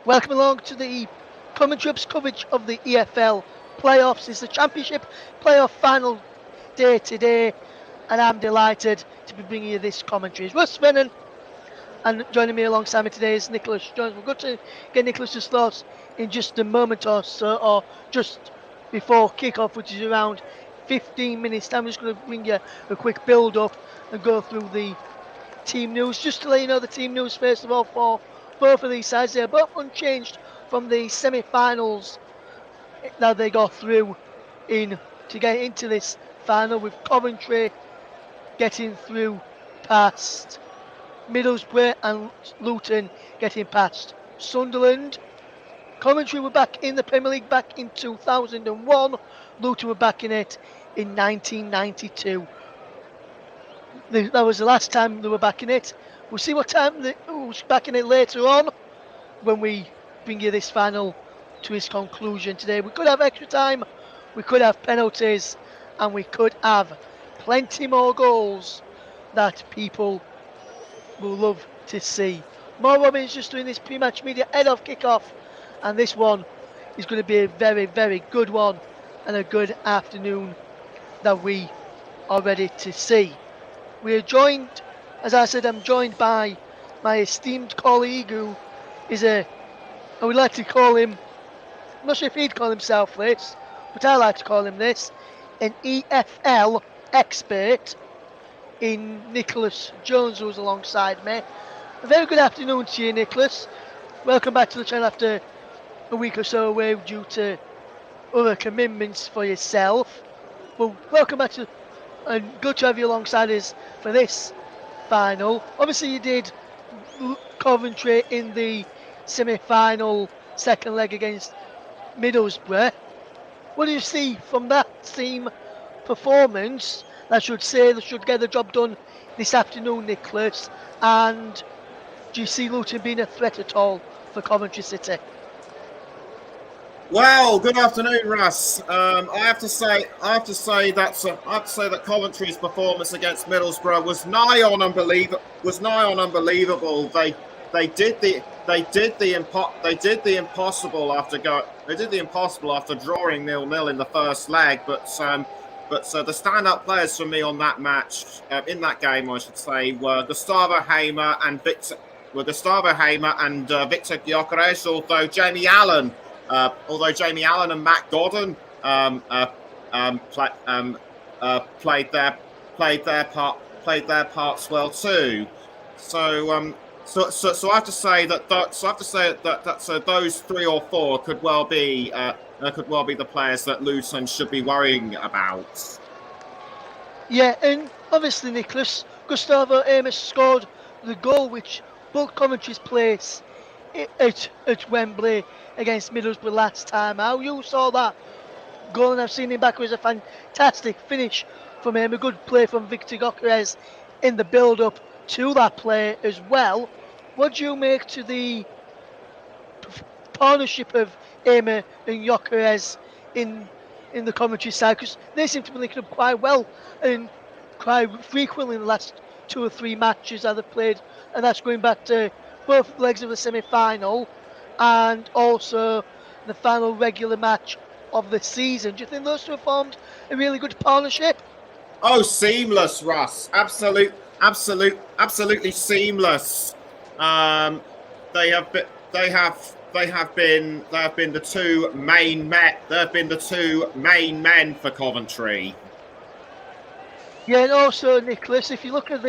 Welcome along to the Coventry coverage of the EFL playoffs. It's the Championship playoff final day today, and I'm delighted to be bringing you this commentary. It's Russ Vennon, and joining me alongside me today is Nicholas Jones. We're going to get Nicholas's thoughts in just a moment or so, or just before kick-off, which is around 15 minutes time. I'm just going to bring you a quick build-up and go through the team news. Just to let you know the team news first of all for both of these sides. They're both unchanged from the semi-finals that they got through in to get into this final, with Coventry getting through past Middlesbrough and Luton getting past Sunderland. Coventry were back in the Premier League back in 2001. Luton were back in it in 1992. That was the last time they were back in it. We'll see what time they was back in it later on when we bring you this final to its conclusion today. We could have extra time, we could have penalties, and we could have plenty more goals that people will love to see. Mo Robbins just doing this pre-match media ahead of kick-off, and this one is going to be a very, very good one and a good afternoon that we are ready to see. We are joined, as I said, I'm joined by my esteemed colleague who is I would like to call him, I'm not sure if he'd call himself this, but I like to call him this, an EFL expert in Nicholas Jones, who's alongside me. A very good afternoon to you, Nicholas. Welcome back to the channel after a week or so away due to other commitments for yourself. Well, welcome back to, and good to have you alongside us for this final. Obviously you did Coventry in the semi-final second leg against Middlesbrough. What do you see from that team performance that should say they should get the job done this afternoon, Nicholas? And do you see Luton being a threat at all for Coventry City? Well, good afternoon, Russ. I have to say that Coventry's performance against Middlesbrough was nigh on unbelievable. They did the impossible after drawing 0-0 in the first leg. But the standout players for me on that match, in that game, I should say, were Gustavo Hamer and Victor Gyökeres, although Jamie Allen and Matt Godden played their parts well too. So I have to say that those three or four could well be the players that Luton should be worrying about. Yeah, and obviously, Nicholas, Gustavo Amos scored the goal which both Coventry's place at Wembley against Middlesbrough last time out. You saw that goal, and I've seen him back. It was a fantastic finish from him, a good play from Victor Gyökeres in the build-up to that play as well. What do you make to the partnership of Hamer and Gyökeres in the Coventry side? Because they seem to be linking up quite well and quite frequently in the last 2 or 3 matches that they've played, and that's going back to both legs of the semi-final and also the final regular match of the season. Do you think those two have formed a really good partnership? Oh, seamless, Russ. Absolutely seamless. They have been the two main men. They've been the two main men for Coventry. Yeah, and also, Nicholas, if you look at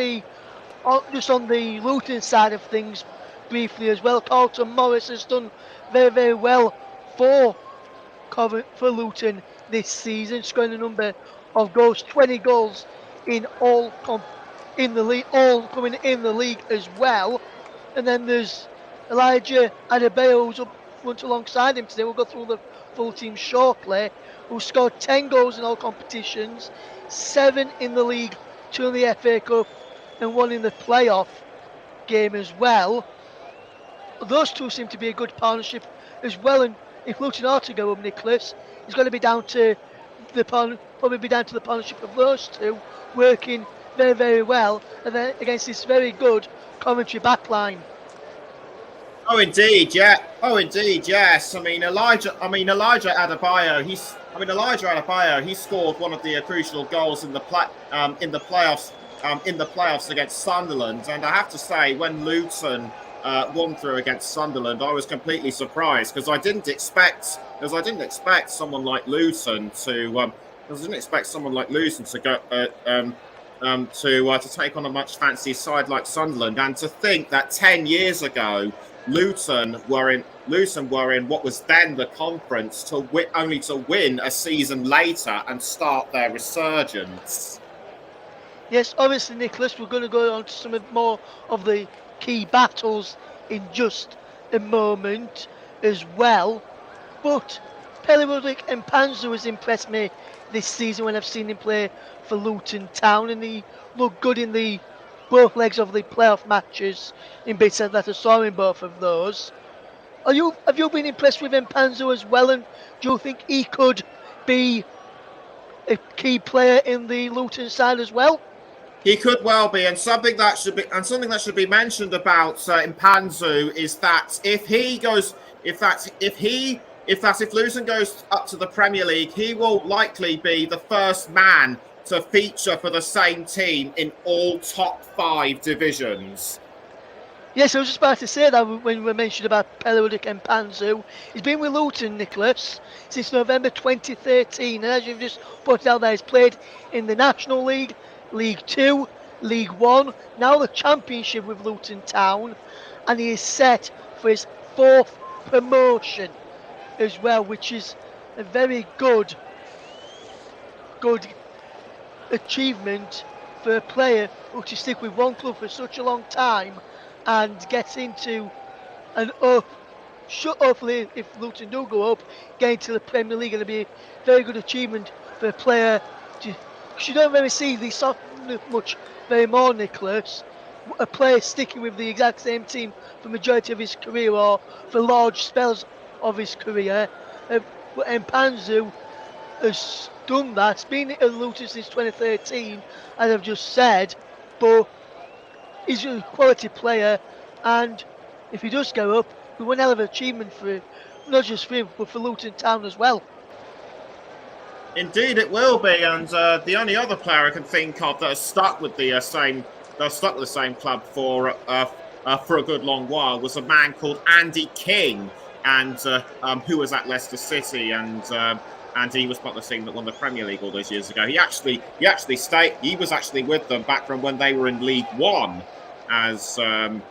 just on the Luton side of things briefly as well, Carlton Morris has done very, very well for Luton this season, scoring a number of goals, 20 goals in all in the league, all coming in the league as well. And then there's Elijah Adebayo, who's up front alongside him today. We'll go through the full team shortly, who scored 10 goals in all competitions, 7 in the league, 2 in the FA Cup, and 1 in the playoff game as well. Those two seem to be a good partnership as well, and if Luton are to go up, Nicholas, it's going to be down to the partnership of those two working very, very well, and then against this very good Coventry backline. Oh, indeed, yeah. Oh, indeed, yes. Elijah Adebayo. Elijah Adebayo. He scored one of the crucial goals in the playoffs. In the playoffs against Sunderland, and I have to say, when Luton won through against Sunderland, I was completely surprised because I didn't expect someone like Luton to go to take on a much fancier side like Sunderland, and to think that 10 years ago Luton were in what was then the conference only to win a season later and start their resurgence. Yes, obviously, Nicholas, we're going to go on to some more of the key battles in just a moment as well. But Pele and Panzo has impressed me this season when I've seen him play for Luton Town, and he looked good in the both legs of the playoff matches in bits that I saw in both of those. Have you been impressed with Mpanzo as well, and do you think he could be a key player in the Luton side as well? He could well be, and something that should be mentioned about Mpanzu is that if Luton goes up to the Premier League, he will likely be the first man to feature for the same team in all top 5 divisions. Yes, I was just about to say that when we mentioned about Pellerudic and Panzu. He's been with Luton, Nicholas, since November 2013, and as you've just put out there, he's played in the National League, League 2, League 1, now the Championship with Luton Town, and he is set for his 4th promotion as well, which is a very good achievement for a player who to stick with one club for such a long time and gets into an hopefully if Luton do go up, get into the Premier League, and it'll be a very good achievement for a player because you don't really see these much very more, Nicholas. A player sticking with the exact same team for the majority of his career or for large spells of his career. But Mpanzu has done that. He's been at Luton since 2013, as I've just said, but he's a quality player, and if he does go up, it'll be one hell of an achievement for not just for him, but for Luton Town as well. Indeed, it will be, and the only other player I can think of that has stuck with the same club for a good long while was a man called Andy King, and who was at Leicester City, and he was part of the team that won the Premier League all those years ago. He was actually with them back from when they were in League One, as time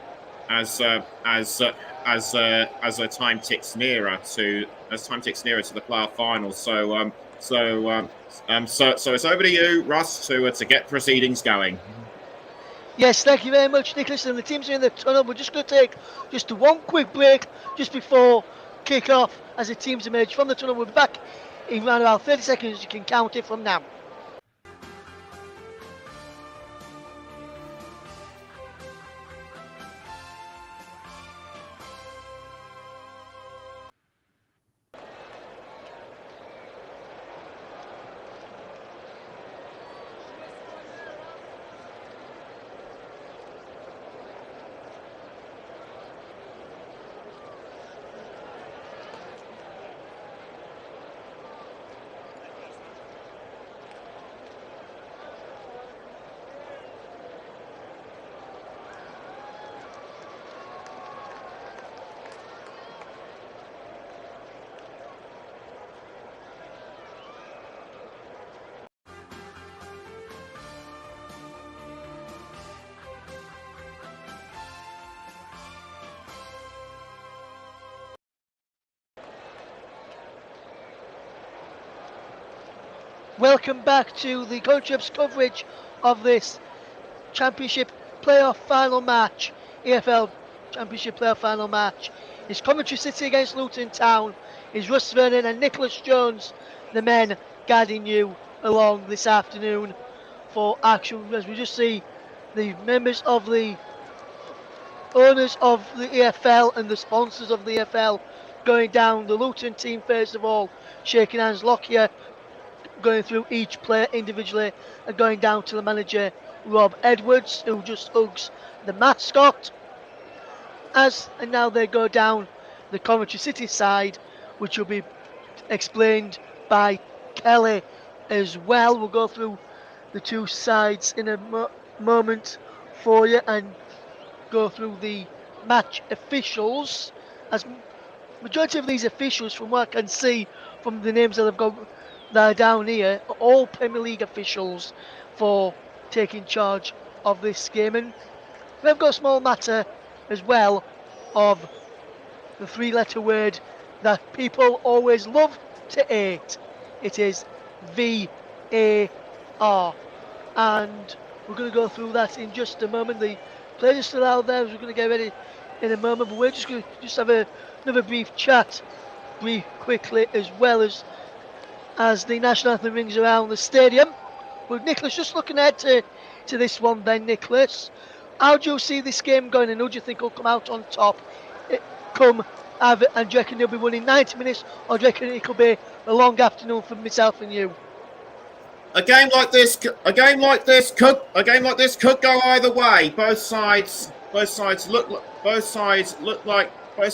ticks nearer to the playoff finals. So it's over to you, Russ, to get proceedings going. Yes, thank you very much, Nicholas. And the teams are in the tunnel. We're just going to take just one quick break just before kick-off as the teams emerge from the tunnel. We'll be back in around about 30 seconds. You can count it from now. Welcome back to the Coventry's coverage of this Championship playoff final match, EFL Championship playoff final match. It's Coventry City against Luton Town. It's Russ Vernon and Nicholas Jones, the men guiding you along this afternoon for action. As we just see the members of the owners of the EFL and the sponsors of the EFL going down. The Luton team first of all, shaking hands. Lockyer going through each player individually and going down to the manager Rob Edwards, who just hugs the mascot. And now they go down the Coventry City side, which will be explained by Kelly as well. We'll go through the two sides in a moment for you and go through the match officials. As majority of these officials, from what I can see from the names that I've got that are down here, are all Premier League officials for taking charge of this game. And we've got a small matter as well of the three-letter word that people always love to hate. It is VAR. And we're going to go through that in just a moment. The players are still out there, we're going to get ready in a moment, but we're just going to have another brief chat quickly, as well as the national anthem rings around the stadium. Well, Nicholas, just looking ahead to this one then, Nicholas, how do you see this game going, and who do you think will come out on top? And do you reckon they'll be winning 90 minutes, or do you reckon it could be a long afternoon for myself and you? A game like this could go either way. Both sides look like they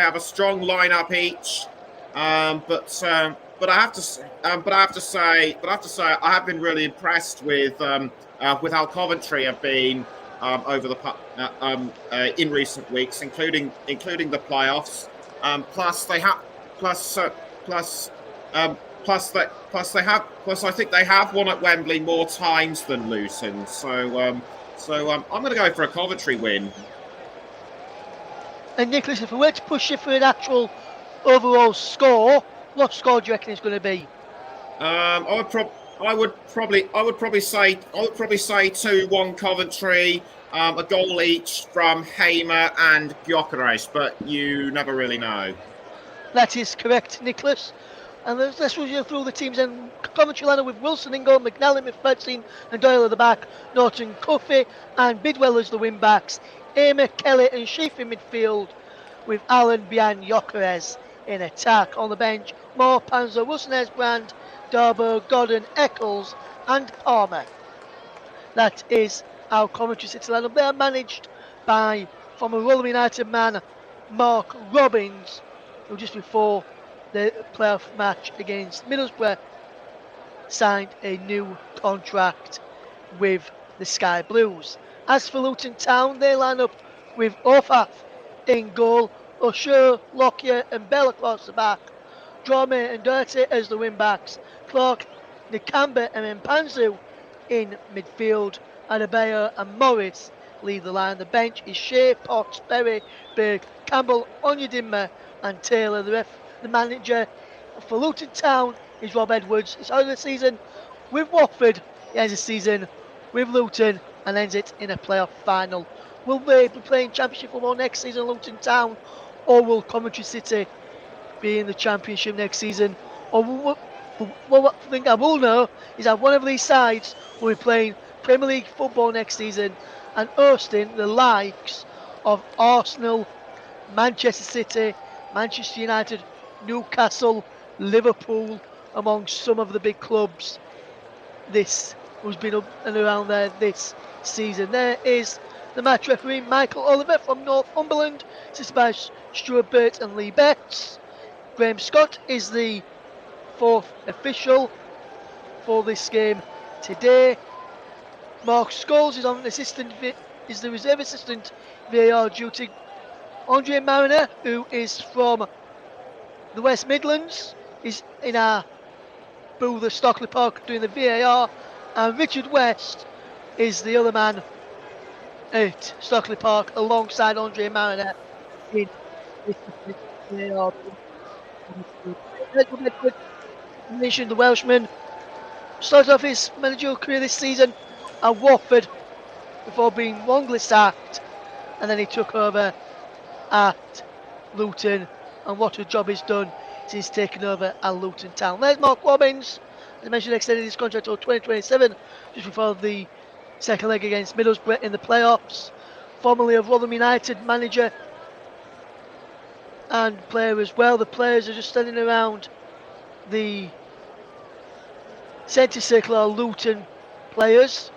have a strong lineup each. But I have to say I have been really impressed with how Coventry have been over the in recent weeks, including the playoffs. I think they have won at Wembley more times than Luton. So I'm going to go for a Coventry win. And Nicholas, if we were to push it for an actual overall score, what score do you reckon it's going to be? I would probably say 2-1 Coventry. A goal each from Hamer and Gyökeres, but you never really know. That is correct, Nicholas. And let's run through the teams. And Coventry lineup with Wilson in goal, McNally, McPherson and Doyle at the back, Norton, Cuffy and Bidwell as the wing backs, Hamer, Kelly and Sheaf in midfield, with Allen behind Gyökeres in attack. On the bench, Moore, Panzer, Wilson, Esbrand, Darbo, Godden, Eccles and Palmer. That is our Coventry City lineup. They are managed by former Rotherham United man Mark Robbins, who just before the playoff match against Middlesbrough signed a new contract with the Sky Blues. As for Luton Town, they line up with Ofaf in goal, O'Shea, Lockyer and Bell across the back, Drome and Doherty as the wing backs, Clark, Nakamba and Mpanzu in midfield, Adebayo and Morris lead the line. The bench is Shea, Potts, Berry, Berg, Campbell, Onyedinma and Taylor. The manager for Luton Town is Rob Edwards. He started the season with Watford, he ends the season with Luton and ends it in a playoff final. Will they be playing Championship football next season, Luton Town, or will Coventry City be in the Championship next season? Or what I think I will know is that one of these sides will be playing Premier League football next season and hosting the likes of Arsenal, Manchester City, Manchester United, Newcastle, Liverpool, amongst some of the big clubs this who's been up and around there this season. There is the match referee Michael Oliver from Northumberland, assisted by Stuart Burt and Lee Betts. Graham Scott is the fourth official for this game today. Mark Scholes is on the reserve assistant VAR duty. Andre Mariner, who is from the West Midlands, is in our booth at Stockley Park doing the VAR, and Richard West is the other man at Stockley Park alongside Andre Mariner in VAR. The Welshman started off his managerial career this season at Watford before being wrongly sacked, and then he took over at Luton, and what a job he's done since taking over at Luton Town. There's Mark Robbins, as I mentioned, extended his contract until 2027, just before the second leg against Middlesbrough in the playoffs. Formerly of Rotherham United manager and player as well. The players are just standing around the centre circle are Luton players.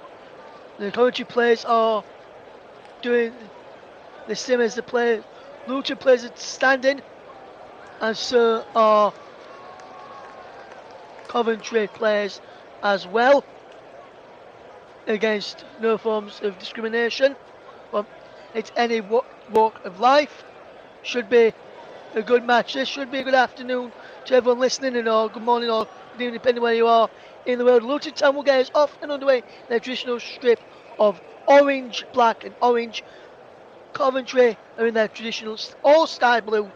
The Coventry players are doing the same as the players. Luton players are standing, and so are Coventry players as well, against no forms of discrimination. Well, it's any walk of life. Should be a good match. This should be a good afternoon to everyone listening, and or good morning or good evening, depending where you are in the world. Luton Town will get us off and underway their traditional strip of orange, black, and orange. Coventry are in their traditional all sky blue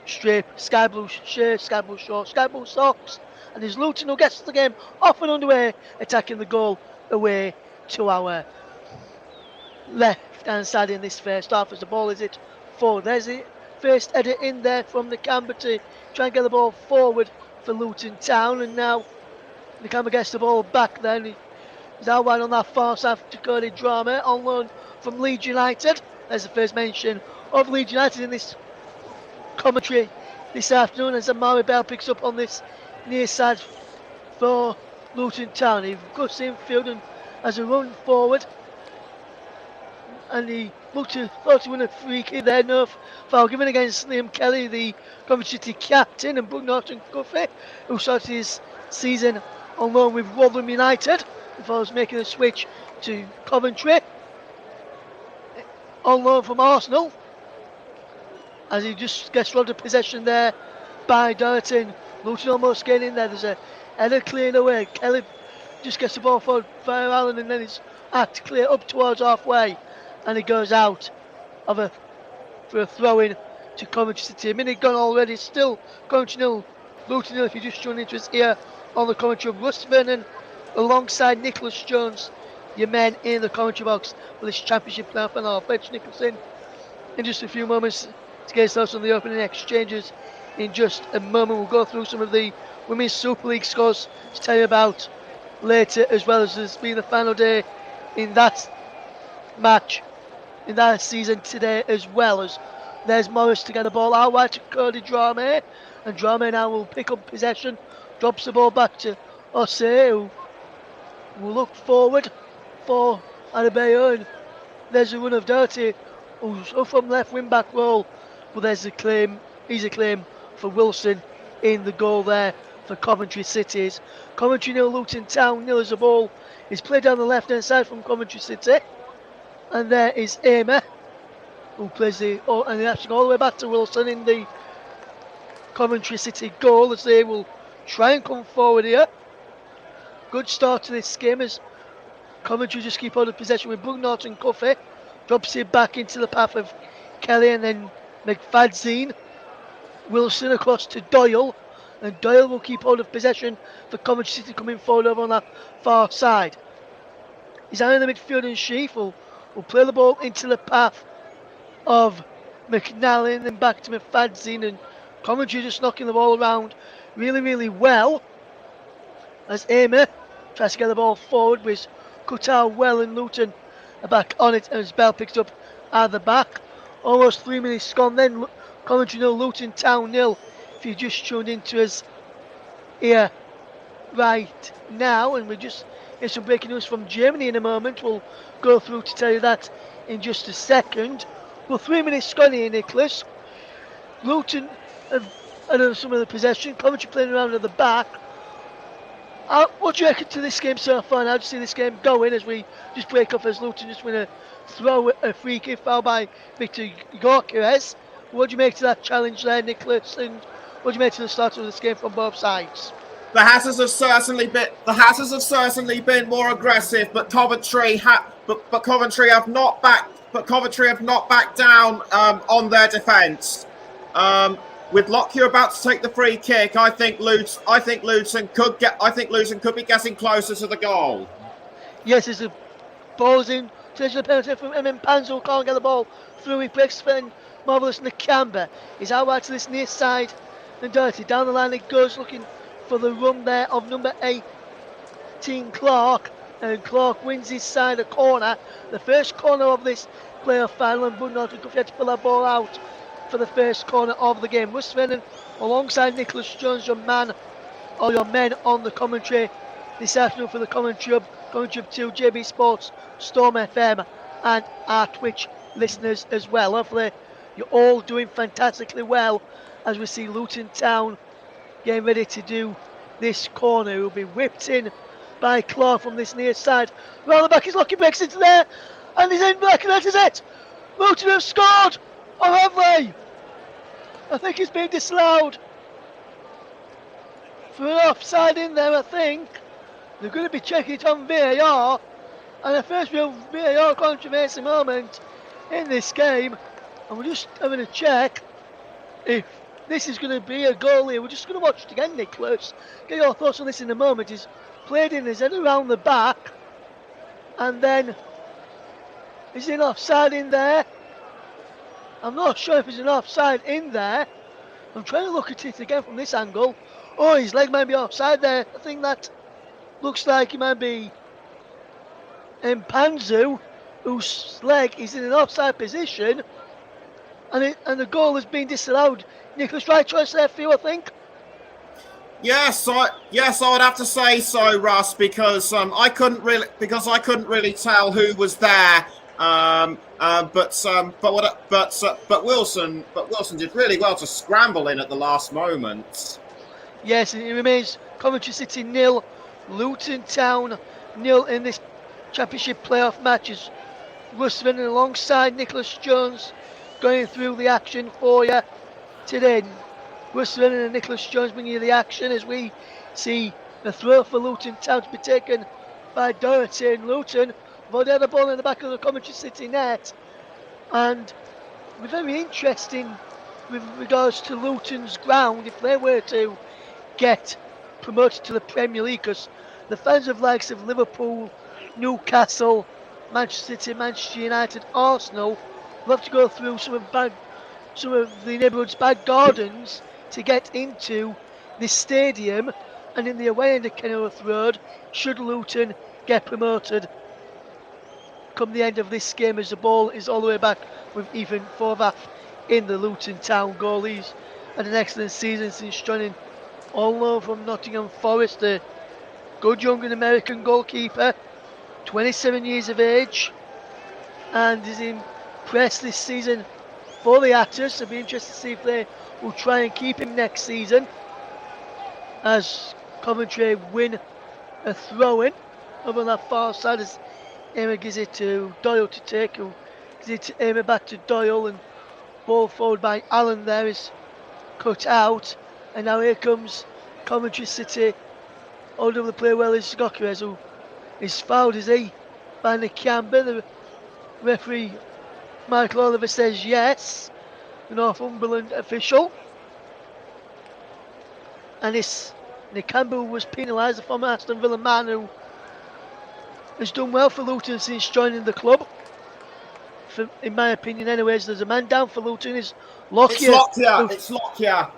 strip, sky blue shirt, sky blue shorts, sky blue socks. And as Luton who gets the game off and underway, attacking the goal away to our left hand side in this first half as the ball is it forward. There's the first header in there from the Camber to try and get the ball forward for Luton Town, and now the Camber gets the ball back then. He's out wide on that far side to Cody Drama on loan from Leeds United. There's the first mention of Leeds United in this commentary this afternoon as Amari Bell picks up on this near side for Luton Town. He goes infield and has a run forward, and he thought to win a free kick there. No foul given against Liam Kelly, the Coventry City captain, and Brooke Norton-Cuffey, who started his season on loan with Rotherham United before making the switch to Coventry on loan from Arsenal, as he just gets robbed of possession there by Doherty. Luton almost getting in there. There's a header cleared away. Kelly just gets the ball forward for Allen, and then it's had to clear up towards halfway, and he goes out for a throw-in to Coventry City. A minute gone already, still Coventry 0, Luton 0 if you just tuned into us here on the commentary of Russ Vernon alongside Nicholas Jones, your men in the commentary box for this championship playoff final. Fletch Nicholson in just a few moments to get started on the opening exchanges. In just a moment we'll go through some of the Women's Super League scores to tell you about later, as well as there's been the final day in that match, in that season today, as well as there's Morris to get the ball out wide to Cody Drame, and Drame now will pick up possession, drops the ball back to Osei, who will look forward for Adebayo, and there's a run of Doherty, who's up from left wing back role, but there's a claim, easy claim for Wilson in the goal there for Coventry City. Coventry 0, Luton Town 0 as the ball is played down the left hand side from Coventry City, and there is Amy, who plays and the action all the way back to Wilson in the Coventry City goal, as they will try and come forward here. Good start to this game as Coventry just keep hold of possession with Brooke Norton-Cuffey, drops it back into the path of Kelly, and then McFadzean. Wilson across to Doyle, and Doyle will keep hold of possession for Coventry City coming forward over on that far side. He's out in the midfield, and Sheaf will play the ball into the path of McNally, and back to McFadzean, and Coventry just knocking the ball around really, really well as Amy tries to get the ball forward, with cut out well, and Luton are back on it as Bell picks up at the back. Almost 3 minutes gone then. Coventry 0, Luton Town 0. If you just tuned into us here right now, and we just get some breaking news from Germany in a moment. We'll go through to tell you that in just a second. Well, 3 minutes gone here, Nicholas. Luton have had some of the possession. Coventry playing around at the back. What do you reckon to this game so far? How do you see this game going as we just break up, as Luton just win a free kick foul by Victor Gyökeres? What do you make to that challenge there, Nicholas? And what do you make to the start of this game from both sides? The Hatters have certainly been more aggressive, but Coventry have not backed down on their defence. With Lockyer about to take the free kick, I think Luton could be getting closer to the goal. Yes, as the ball's in, there's a penalty from Panzo, can't get the ball through. He breaks for Marvellous Nakamba. He's out wide to this near side, and Doherty down the line it goes, looking for the run there of number 18 Clark, and Clark wins his side a corner, the first corner of this playoff final, and Brooke Norton-Cuffey had to pull that ball out for the first corner of the game. Russ Vernon alongside Nicholas Jones, your men on the commentary this afternoon for the commentary hub Coventry up to JB Sports, Storm FM, and our Twitch listeners as well. Hopefully, you're all doing fantastically well as we see Luton Town getting ready to do this corner. It will be whipped in by Claw from this near side. Round the back is Lockie, breaks into there, and he's in back, and that is it. Luton have scored, or have they? I think he's been disallowed for an offside in there, I think. They're going to be checking it on VAR, and the first real VAR controversy moment in this game. And we're just having a check if this is going to be a goal here. We're just going to watch it again, Nicholas. Get your thoughts on this in a moment. He's played in his head around the back, and then is he an offside in there? I'm not sure if he's an offside in there. I'm trying to look at it again from this angle. Oh, his leg might be offside there. I think that looks like it might be Mpanzu, whose leg is in an offside position, and the goal has been disallowed. Nicholas, right choice there for you, I think. Yes, I would have to say so, Russ, because I couldn't really tell who was there. But Wilson did really well to scramble in at the last moment. Yes, and it remains Coventry City 0, Luton Town 0 in this Championship playoff matches. Russ Vennon alongside Nicholas Jones going through the action for you today. Russ Vennon and Nicholas Jones bringing you the action as we see the throw for Luton Town to be taken by Doherty, and Luton have already had the ball in the back of the Coventry City net. And it'll be very interesting with regards to Luton's ground if they were to get promoted to the Premier League, because the fans of likes of Liverpool, Newcastle, Manchester City, Manchester United, Arsenal will have to go through some of the neighbourhood's back gardens to get into this stadium, and in the away end of Kenilworth Road, should Luton get promoted come the end of this game, as the ball is all the way back with Ethan Forvath in the Luton Town goalies. And an excellent season since joining all over from Nottingham Forest, the good young American goalkeeper, 27 years of age, and is impressed this season for the Hatters. I'll be interested to see if they will try and keep him next season, as Coventry win a throw-in over on that far side as Emma gives it to Doyle to take, who gives it to Emma back to Doyle, and ball forward by Allen there is cut out, and now here comes Coventry City. Hold over the play well is Gokeres, who is fouled, is he, by Nakamba. The referee Michael Oliver says yes, the Northumberland official, and this Nakamba was penalised, the former Aston Villa man who has done well for Luton since joining the club. In my opinion anyways, there's a man down for Luton, is Lockyer. It's Lockyer.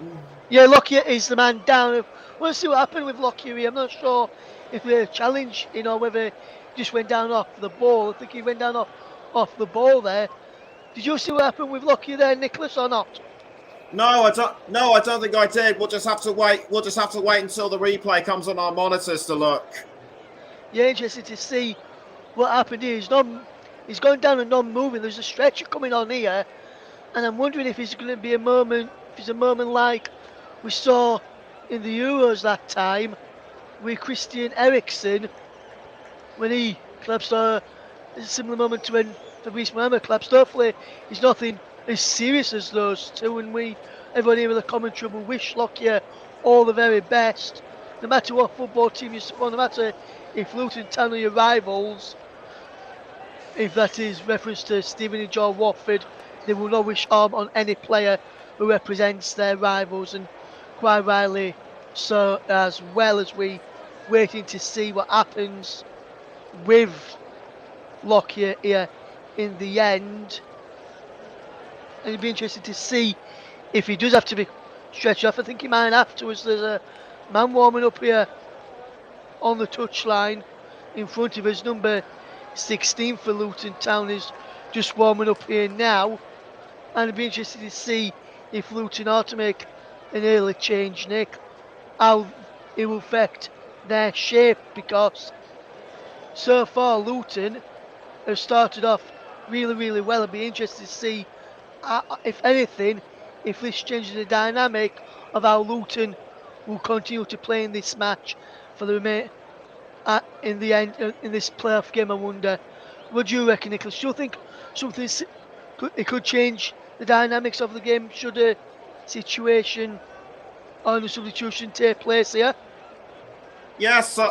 Yeah, Lockyer is the man down. We'll see what happened with Lockyer here. I'm not sure if they challenged, or whether he just went down off the ball. I think he went down off the ball there. Did you see what happened with Lockyer there, Nicholas, or not? No, I don't think I did. We'll just have to wait until the replay comes on our monitors to look. Yeah, interested to see what happened here. He's going down and non-moving. There's a stretcher coming on here, and I'm wondering if it's going to be a moment like we saw in the Euros that time with Christian Eriksen, when he collapsed, a similar moment to when Fabrice Mohamed collapsed. Hopefully it's nothing as serious as those two, and everyone here with the commentary will wish Lockyer all the very best, no matter what football team you support, no matter if Luton Town are your rivals. If that is reference to Stevenage or Watford, they will not wish harm on any player who represents their rivals, and quite rightly so, as well, as we waiting to see what happens with Lockyer here in the end. And it'd be interesting to see if he does have to be stretched off. I think he might have to, as there's a man warming up here on the touchline in front of us. Number 16 for Luton Town is just warming up here now, and it'd be interesting to see if Luton are to make an early change, Nick, how it will affect their shape, because so far Luton have started off really, really well. I'd be interested to see, if anything, if this changes the dynamic of how Luton will continue to play in this match for the in the end in this playoff game. I wonder, what do you reckon, Nicholas? Do you think something it could change the dynamics of the game should a situation or a substitution take place here? Yes, I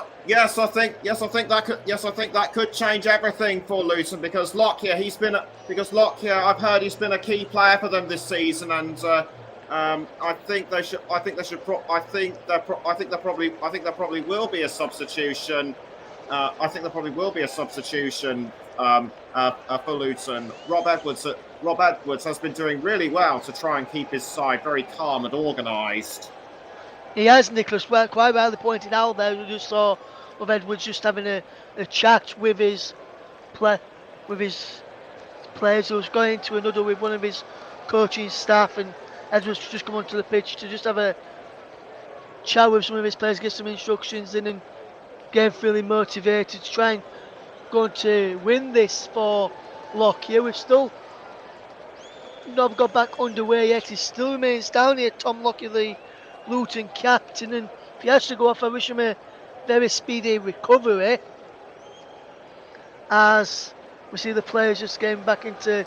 think that could change everything for Luton because Lockyer, I've heard he's been a key player for them this season, and I think there probably will be a substitution. I think there probably will be a substitution for Luton. Rob Edwards has been doing really well to try and keep his side very calm and organised. He has, Nicholas, quite rightly pointed out there. We just saw of Edwards just having a chat with his players. He was going to another with one of his coaching staff, and Edwards just come onto the pitch to just have a chat with some of his players, get some instructions in, and get feeling motivated to try and go on to win this for Lockyer. We've still not got back underway yet. He still remains down here, Tom Lockyer, the Luton captain, and if he has to go off, I wish him a very speedy recovery, as we see the players just getting back into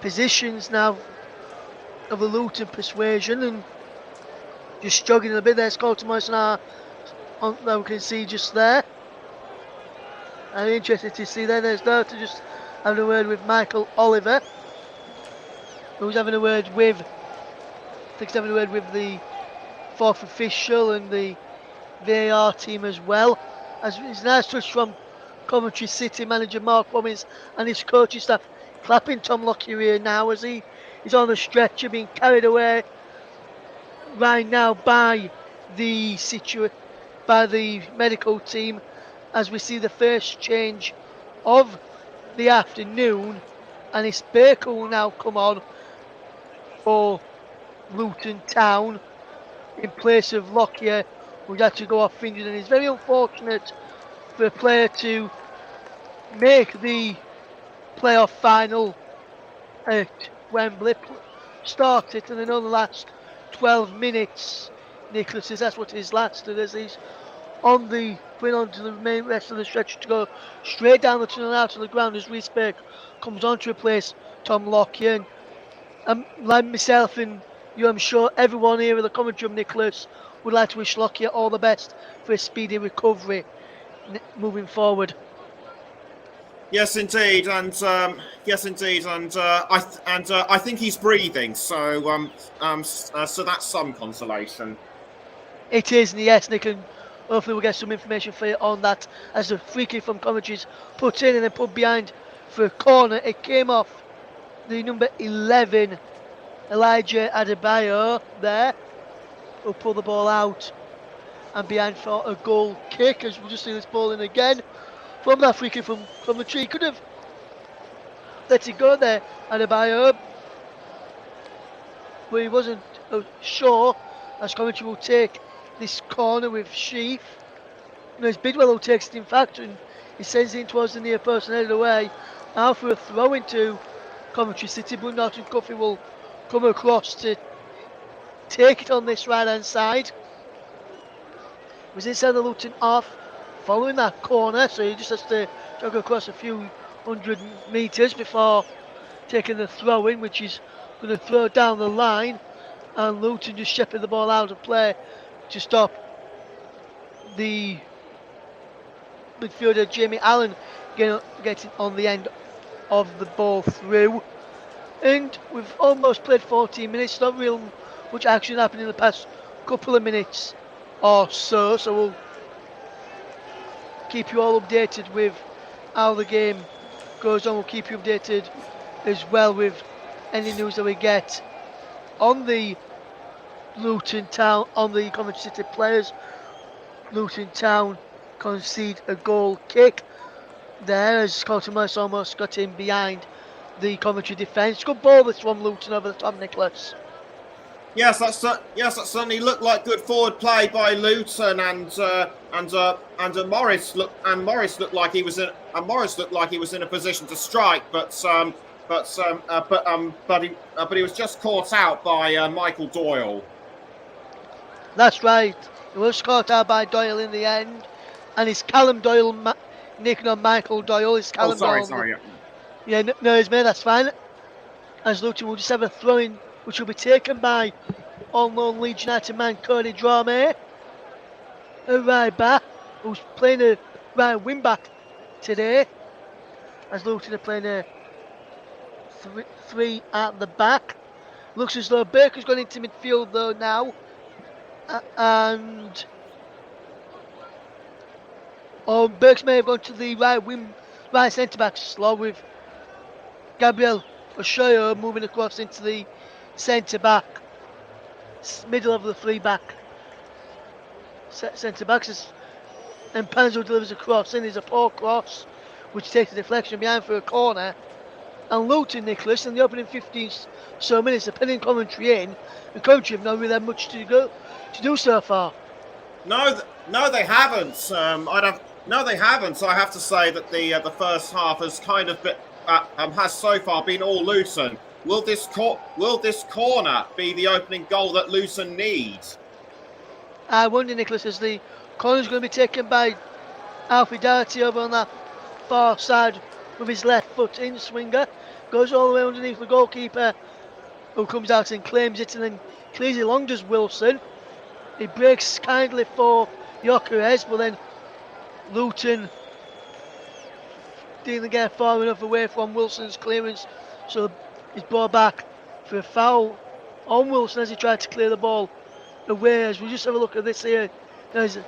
positions now of the Luton persuasion and just jogging a bit there. Score to Moissanar that we can see just there. I'm interested to see there's there to just have a word with Michael Oliver, who's having a word with, I think he's having a word with the fourth official and the VAR team as well. As it's a nice touch from Coventry City manager Mark Robbins and his coaching staff, clapping Tom Lockyer here now as he's on the stretcher, being carried away right now by the medical team, as we see the first change of the afternoon, and it's Baker will now come on for Luton Town in place of Lockyer, who's had to go off injured, and it's very unfortunate for a player to make the playoff final at Wembley, start it, and then only last 12 minutes. Nicholas says that's what his lasted, as he's on the going on to the main rest of the stretch to go straight down the tunnel out to the ground as Reece Burke comes on to replace Tom Lockyer. And like myself and you, I'm sure everyone here in the commentary room, Nicholas, would like to wish Lockyer all the best for a speedy recovery moving forward. Yes, indeed, and I think he's breathing, so that's some consolation. It is, and yes, Nick, and hopefully we'll get some information for you on that as the free kick from Coventry is put in and then put behind for a corner. It came off the number 11, Elijah Adebayo there, who'll pull the ball out and behind for a goal kick, as we'll just see this ball in again from that free kick from the tree. Could have let it go there, Adebayo, but he wasn't sure, as Coventry will take this corner with Sheaf. It's Bidwell who takes it, in fact, and he sends it in towards the near post and headed away. Now for a throw into Coventry City, but Norton Cuffy will come across to take it on this right hand side. It was inside the Luton half following that corner, so he just has to jog across a few hundred metres before taking the throw in, which is going to throw down the line, and Luton just shepherd the ball out of play to stop the midfielder Jamie Allen getting on the end of the ball through. And we've almost played 14 minutes, not real much action happened in the past couple of minutes or so we'll keep you all updated with how the game goes on. We'll keep you updated as well with any news that we get on the Luton Town, on the Coventry City players. Luton Town concede a goal kick there as Colton almost got in behind the Coventry defence. Good ball this from Luton over the top, Nicholas. Yes, that certainly looked like good forward play by Luton, and Morris looked like he was in a position to strike, but he was just caught out by Michael Doyle. That's right. He was caught out by Doyle in the end, and it's Callum Doyle nicking on Michael Doyle. It's Oh, Callum sorry, Doyle. sorry. Yeah, no, it's me. That's fine. As Luton will just have a throw in, which will be taken by on-loan Leeds United man Cody Drame, a right back who's playing a right wing back today. As Luton are playing a three at the back. Looks as though Baker's gone into midfield though now, and Burks may have gone to the right centre back slot with Gabriel Oshoyo moving across into the centre back, middle of the three back centre backs. And Panzo delivers a cross in. There's a poor cross, which takes a deflection behind for a corner. And Luton, Nicholas, in the opening 15 so minutes of pinning Coventry in, the Coventry have not really had much to do so far. No, they haven't. No, they haven't. I have to say that the first half has kind of has so far been all Luton. Will this corner be the opening goal that Luton needs? I wonder, Nicholas, as the corner's going to be taken by Alfie Doherty over on that far side with his left foot in swinger, goes all the way underneath the goalkeeper, who comes out and claims it, and then clears it long does Wilson. He breaks kindly for Gyökeres, but then Luton didn't get far enough away from Wilson's clearance, so he's brought back for a foul on Wilson as he tried to clear the ball away. As we just have a look at this here, there's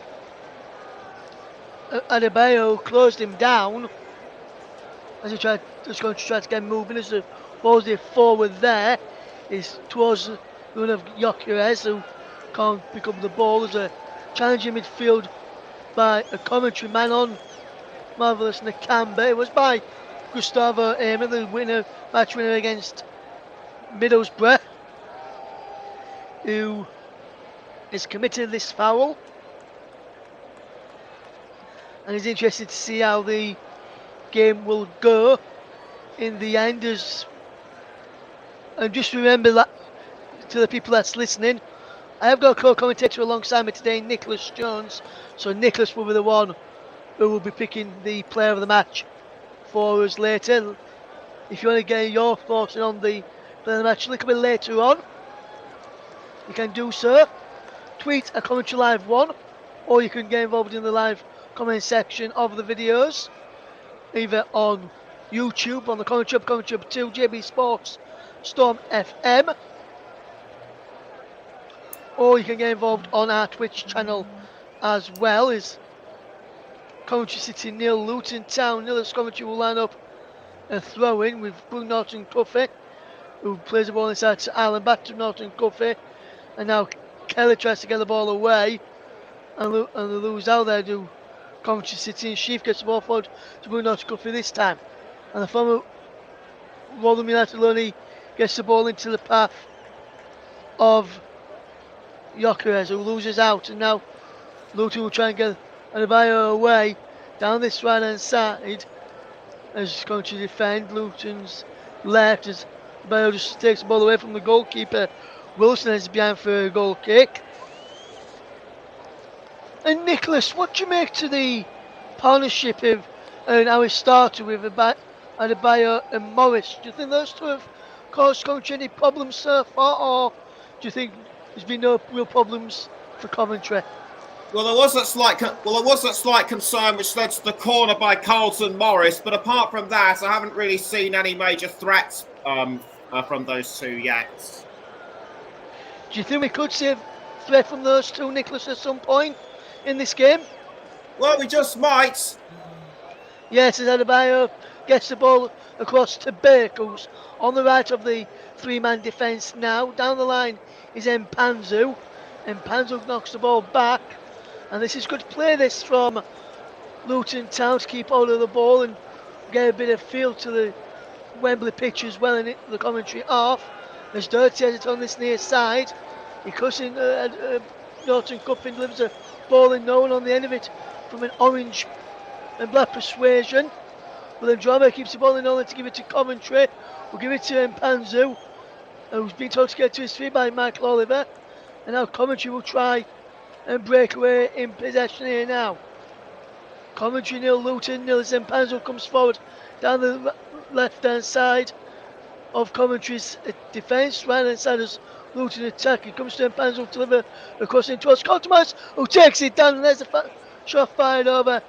Adebayo closed him down as he going to try to get moving. As the ball's forward there is towards the run of Gyökeres, who can't pick up the ball. There's a challenge in midfield by a Coventry man on Marvellous Nakamba. It was by Gustavo Amer, the match winner against Middlesbrough, who has committed this foul. And it's interesting to see how the game will go in the end. And just remember that to the people that's listening, I have got a co-commentator alongside me today, Nicholas Jones. So Nicholas will be the one who will be picking the player of the match for us later. If you want to get your thoughts on the player of the match a little bit later on, you can do so. Tweet a Coventry Live 1, or you can get involved in the live comment section of the videos, either on YouTube, on the Coventry 2, JB Sports, Storm FM, or you can get involved on our Twitch channel as well. Is Coventry City 0, Luton Town 0. Coventry will line up a throw-in with Bruno Norton-Cuffy, who plays the ball inside to Allen, back to Norton-Cuffy, and now Kelly tries to get the ball away, and they lose out there to Coventry City, and Sheaf gets the ball forward to Bruno Norton-Cuffy this time. And the former Rotherham United Loney gets the ball into the path of Gyökeres, who loses out, and now Luton will try and get Adebayo away down this right hand side as he's going to defend. Luton's left as Adebayo just takes the ball away from the goalkeeper. Wilson is behind for a goal kick. And Nicholas, what do you make to the partnership of how it started with Adebayo and Morris? Do you think those two have caused Coventry any problems so far, or do you think there's been no real problems for Coventry? Well, there was that slight concern which led to the corner by Carlton Morris, but apart from that, I haven't really seen any major threats from those two yet. Do you think we could see a threat from those two, Nicholas, at some point in this game? Well, we just might. Yes, as Adebayo gets the ball across to Burke, who's on the right of the three-man defence now. Down the line is Mpanzu, and Mpanzu knocks the ball back. And this is good play, this, from Luton Town to keep hold of the ball and get a bit of feel to the Wembley pitch as well in the Coventry half. As Doherty has it on this near side. He cuts in Norton Cuffin delivers a ball in no one on the end of it from an orange and black persuasion. But then Drama keeps the ball in no one to give it to Coventry. We'll give it to Mpanzu, who's been told to get to his feet by Michael Oliver. And now Coventry will try and break away in possession here now. Coventry 0, Luton 0 as Mpanzu comes forward down the left hand side of Coventry's defence. Right hand side as Luton attack. It comes to Mpanzu to deliver across into us. Thomas, who takes it down, and there's a shot fired over.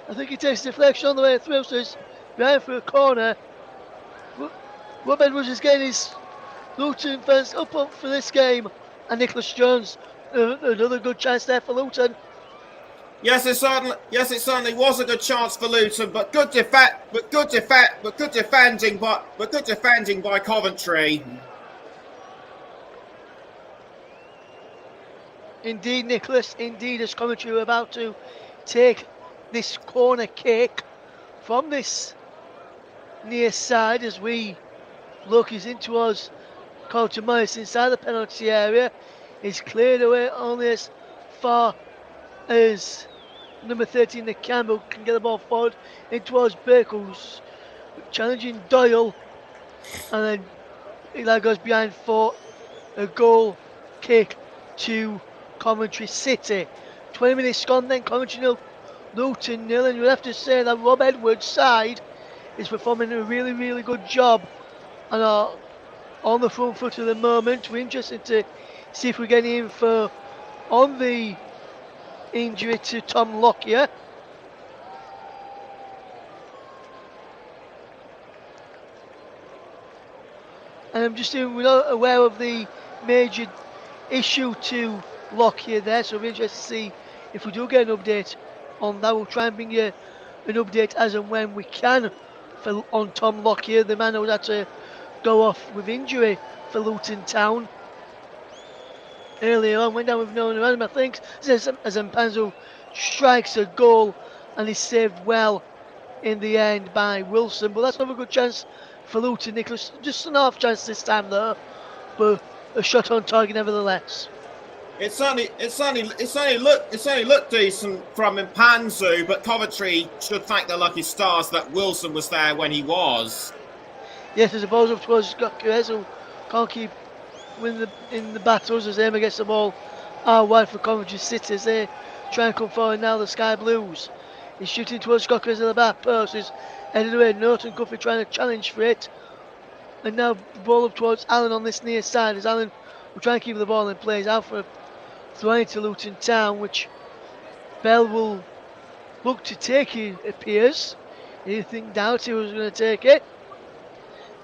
I think he takes deflection on the way through, so he's behind for a corner. Rob Edwards is getting his Luton fans up for this game, and Nicholas Jones, another good chance there for Luton. Yes, it certainly was a good chance for Luton, but good defending by Coventry. Indeed, Nicholas. Indeed, as Coventry were about to take this corner kick from this near side, as we look, he's in towards Colton Morris inside the penalty area. He's cleared away only as far as number 13, the Campbell, can get the ball forward in towards Bakels, challenging Doyle, and then Eli goes behind for a goal kick to Coventry City. 20 minutes gone then, Coventry 0, Luton 0, and you'll have to say that Rob Edwards' side is performing a really, really good job and are on the front foot at the moment. We're interested to see if we get any info on the injury to Tom Lockyer. And I'm just we're not aware of the major issue to Lockyer there, so we're interested to see if we do get an update on that. We'll try and bring you an update as and when we can on Tom Lockyer, the man who had to go off with injury for Luton Town earlier on. Went down with no one around him, I think, as Mpanzu strikes a goal and is saved well in the end by Wilson. But that's another good chance for Luton, Nicholas. Just an half chance this time though, but a shot on target nevertheless. It certainly looked decent from Mpanzu, but Coventry should thank their lucky stars that Wilson was there when he was. Yes, there's a ball up towards Scott Quez, who can't keep winning in the battles as Emma gets the ball out wide for Coventry City as they try and come forward now, the Sky Blues. He's shooting towards Scott Quez in the back post, he's headed away, Norton Guffey trying to challenge for it. And now the ball up towards Allen on this near side as Allen will try and keep the ball in play. He's out for a throw into Luton Town, which Bell will look to take, it appears. You think Doughty was going to take it?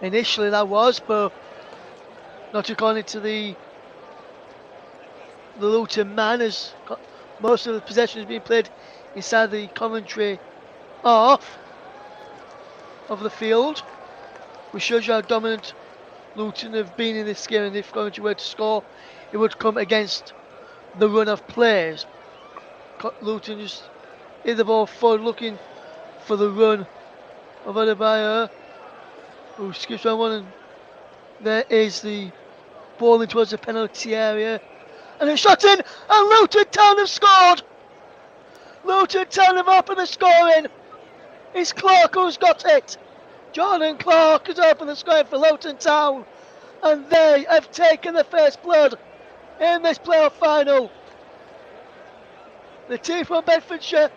Initially that was, but not according to the Luton man, as most of the possession has been played inside the Coventry half of the field, which shows you how dominant Luton have been in this game, and if Coventry were to score, it would come against the run of plays. Luton just hit the ball forward looking for the run of Adebayo, who skips around one, and there is the ball in towards the penalty area, and a shot in, and Luton Town have scored. Luton Town have opened the scoring. It's Clark who's got it. Jordan Clark has opened the scoring for Luton Town, and they have taken the first blood in this playoff final. The team from Bedfordshire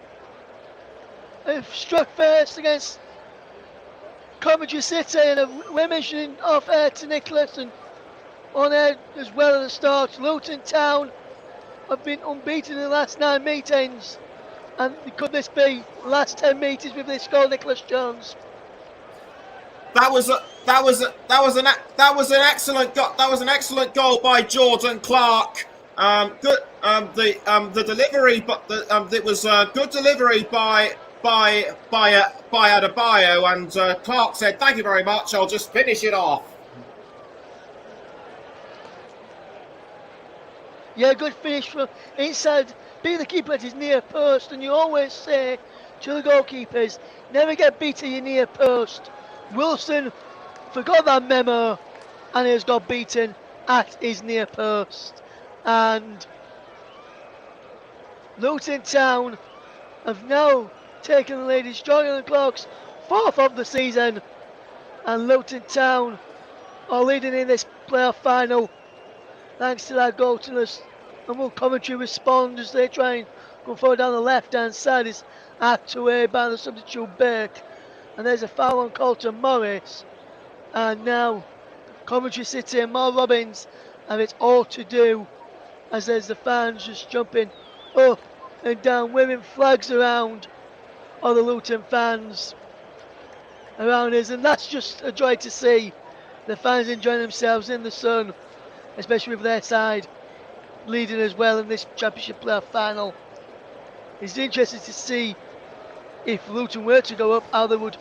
have struck first against Coventry City, and we're mentioning off air to Nicholas and on air as well at the start. Luton Town have been unbeaten in the last 9 meetings, and could this be last 10 meetings with this goal, Nicholas Jones? That was an excellent goal by Jordan Clark. Good. The delivery, but it was a good delivery by Adebayo, and Clark said, "Thank you very much. I'll just finish it off." Yeah, good finish from inside. Being the keeper at his near post, and you always say to the goalkeepers, never get beat at your near post. Wilson forgot that memo, and he has got beaten at his near post. And Luton Town have now taken the lead. It's Jordan Clark's 4th of the season, and Luton Town are leading in this playoff final thanks to that goal to us. And will Coventry respond as they try and go forward down the left hand side? It's hacked away by the substitute Burke, and there's a foul on Colton Morris. And now Coventry City and Mal Robbins have it all to do, as there's the fans just jumping up and down, waving flags around, all the Luton fans around us, and that's just a joy to see. The fans enjoying themselves in the sun, especially with their side leading as well in this championship playoff final. It's interesting to see if Luton were to go up, how they would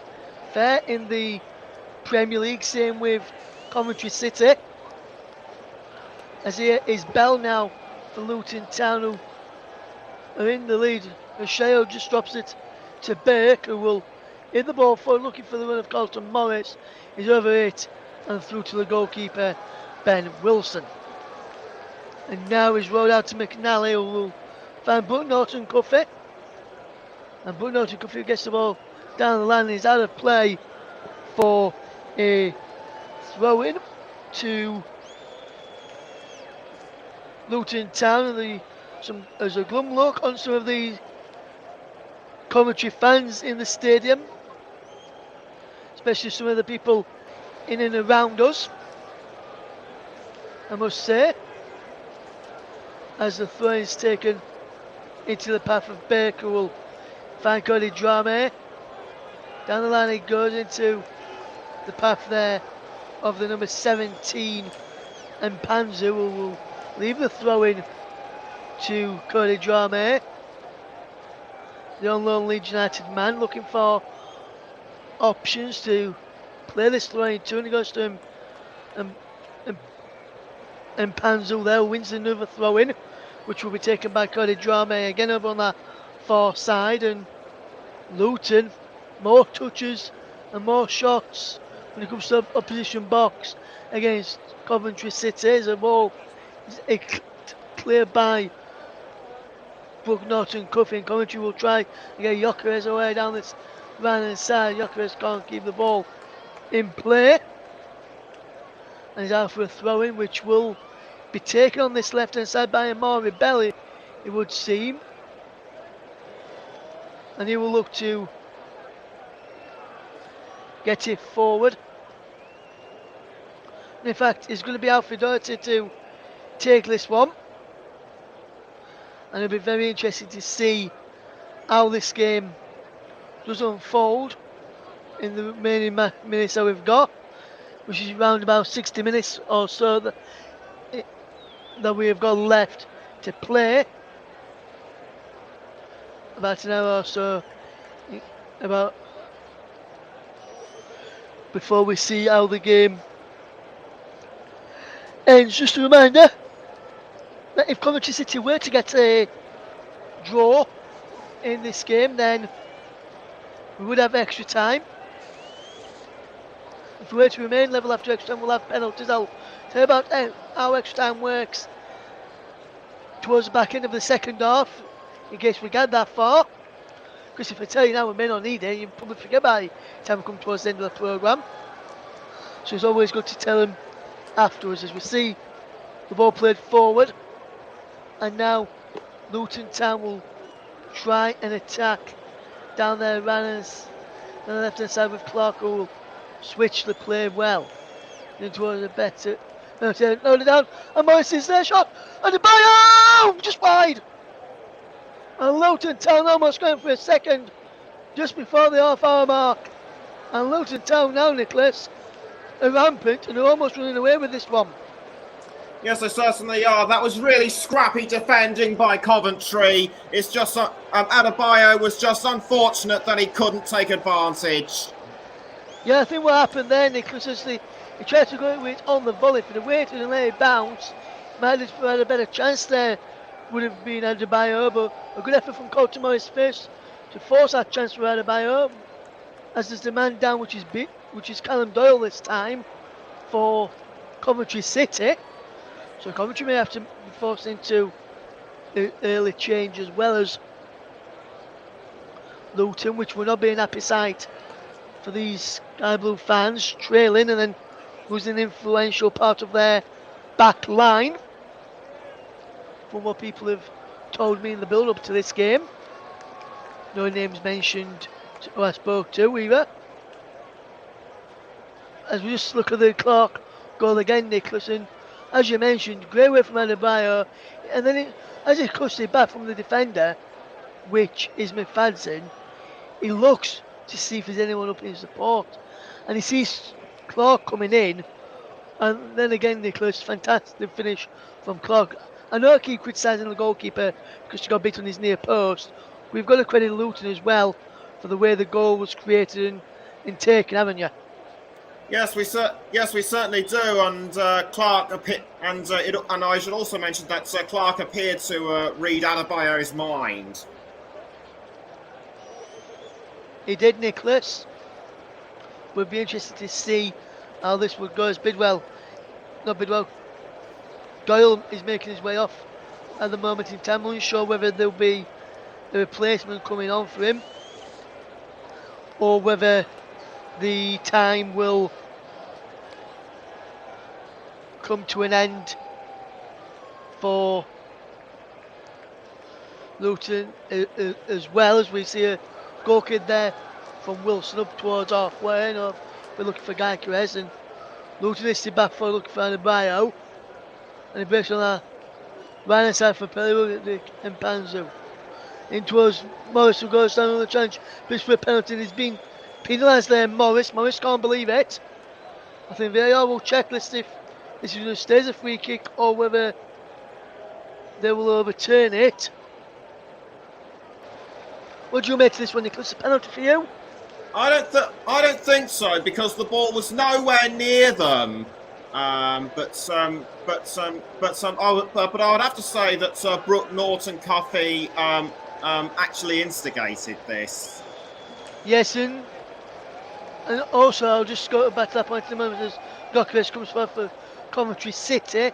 fare in the Premier League. Same with Coventry City, as here is Bell now for Luton Town, who are in the lead. Sheo just drops it to Burke, who will hit the ball forward, looking for the run of Colton Morris. He's over it and through to the goalkeeper, Ben Wilson. And now he's rolled out to McNally, who will find Bucknorton Cuffy. And Bucknorton Cuffy gets the ball down the line and is out of play for a throw in to Luton Town. There's a glum look on some of the Coventry fans in the stadium, especially some of the people in and around us, I must say, as the throw is taken into the path of Baker, who will find Cody Drame. Down the line he goes into the path there of the number 17 and Panzu, who will leave the throw in to Cody Drame, the on loan Leeds United man, looking for options to play this throw in to, and he goes to him and Panzu there wins another throw in, which will be taken by Cody Drame again over on that far side. And Luton, more touches and more shots when it comes to the opposition box against Coventry City. As a ball is cleared by Bucknorton Cuffy, and Coventry will try to get Gyökeres away down this right hand side. Gyökeres can't keep the ball in play, and he's out for a throw in, which will be taken on this left hand side by Amari Belly, it would seem, and he will look to get it forward. And in fact, it's going to be Alfie Doherty to take this one, and it'll be very interesting to see how this game does unfold in the remaining minutes that we've got, which is around about 60 minutes or so that we have got left to play. About an hour or so about before we see how the game ends. Just a reminder that if Coventry City were to get a draw in this game, then we would have extra time. If we were to remain level after extra time, we'll have penalties. I'll tell you about how extra time works towards the back end of the second half, in case we get that far. Because if I tell you now we may not need it, you'll probably forget by the time we come towards the end of the programme. So it's always good to tell them afterwards. As we see the ball played forward, and now Luton Town will try and attack down there, runners on the left hand side with Clark, who will switch the play well into a better. Note it down, and Morris is there, shot, and the ball just wide. And Luton Town almost going for a second just before the half-hour mark. And Luton Town now, Nicholas, are rampant and are almost running away with this one. Yes, they certainly are. That was really scrappy defending by Coventry. It's just Adebayo was just unfortunate that he couldn't take advantage. Yeah, I think what happened there, Nicholas, is he tried to go with it on the volley. For the waited and let it bounce, might have had a better chance there. Would have been Adebayo, but a good effort from Colton Morris first to force that chance for Adebayo. As there's the man down, which is Callum Doyle this time for Coventry City. So Coventry may have to be forced into early change as well as Luton, which will not be an happy sight for these Sky Blue fans, trailing and then losing an influential part of their back line. From what people have told me in the build-up to this game. No names mentioned who I spoke to either. As we just look at the clock goal again, Nicholas, and as you mentioned, great way from Adebayo, and then as he cuts it back from the defender, which is McFadden, he looks to see if there's anyone up in support, and he sees Clark coming in, and then again, Nicholas, fantastic finish from Clark. I know I keep criticising the goalkeeper because she got bit on his near post. We've got to credit Luton as well for the way the goal was created and taken, haven't you? Yes, we certainly do. And Clark and I should also mention that Clark appeared to read Adebayo's mind. He did, Nicholas. We'll be interested to see how this would go. As Doyle is making his way off at the moment in time. I'm unsure whether there'll be a replacement coming on for him or whether the time will come to an end for Luton as well, as we see a goal kid there from Wilson up towards halfway. No, we're looking for Guy Carez, and Luton is back for looking for Adebayo, and he breaks on that right hand side for Pelly and Panzu. In towards Morris, who goes down on the challenge, pitch for a penalty, and he's been penalised there. Morris can't believe it. I think VAR will checklist if this is going to stay as a free kick or whether they will overturn it. What do you make of this one, Nicholas? A penalty for you? I don't think so, because the ball was nowhere near them. But I would have to say that Brooke Norton Cuffey actually instigated this. Yes, and also I'll just go back to that point in a moment as Gokares comes forward for Coventry City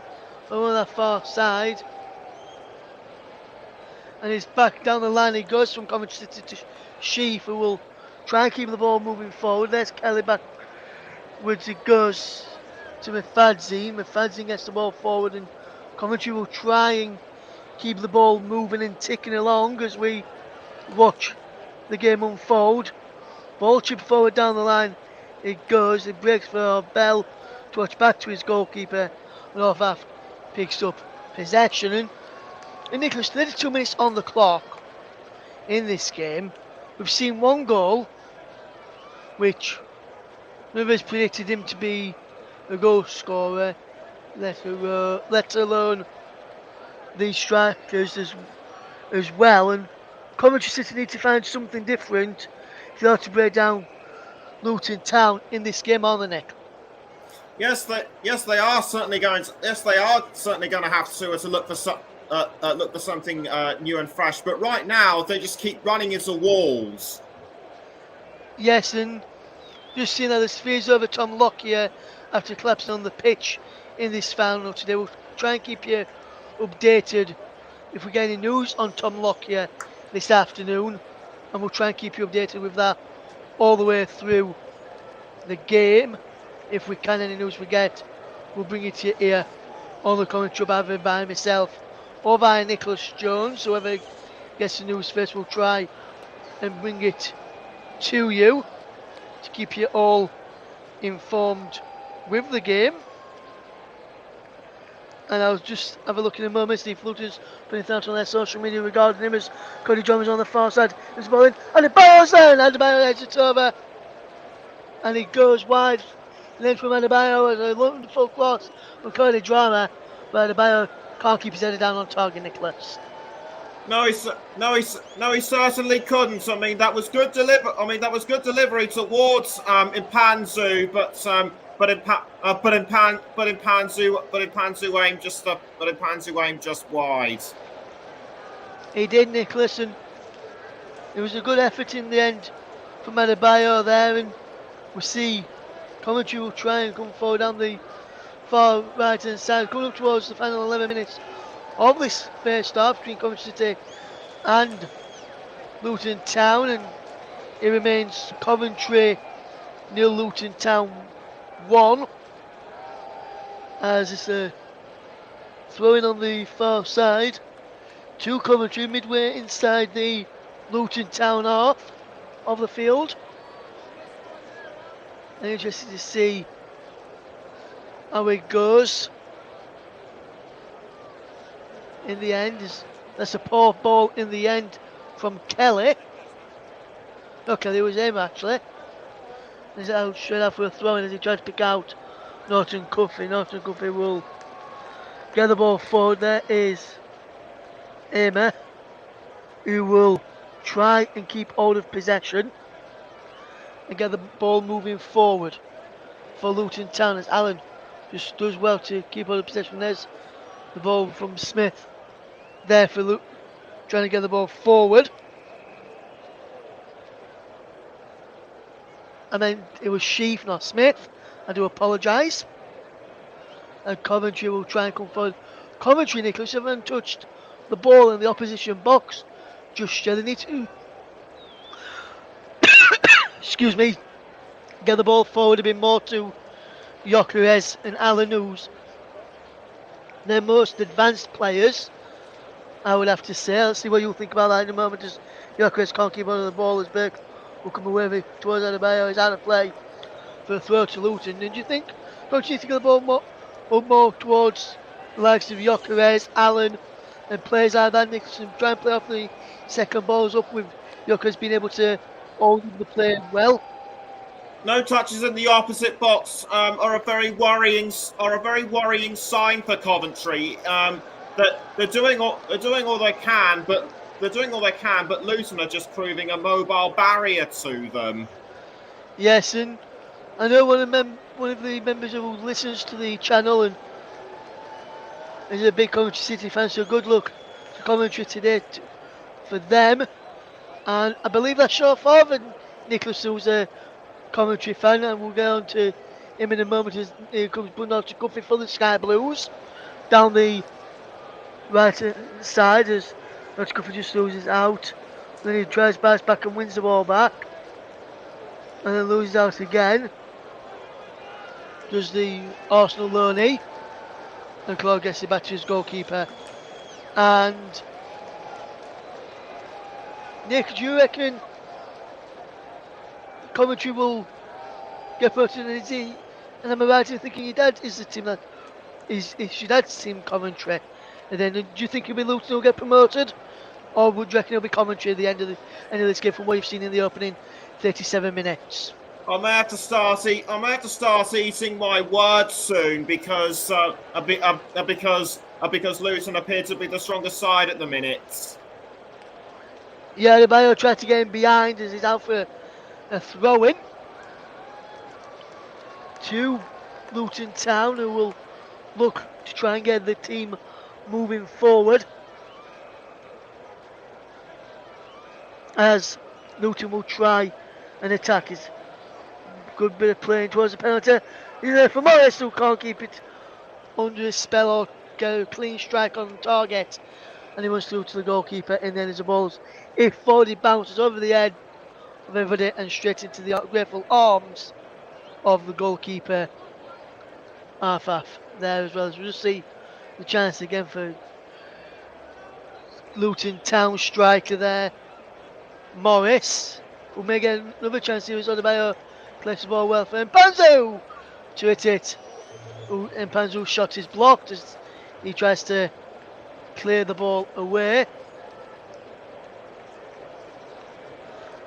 on that far side. And he's back down the line. He goes from Coventry City to Sheaf, who will try and keep the ball moving forward. There's Kelly backwards. It goes to McFadden. McFadden gets the ball forward, and Coventry will try and keep the ball moving and ticking along as we watch the game unfold. Ball chipped forward down the line. It goes. It breaks for Bell to watch back to his goalkeeper. And off half picks up possession. And Nicholas, 32 minutes on the clock in this game. We've seen one goal, which none of us predicted him to be a goal scorer, let alone the strikers as well. And Coventry City need to find something different if they are to break down Luton Town in this game, aren't they, Nick? Yes, they are certainly going to. Yes, they are certainly going to have to look for something new and fresh. But right now, they just keep running into walls. Yes, and just seeing how the sphere's over Tom Lockyer after collapsing on the pitch in this final today. We'll try and keep you updated if we get any news on Tom Lockyer this afternoon, and we'll try and keep you updated with that all the way through the game. If we can, any news we get, we'll bring it to you here on the commentary, either by myself or by Nicholas Jones. Whoever gets the news first, we'll try and bring it to you to keep you all informed with the game. And I'll just have a look in a moment, see if Luton's putting it out on their social media regarding him, as Cody John is on the far side. There's ball in, and the ball's in, and the ball heads it over, and he goes wide. Length from Adebayo as a wonderful cross from Cody Drama, but Adebayo can't keep his head down on target, Nicholas. No, he certainly couldn't. I mean, that was good delivery towards Impanzu, but Impanzu aimed just wide. He did, Nicholas, and it was a good effort in the end from Adebayo there, and we see Coventry will try and come forward down the far right hand side, coming up towards the final 11 minutes of this first half between Coventry City and Luton Town, and it remains Coventry nil, Luton Town 1, as it's a throw-in on the far side to Coventry midway inside the Luton Town half of the field. I'm interested to see how it goes in the end. That's a poor ball in the end from Kelly. No, Kelly was him actually. He's out straight out for a throw in as he tries to pick out Norton Cuffey. Norton Cuffey will get the ball forward. There is Amy, who will try and keep hold of possession and get the ball moving forward for Luton Town, as Allen just does well to keep hold of possession. There's the ball from Smith there for Luke, trying to get the ball forward. And then it was Sheaf, not Smith. I do apologise. And Coventry will try and come forward. Coventry, Nicholas, haven't touched the ball in the opposition box just yet. They need to excuse me, get the ball forward a bit more to Gyökeres and Alan, who's their most advanced players, I would have to say. Let's see what you think about that in a moment, as Gyökeres can't keep on the ball, as Burke will come away with it towards Adebayo. He's out of play for a throw to Luton. Don't you think the ball more towards the likes of Gyökeres, Allen, and players like that? Nicholson try and play off the second balls up, with Gyökeres being able to hold the play well. No touches in the opposite box are a very worrying sign for Coventry. That they're doing all they can, but Luton are just proving a mobile barrier to them. Yes, and I know one of the members who listens to the channel and is a big Coventry City fan, so good luck to Coventry today for them. And I believe that's your father, Nicholas, who's a Coventry fan, and we'll get on to him in a moment as he comes Bundock to Cuffy for the Sky Blues down the right side, as Notch Cuffy just loses out. Then he tries bounce back and wins the ball back, and then loses out again. Does the Arsenal loanee, and Claude gets it back to his goalkeeper. And Nick, do you reckon Coventry will get promoted? And am I right in thinking your dad is the team that is your dad's team, Coventry? And then do you think it'll be Luton who'll get promoted, or would you reckon it'll be Coventry at the end of this game from what you've seen in the opening 37 minutes? I may have to start eating my words soon, because Luton appear to be the stronger side at the minute. Yeah, the Bayo tried to get him behind as he's out for a throw-in to Luton Town, who will look to try and get the team moving forward, as Luton will try and attack. It's a good bit of playing towards the penalty. He's there for Morris, who can't keep it under a spell or get a clean strike on target, and he runs through to the goalkeeper, and then as the ball's if forward, he bounces over the head of everybody and straight into the grateful arms of the goalkeeper, Arfaf, there as well. As we'll see the chance again for Luton Town striker there, Morris, who may get another chance here as Adebayo plays the ball well for Mpanzu to hit it. Mpanzu's shot is blocked as he tries to clear the ball away,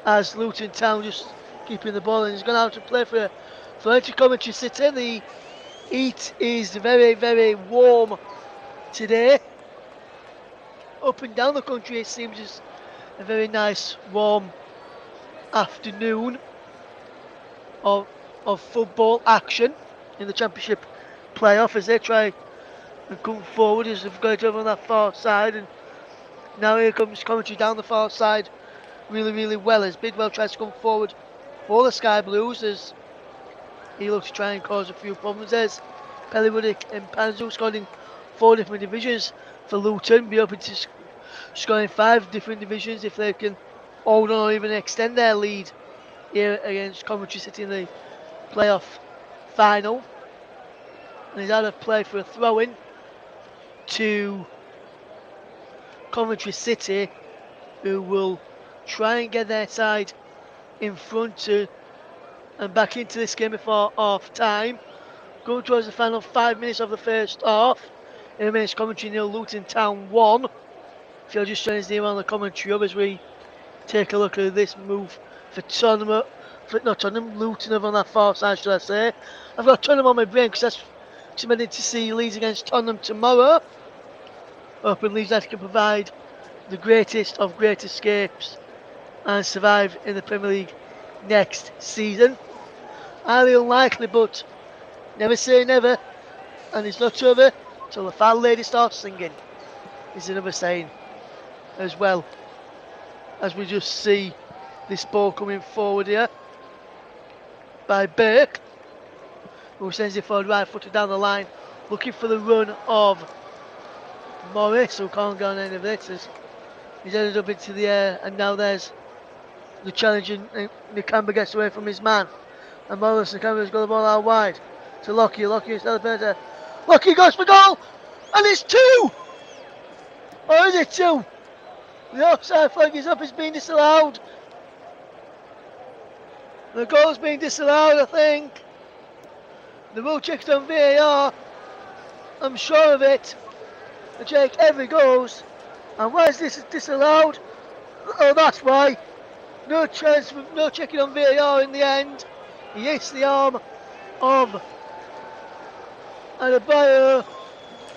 as Luton Town just keeping the ball, and he's gone out to play for Coventry City. The heat is very, very warm today. Up and down the country it seems just a very nice warm afternoon of football action in the Championship playoff, as they try and come forward as they've got it over on that far side. And now here comes Coventry down the far side really, really well, as Bidwell tries to come forward for the Sky Blues, as he looks to try and cause a few problems. There's Pellywoodick and Panzo scored in 4 different divisions for Luton. Be open to scoring 5 different divisions if they can hold on or even extend their lead here against Coventry City in the playoff final. And he's out of play for a throw-in to Coventry City, who will try and get their side in front and back into this game before half time. Going towards the final 5 minutes of the first half. It remains Coventry 0, Luton Town 1. If you're just joining us here on the commentary hub as we take a look at this move for Tottenham, Luton over on that far side, should I say. I've got Tottenham on my brain because that's submitted to see Leeds against Tottenham tomorrow. Hoping Leeds can provide the greatest of great escapes and survive in the Premier League next season. Highly unlikely, but never say never, and it's not over till the fat lady starts singing, is another saying as well. As we just see this ball coming forward here by Burke, who sends it forward right footed down the line, looking for the run of Morris, who can't go on any of this. He's ended up into the air, and now there's the challenge, and Nakamba gets away from his man. And Morris Nakamba's got the ball out wide to Lockie. Lockie is celebrating. Lockie goes for goal, and it's 2! Or is it 2? The offside flag is up, it's been disallowed. The goal's been disallowed, I think. The rule checked on VAR. I'm sure of it. The check every goes. And why is this disallowed? Oh, that's why. No chance, no checking on VAR in the end. He hits the arm of Adebayo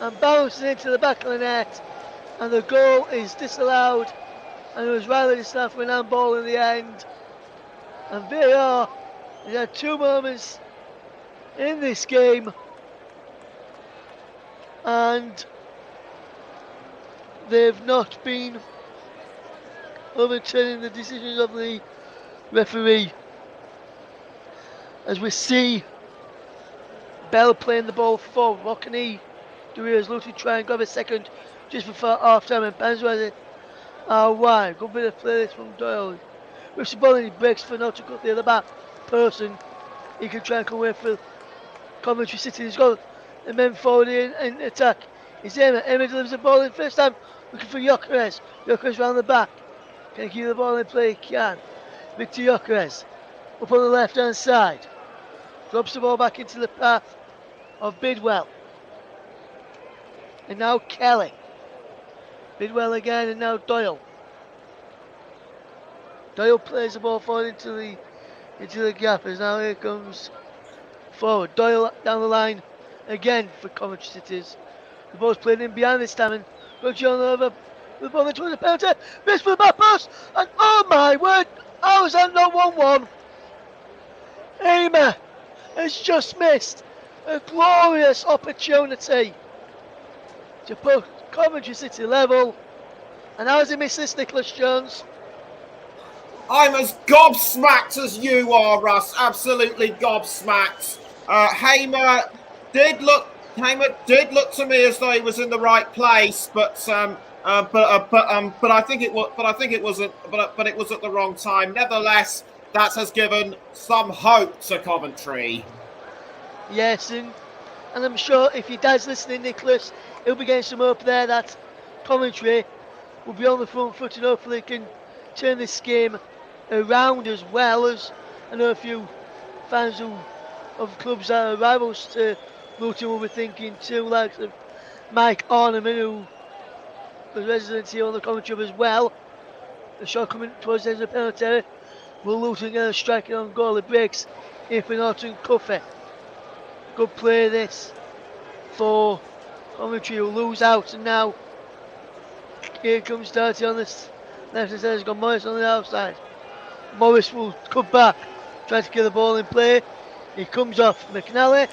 and bounces into the back of the net. And the goal is disallowed. And it was Riley disallowed for an handball in the end. And VAR has had 2 moments in this game. And they've not been overturning the decisions of the referee. As we see Bell playing the ball forward. What can he do here as Luton try and grab a second just before half time, and Panzo has it wide. Good bit of play this from Doyle. Whips the ball and he breaks for not to cut the other back person. He can try and come away for Coventry City. He's got the men forward in attack. It's Emma. Emma delivers the ball in first time, looking for Gyökeres. Gyökeres round the back. Can he keep the ball in play? He can. Victor Gyökeres up on the left hand side. Drops the ball back into the path of Bidwell. And now Kelly. Bidwell again, and now Doyle. Doyle plays the ball forward into the gap, as now here comes forward. Doyle down the line again for Coventry Cities. The ball's played in behind this time, and Roger over the ball towards the penalty. Missed for the back pass, and oh my word, how is that not 1-1? Aimer has just missed a glorious opportunity to put Coventry City level. And how has he missed this, Nicholas Jones? I'm as gobsmacked as you are, Russ. Absolutely gobsmacked. Hamer did look to me as though he was in the right place, but I think it was at the wrong time. Nevertheless, that has given some hope to Coventry. Yes, and I'm sure if your dad's listening, Nicholas, he'll be getting some hope there that Coventry will be on the front foot and hopefully can turn this game around, as well as I know a few fans of clubs that are rivals to Luton will be thinking too, like Mike Ornament, who was resident here on the Coventry as well. The shot coming towards the end of the penalty area. Will Luton get a striking on goal? It breaks in for Norton Cuffey. Good play this for Coventry, who lose out, and now here comes Dirty on this left hand side. He's got Morris on the outside. Morris will cut back, try to get the ball in play. He comes off McNally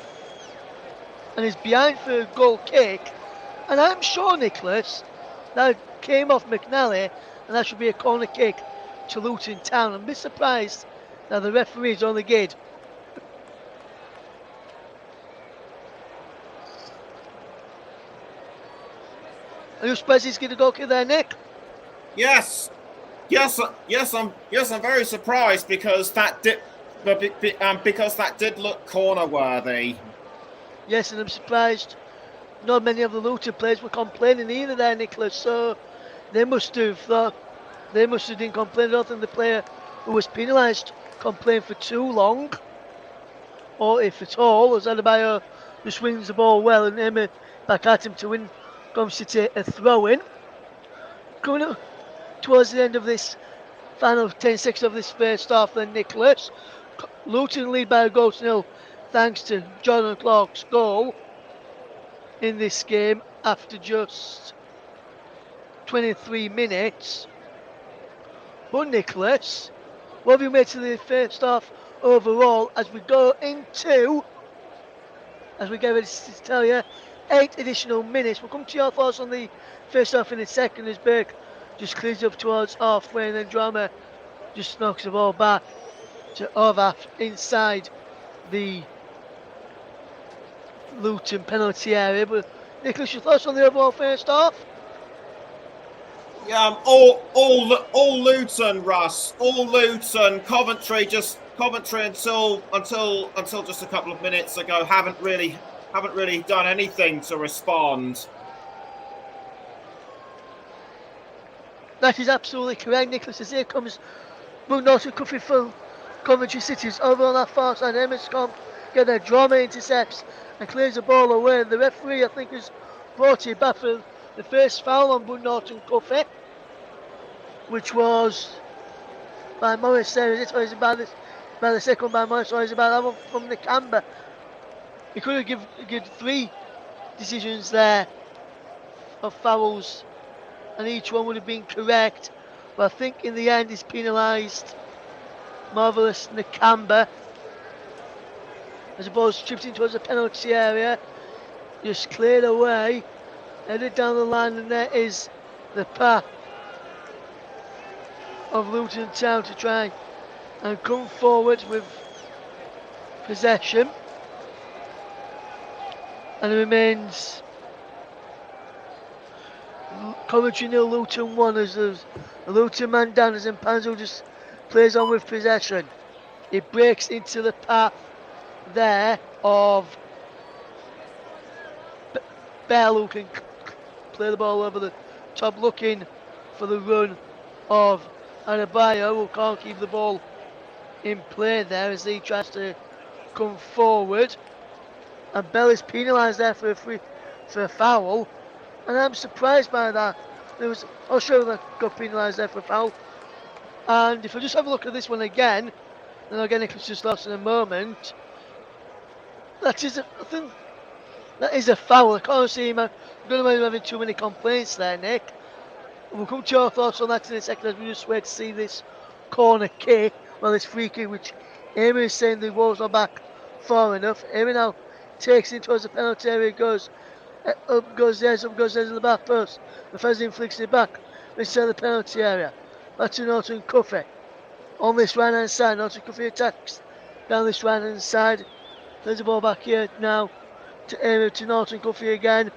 and is behind for a goal kick. And I'm sure, Nicholas, that came off McNally, and that should be a corner kick to Luton Town. I'm a bit surprised that the referees only gave Are you surprised he's going to go kick there, Nick? Yes, I'm very surprised because that did look corner worthy. Yes, and I'm surprised not many of the Luton players were complaining either there, Nicholas. So they must have didn't complain. I don't think the player who was penalised complained for too long, or if at all, as Adebayo just wins the ball well and Emma back at him to win Coventry a throw in. Coming up towards the end of this final 10 seconds of this first half, then Nicholas. Luton lead by a goal to nil thanks to Jordan Clark's goal in this game after just 23 minutes. But Nicholas, what have you made to the first half overall as we go into, as we get ready to tell you, 8 additional minutes? We'll come to your thoughts on the first half in a second as Burke just clears up towards halfway and then Drama just knocks the ball back to Ovaf inside the Luton penalty area. But Nicholas, your thoughts on the overall first half? All Luton, Russ. All Luton. Coventry until just a couple of minutes ago haven't really done anything to respond. That is absolutely correct, Nicholas. As here comes Norton Cuffy for Coventry City's over on that far side. Emerscombe get their Drama intercepts and clears the ball away. The referee, I think, has brought it back for the first foul on Bun Norton Cuffy, which was by Morris there. Is it? Or is it by the second by Morris? Or is it by that one from the Camber? He could have given 3 decisions there of fouls, and each one would have been correct. But I think in the end he's penalised Marvellous Nakamba as the ball's chipped in towards the penalty area, just cleared away, headed down the line, and there is the path of Luton Town to try and come forward with possession. And it remains Coventry 0, Luton 1 as the Luton man down as Mpanzo just plays on with possession. It breaks into the path there of Bell, who can play the ball over the top, looking for the run of Adebayo, who can't keep the ball in play there as he tries to come forward. And Bell is penalised there for a foul, and I'm surprised by that. I'll show that got penalised there for a foul. And if I just have a look at this one again, then I'll get Nicholas' thoughts in a moment. I think that is a foul. I can't see him. I don't know whether having too many complaints there, Nick. We'll come to your thoughts on that in a second as we just wait to see this corner kick. Well, this free kick, which Amy is saying the Wolves are back far enough. Amy now takes it towards the penalty area, up goes there in the back post. The Fezin flicks it back inside the penalty area. Back to Norton Cuffy. On this right hand side, Norton Cuffy attacks down this right hand side. There's the ball back here now to Norton Cuffy again.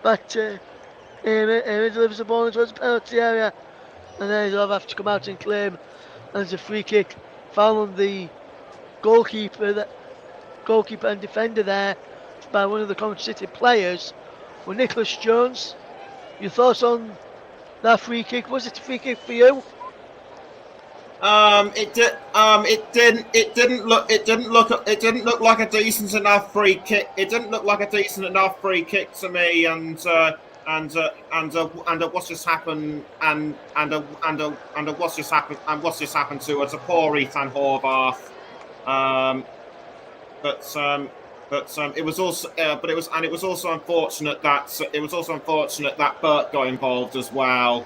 Back to Amy. Amy delivers the ball towards the penalty area. And then he'll have to come out and claim. And there's a free kick. Foul on the goalkeeper and defender there by one of the Coventry City players. Well, Nicholas Jones, your thoughts on that free kick? Was it a free kick for you? It didn't look like a decent enough free kick. It didn't look like a decent enough free kick to me, and what's just happened what's just happened to us, a poor Ethan Horvath. It was also unfortunate that Burt got involved as well.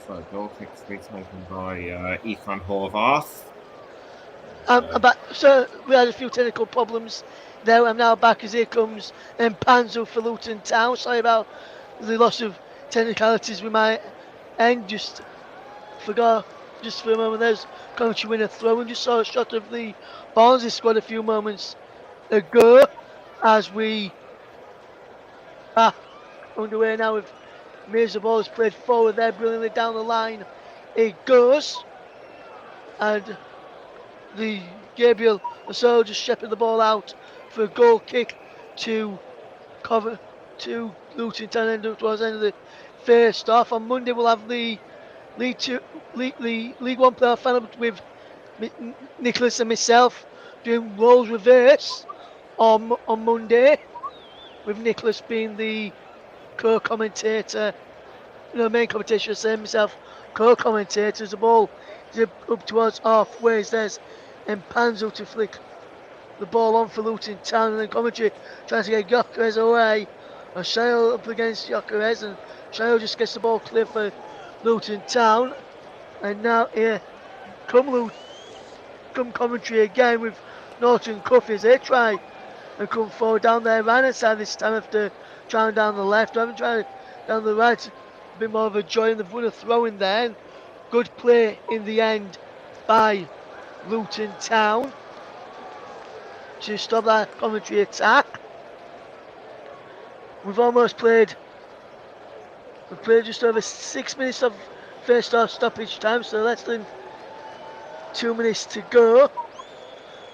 So goal kick to be taken by Ethan Horvath. I'm back. So we had a few technical problems there. I'm now back as here comes Panzo for Luton Town. Sorry about the loss of technicalities with my end. Just forgot just for a moment. There's Coventry win a throw and just saw a shot of the Barnsley squad a few moments ago as we are underway now with Mirza ball is played forward there brilliantly down the line. It goes and the Gabriel Asoro just shepherded the ball out for a goal kick to cover to Luton Town end towards the end of the first half. On Monday we'll have the League One playoff final with Nicholas and myself doing roles reverse on Monday, with Nicholas being the co-commentator, main commentator, saying myself co-commentators. The ball is up towards halfway. There's Panzo to flick the ball on for Luton Town, and then Coventry trying to get Gyökeres away. And Shale up against Gyökeres, and Shale just gets the ball clear for Luton Town. And now here come Coventry again with Norton Cuffy. They try and come forward down their right hand side this time after trying down the left. I haven't tried down the right. A bit more of a joy, and they've won a throw in there. And good play in the end by Luton Town to stop that Coventry attack. We've played just over 6 minutes of first half stoppage time, so less than 2 minutes to go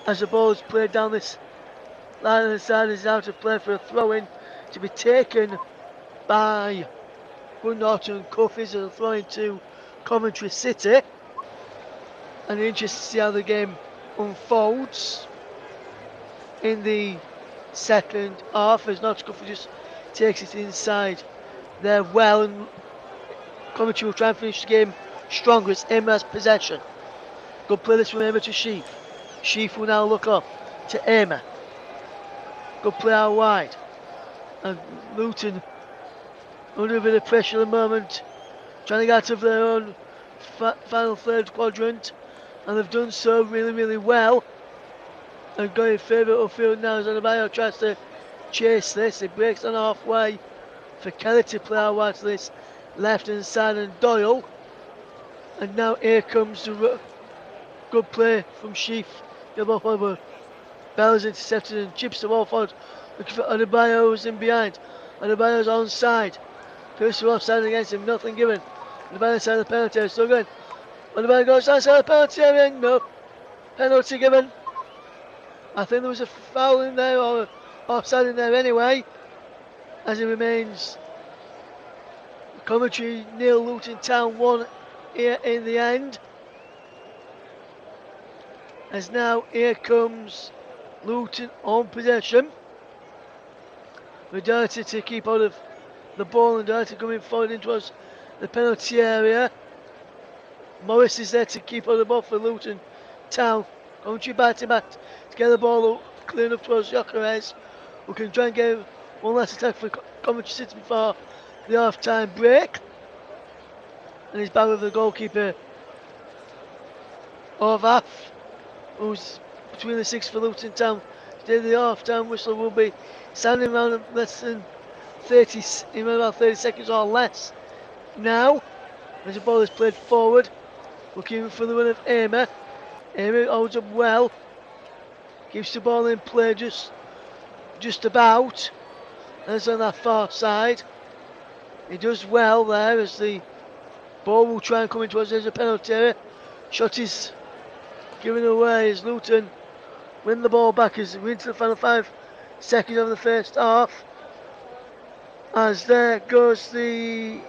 as the ball is played down this line on the side. Is out of play for a throw-in to be taken by Norton Cuff. Is a throw-in to Coventry City, and interested to see how the game unfolds in the second half as Norton Cuff just takes it inside there well, and Coventry will try and finish the game stronger as Emma has possession. Good play this from Emma to Sheaf. Sheaf will now look up to Emma. Good play out wide. And Luton under a bit of pressure at the moment, trying to get out of their own final third quadrant, and they've done so really, really well. And going in favour of field now as Adebayo tries to chase this. It breaks on halfway for Kelly to play out wide to this left hand side, and Doyle. And now here comes the good play from Sheaf. The ball forward. Bell is intercepted and chips the ball forward. Looking for Adebayo, who's in behind. Adebayo's onside. Pierce offside against him, nothing given. Adebayo inside the penalty area, still going. Adebayo goes outside the penalty area, no. Penalty given. I think there was a foul in there, or offside in there anyway. As it remains Coventry 0, Luton Town 1 here in the end. As now here comes Luton on possession. With Doherty to keep out of the ball, and Doherty coming forward in towards the penalty area. Morris is there to keep out of the ball for Luton Town. Coventry batting back to get the ball up, clearing up towards Gyökeres, who can try and get one last attack for Coventry City before the half-time break. And he's back with the goalkeeper Horvath, who's between the six for Luton Town. Today the half-time whistle will be sounding around less than 30, in about 30 seconds or less. Now, as the ball is played forward, looking for the win of Aimer. Aimer holds up well, keeps the ball in play just about, and it's on that far side. He does well there as the ball will try and come in towards the penalty area. Shot is given away as Luton win the ball back as we into the final 5 seconds of the first half. As there goes the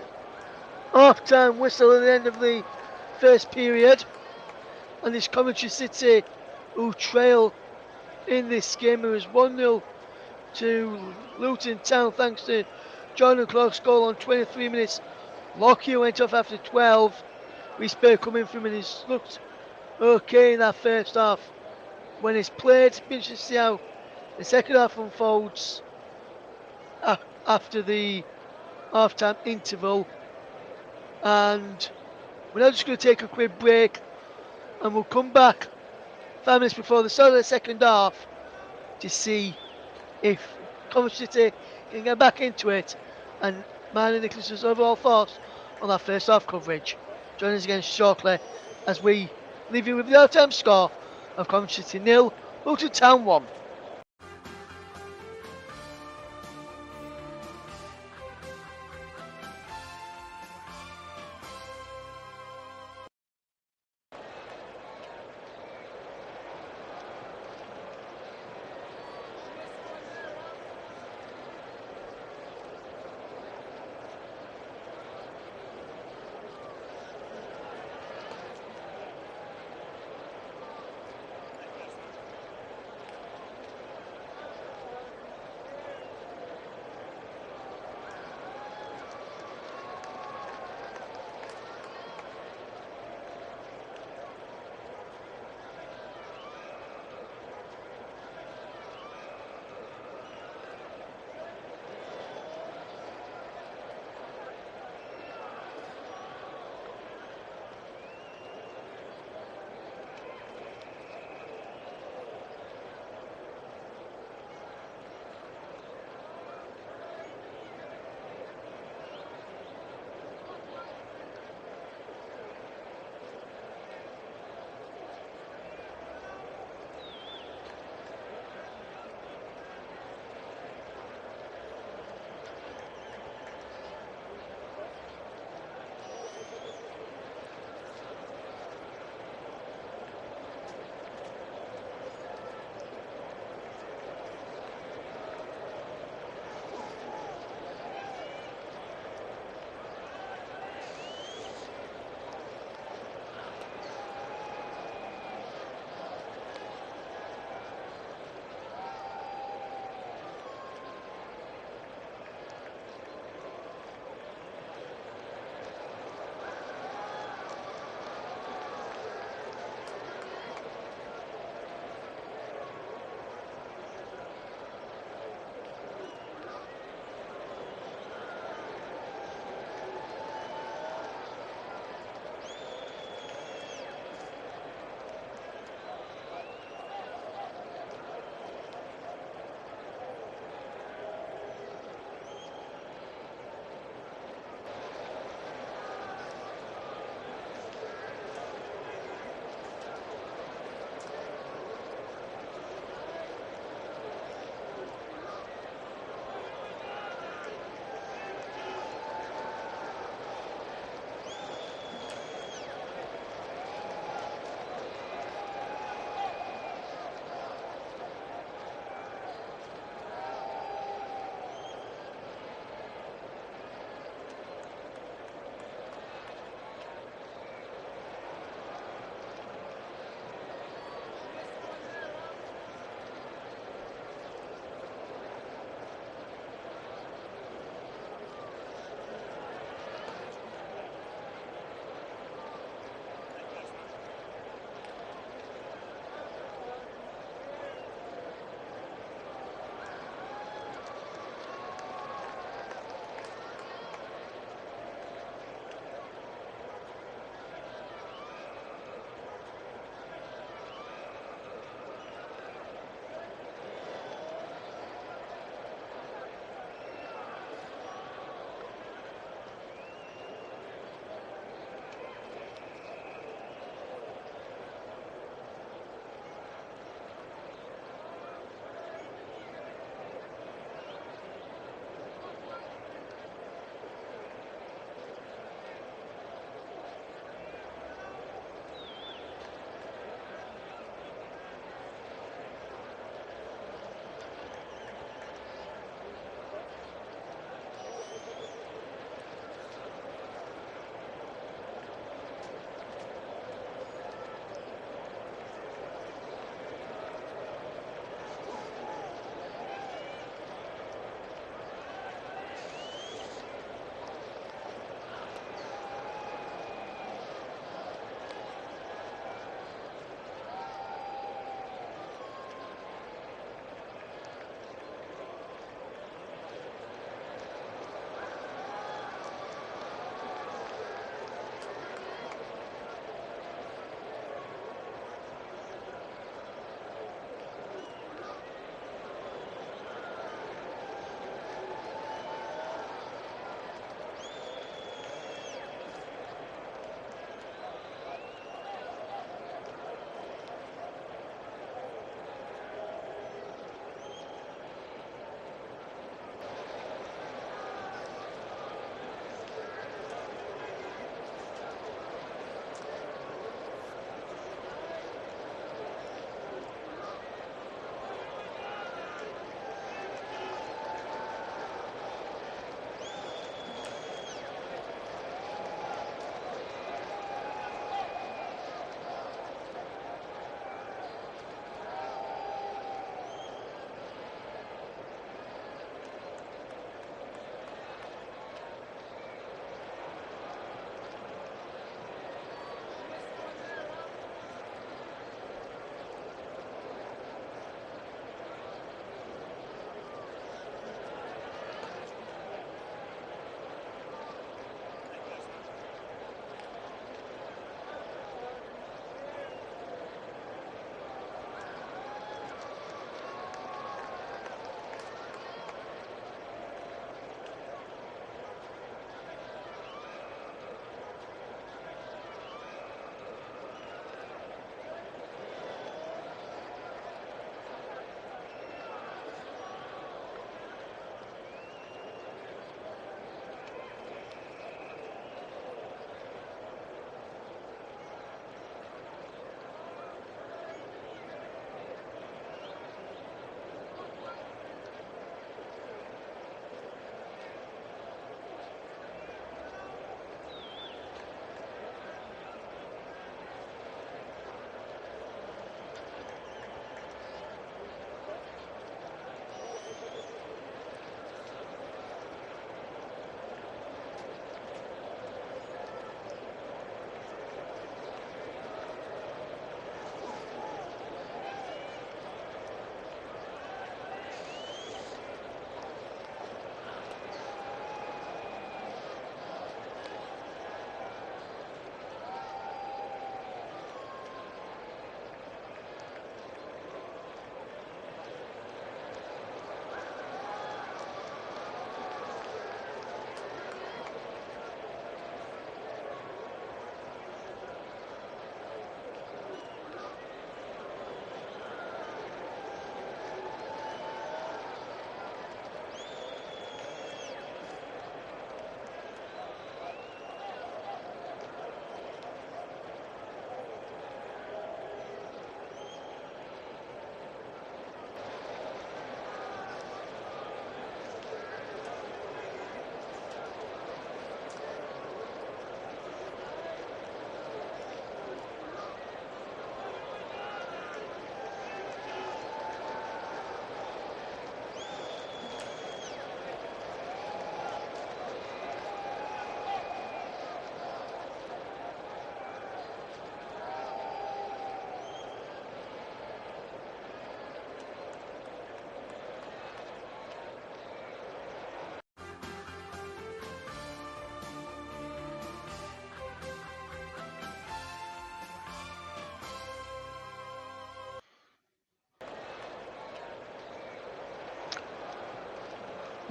half-time whistle at the end of the first period. And it's Coventry City who trail in this game. It was 1-0 to Luton Town thanks to Jordan Clark's goal on 23 minutes. Lockyer went off after 12. Reese coming from, and he's looked okay in that first half. When it's played, be interested to see how the second half unfolds after the half-time interval. And We're now just going to take a quick break, and we'll come back 5 minutes before the start of the second half to see if Coventry City can get back into it and Marlon Nicholas's overall thoughts on that first half coverage. Join us again shortly as we leave you with the all-time score of Coventry City 0, Luton Town 1.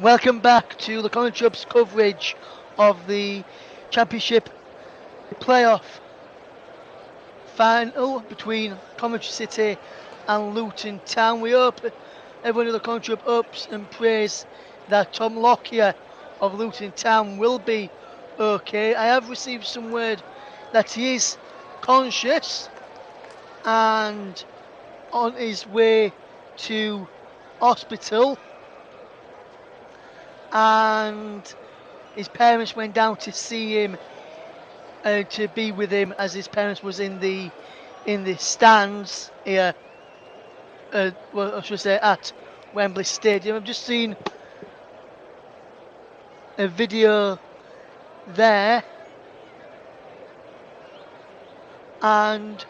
Welcome back to the Coventry Hub's coverage of the Championship playoff final between Coventry City and Luton Town. We hope everyone in the Coventry Hub hopes and prays that Tom Lockyer of Luton Town will be okay. I have received some word that he is conscious and on his way to hospital, and his parents went down to see him, to be with him, as his parents was in the stands here, well, I should say at Wembley Stadium. I've just seen a video there, and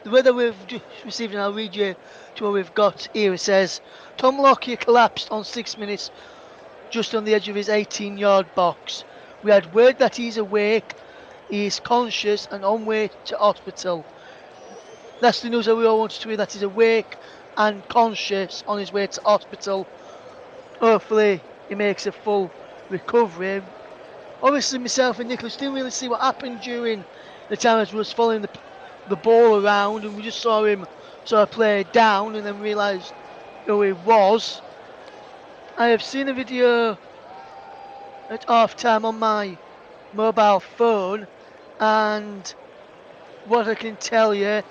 the way that we've just received, and I'll read you to what we've got here. It says, Tom Lockyer collapsed on 6 minutes just on the edge of his 18-yard box. We had word that he's awake, he is conscious and on way to hospital. That's the news that we all wanted to hear, that he's awake and conscious on his way to hospital. Hopefully he makes a full recovery. Obviously myself and Nicholas didn't really see what happened during the time as we was following the ball around, and we just saw him sort of play down and then realised who he was. I have seen a video at half time on my mobile phone, and what I can tell you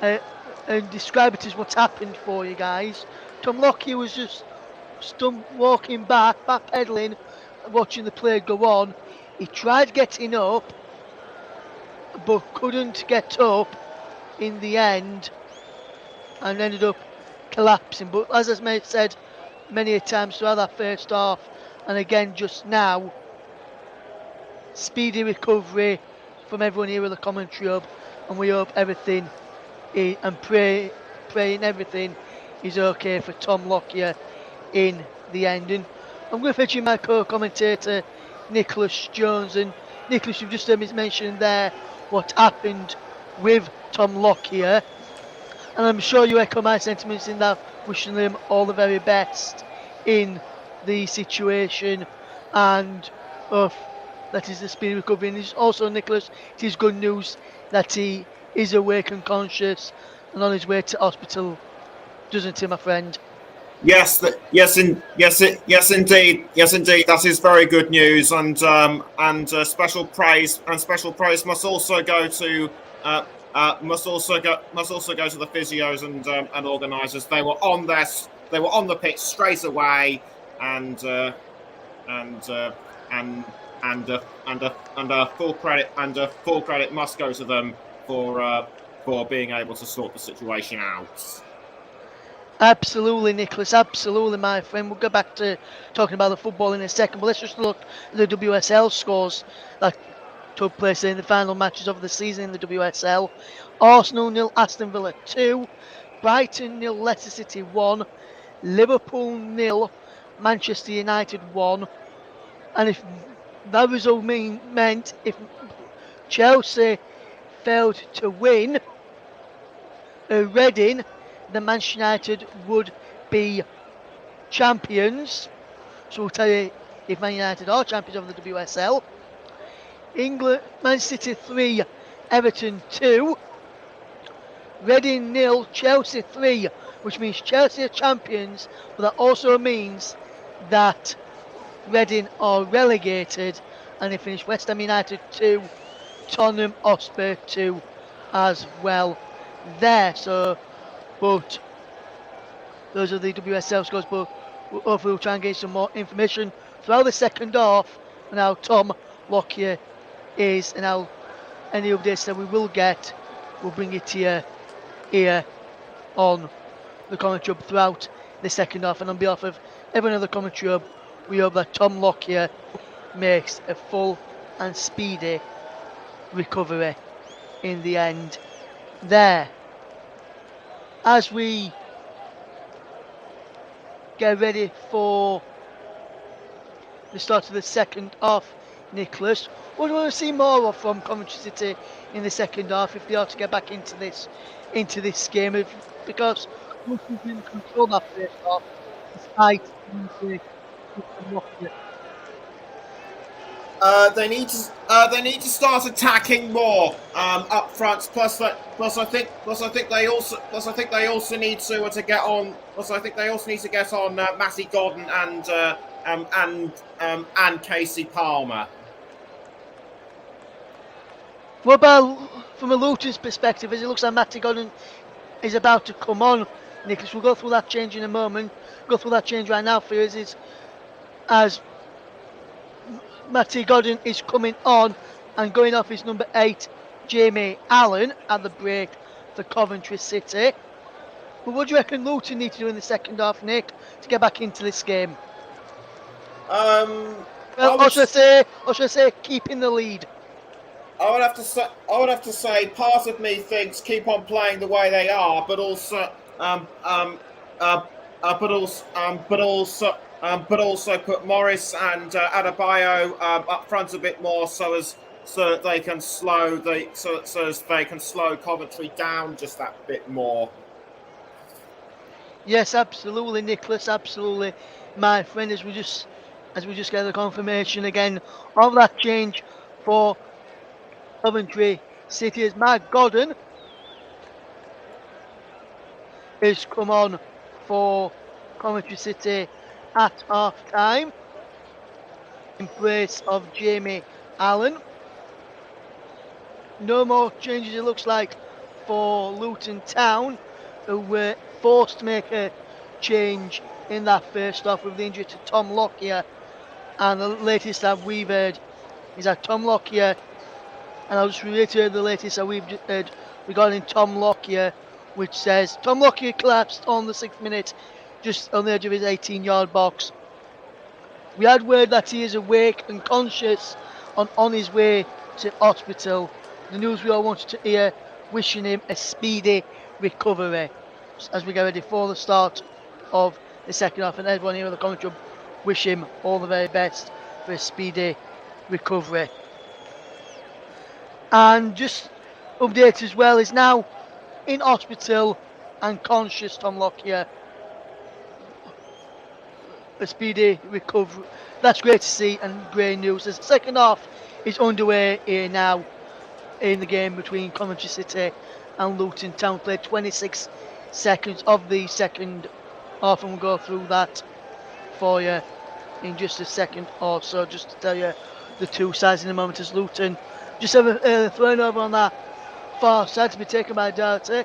and describe it as what's happened for you guys. Tom Lockyer was just walking backpedaling, watching the play go on. He tried getting up, but couldn't get up in the end, and ended up collapsing. But as I said many a times throughout that first half, and again just now, speedy recovery from everyone here at the Commentary Hub, and we hope everything and praying everything is okay for Tom Lockyer in the end. And I'm going to fetch in my co-commentator Nicholas Jones, and Nicholas, you've just heard me mention there what happened with Tom Lockyer, and I'm sure you echo my sentiments in that, wishing him all the very best in the situation, and that is the speedy recovery. And it's also, Nicholas, it is good news that he is awake and conscious and on his way to hospital, doesn't he, my friend? Yes, yes, indeed. That is very good news, and special praise must also go to the physios and organisers. They were on the pitch straight away, and full credit must go to them for being able to sort the situation out. Absolutely, Nicholas. Absolutely, my friend. We'll go back to talking about the football in a second, but let's just look at the WSL scores that took place in the final matches of the season in the WSL. Arsenal 0, Aston Villa 2, Brighton 0, Leicester City 1, Liverpool 0, Manchester United 1. And if that result meant if Chelsea failed to win, Reading, the Manchester United would be champions. So we'll tell you if Man United are champions of the WSL. England, Man City 3, Everton 2, Reading 0, Chelsea 3, which means Chelsea are champions, but that also means that Reading are relegated, and they finish West Ham United 2, Tottenham Hotspur 2 as well there. So, but those are the WSL scores, but hopefully we'll try and get some more information throughout the second half on how Tom Lockyer is, and how any updates that we will get, we'll bring it to you here on the Commentary Hub throughout the second half. And on behalf of everyone in the Commentary Hub, we hope that Tom Lockyer makes a full and speedy recovery in the end there. As we get ready for the start of the second half, Nicholas, what do you want to see more of from Coventry City in the second half if they are to get back into this game? Because Coventry didn't control that first half, despite They need to start attacking more up front. Plus I think they also need to get on. Plus I think they also need to get on Matty Godden and Casey Palmer. What about from a Luton's perspective, as it looks like Matty Godden is about to come on, Nicholas? We'll go through that change in a moment. Go through that change right now for you as Matty Godden is coming on and going off his number 8, Jamie Allen, at the break for Coventry City. But what do you reckon Luton need to do in the second half, Nick, to get back into this game? Or should I say keeping the lead? I would have to say, part of me thinks keep on playing the way they are, but also put Morris and Adebayo up front a bit more, so that they can slow Coventry down just that bit more. Yes, absolutely, Nicholas, absolutely, my friend. As we just get the confirmation again of that change for Coventry City, as Matt Godden is come on for Coventry City at half time in place of Jamie Allen. No more changes, it looks like, for Luton Town, who were forced to make a change in that first half with the injury to Tom Lockyer. And the latest that we've heard is that Tom Lockyer, and I'll just reiterate the latest that we've heard regarding Tom Lockyer, which says Tom Lockyer collapsed on the 6th minute, just on the edge of his 18-yard box. We had word that he is awake and conscious on his way to hospital. The news we all wanted to hear, wishing him a speedy recovery as we get ready for the start of the second half. And everyone here at the commentary wish him all the very best for a speedy recovery. And just update as well, is now in hospital and conscious, Tom Lockyer. A speedy recovery. That's great to see and great news. The second half is underway here now in the game between Coventry City and Luton Town. Played 26 seconds of the second half, and we'll go through that for you in just a second or so, just to tell you the two sides in a moment. As Luton just have a thrown over on that far side to be taken by Doherty,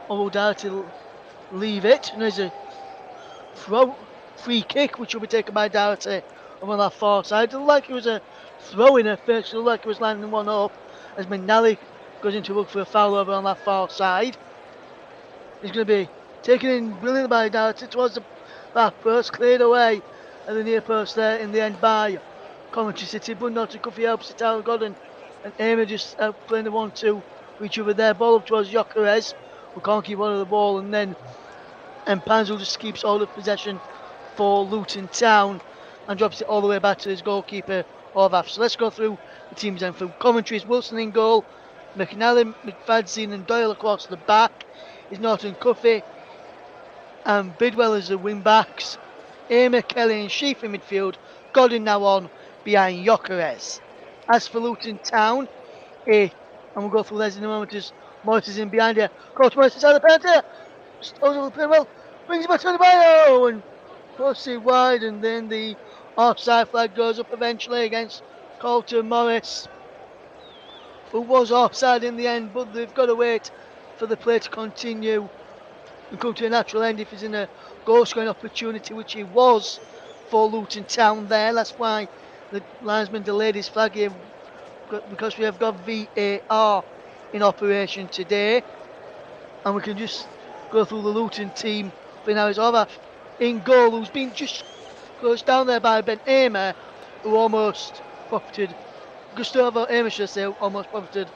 or will Doherty leave it? And there's a free kick which will be taken by Doherty over on that far side. It looked like it was a throw in at first, it looked like it was lining one up as McNally goes into look for a foul over on that far side. He's going to be taken in brilliantly by Doherty towards the back post, cleared away at the near post there in the end by Coventry City, but not to Cuffy helps it out. Godden and Amer just playing the 1-2 for each other there. Ball up towards Gyökeres, who can't keep hold of the ball, and then Panzel just keeps hold of possession for Luton Town and drops it all the way back to his goalkeeper Orvath. So let's go through the teams then. For Coventry's Wilson in goal, McNally, McFadzean and Doyle across the back is Norton Cuffy, and Bidwell as the wing backs, Amer, Kelly and Sheaf in midfield, Godden now on behind Gyökeres. As for Luton Town, and we'll go through those in a moment, as Morris is in behind here. Coach Morris inside the penalty, over the play well, brings it back to the bio and puts it wide, and then the offside flag goes up eventually against Colton Morris, who was offside in the end, but they've got to wait for the play to continue and come to a natural end if he's in a goal scoring opportunity, which he was for Luton Town there. That's why the linesman delayed his flag here, because we have got VAR in operation today. And we can just go through the Luton team for now. It's Orvath in goal, who's been just closed down there by Ben Amer, who almost profited, Gustavo Amer should I say, almost profited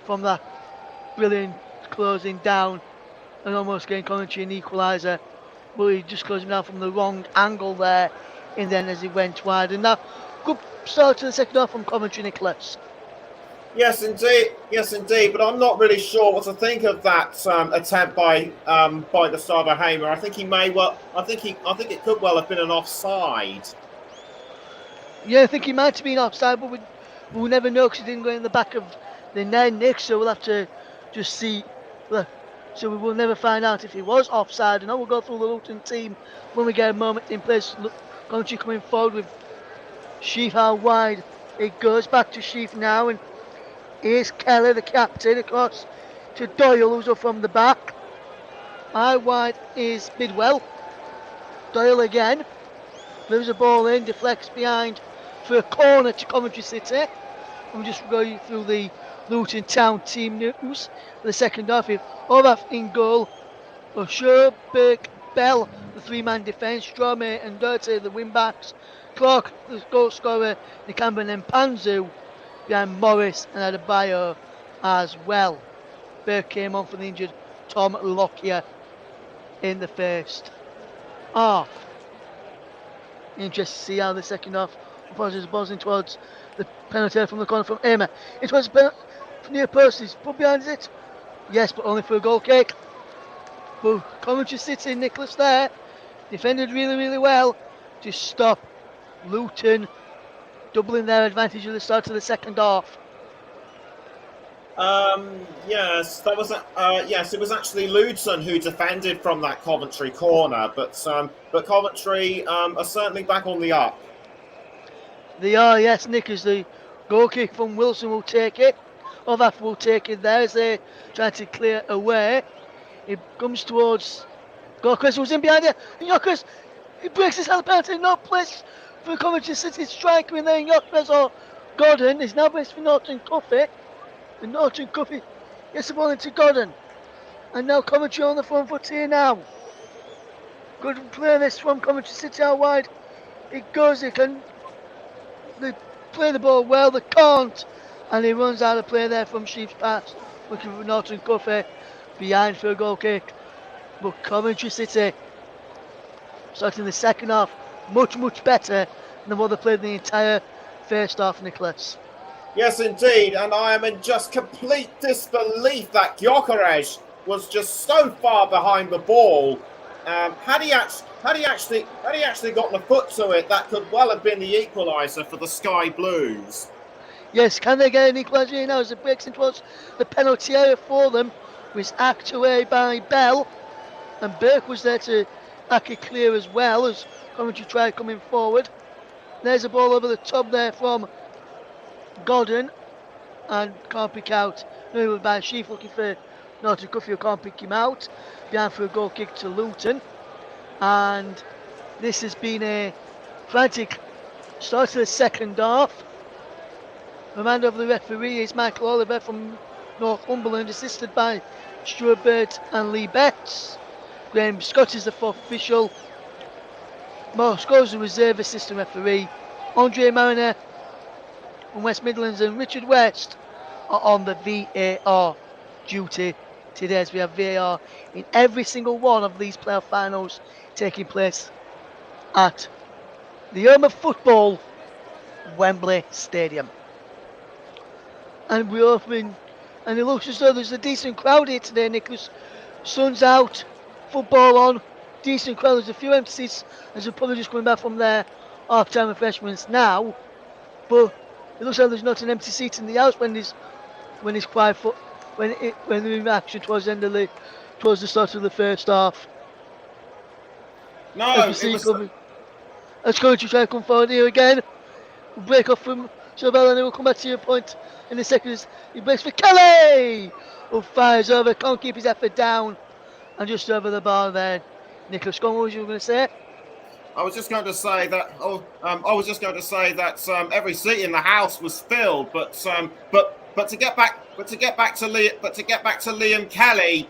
from that brilliant closing down and almost getting Coventry an equaliser, but he just closed him down from the wrong angle there in the end as he went wide. And now, good start to the second half from Coventry, Nicholas. Yes, indeed. But I'm not really sure what to think of that attempt by Gustavo Hamer. I think it could well have been an offside. Yeah, I think he might have been offside, but we'll never know because he didn't go in the back of the net, Nick. So we'll have to just see. Look, so we will never find out if he was offside. And I will go through the Luton team when we get a moment in place. Look, Coventry coming forward with Sheaf out wide. It goes back to Sheaf now, and here's Kelly, the captain, across to Doyle, who's up from the back. Out wide is Bidwell. Doyle again. Moves the ball in, deflects behind for a corner to Coventry City. I'm just going through the Luton Town team news for the second half. Oraf in goal, O'Shea, Burke, Bell, the three-man defence, Strome and Dirty, the wing-backs, Clark, the goal scorer, Nikamban and Panzu, behind Morris and Adebayo as well. Burke came on for the injured Tom Lockyer in the first half. Interesting to see how the second half opposite is buzzing towards the penalty from the corner from Emma. It was from near post, he's put behind it. Yes, but only for a goal kick. But Coventry City, Nicholas there, defended really well to stop Luton doubling their advantage at the start of the second half. Yes, that was yes. It was actually Luton who defended from that Coventry corner, but Coventry are certainly back on the up. They are, yes, Nick, as the goal kick from Wilson will take it. Orvath will take it there as they try to clear away. It comes towards Gorkres, who's in behind it. And Yorkres, he breaks his hand penalty, no place for Coventry City striker in there. Yorkres or Gordon is now placed for Norton Cuffy. And Norton Cuffy gets the ball into Gordon. And now Coventry on the front foot here now. Good play this from Coventry City out wide. It goes, they play the ball well, they can't. And he runs out of play there from Sheep's pass. Looking for Norton Cuffy behind for a goal kick. But Coventry City, starting the second half, much better than what they played in the entire first half, Nicholas. Yes, indeed, and I am in just complete disbelief that Gyökeres was just so far behind the ball. Had he actually gotten a foot to it, that could well have been the equaliser for the Sky Blues. Yes, can they get an equaliser now as it breaks in towards the penalty area for them? Was hacked away by Bell, and Burke was there to hack it clear as well as Coventry tried coming forward. There's a ball over the top there from Gordon, and can't pick out. No, by Sheaf looking for Norton Cuffy, who can't pick him out. Behind for a goal kick to Luton, and this has been a frantic start to the second half. Reminder of the referee is Michael Oliver from Northumberland, assisted by Stuart Bird and Lee Betts. Graham Scott is the fourth official. Moscow is the reserve assistant referee. Andre Mariner from West Midlands and Richard West are on the VAR duty today, as we have VAR in every single one of these playoff finals taking place at the home of football, Wembley Stadium. And we're open, and it looks as though there's a decent crowd here today, Nicholas. Sun's out, football on, decent crowd. There's a few empty seats as we're probably just coming back from their half-time refreshments now. But it looks like there's not an empty seat in the house when it's quiet when the reaction towards the start of the first half. No, as we see let's go to try and come forward here again. We'll break off from Chauvel and then we'll come back to your point in a second. He breaks for Kelly, who fires over, can't keep his effort down, and just over the bar there. Nicholas, what was you going to say? I was just going to say that. Every seat in the house was filled, but to get back to Liam Kelly,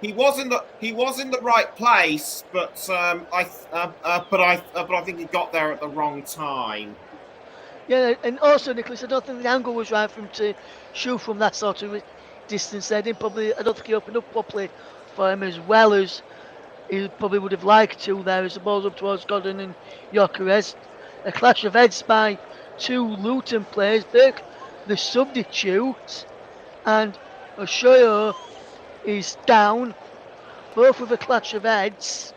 he was in the right place, but I think he got there at the wrong time. Yeah, and also Nicholas, I don't think the angle was right for him to shoot from that sort of distance there. I don't think he opened up properly for him as well as he probably would have liked to there as the ball's up towards Gordon and Gyökeres. A clash of heads by two Luton players. Burke, the substitute, and O'Shea is down. Both with a clash of heads.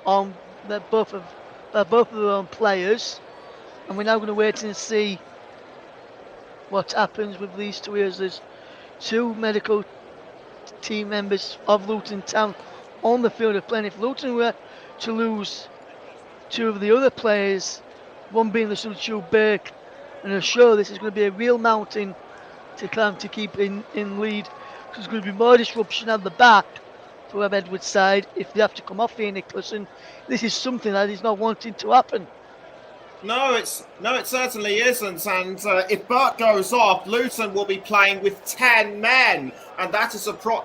Both have by both of their own players. And we're now going to wait and see what happens with these two here. There's two medical team members of Luton Town on the field of play. And if Luton were to lose two of the other players, one being the substitute Burke, and I'm sure this is going to be a real mountain to climb to keep in lead. There's going to be more disruption at the back for Webb Edwards' side if they have to come off here, Nicholas. And this is something that is not wanting to happen. No, it certainly isn't. And if Burt goes off, Luton will be playing with 10 men, and that is something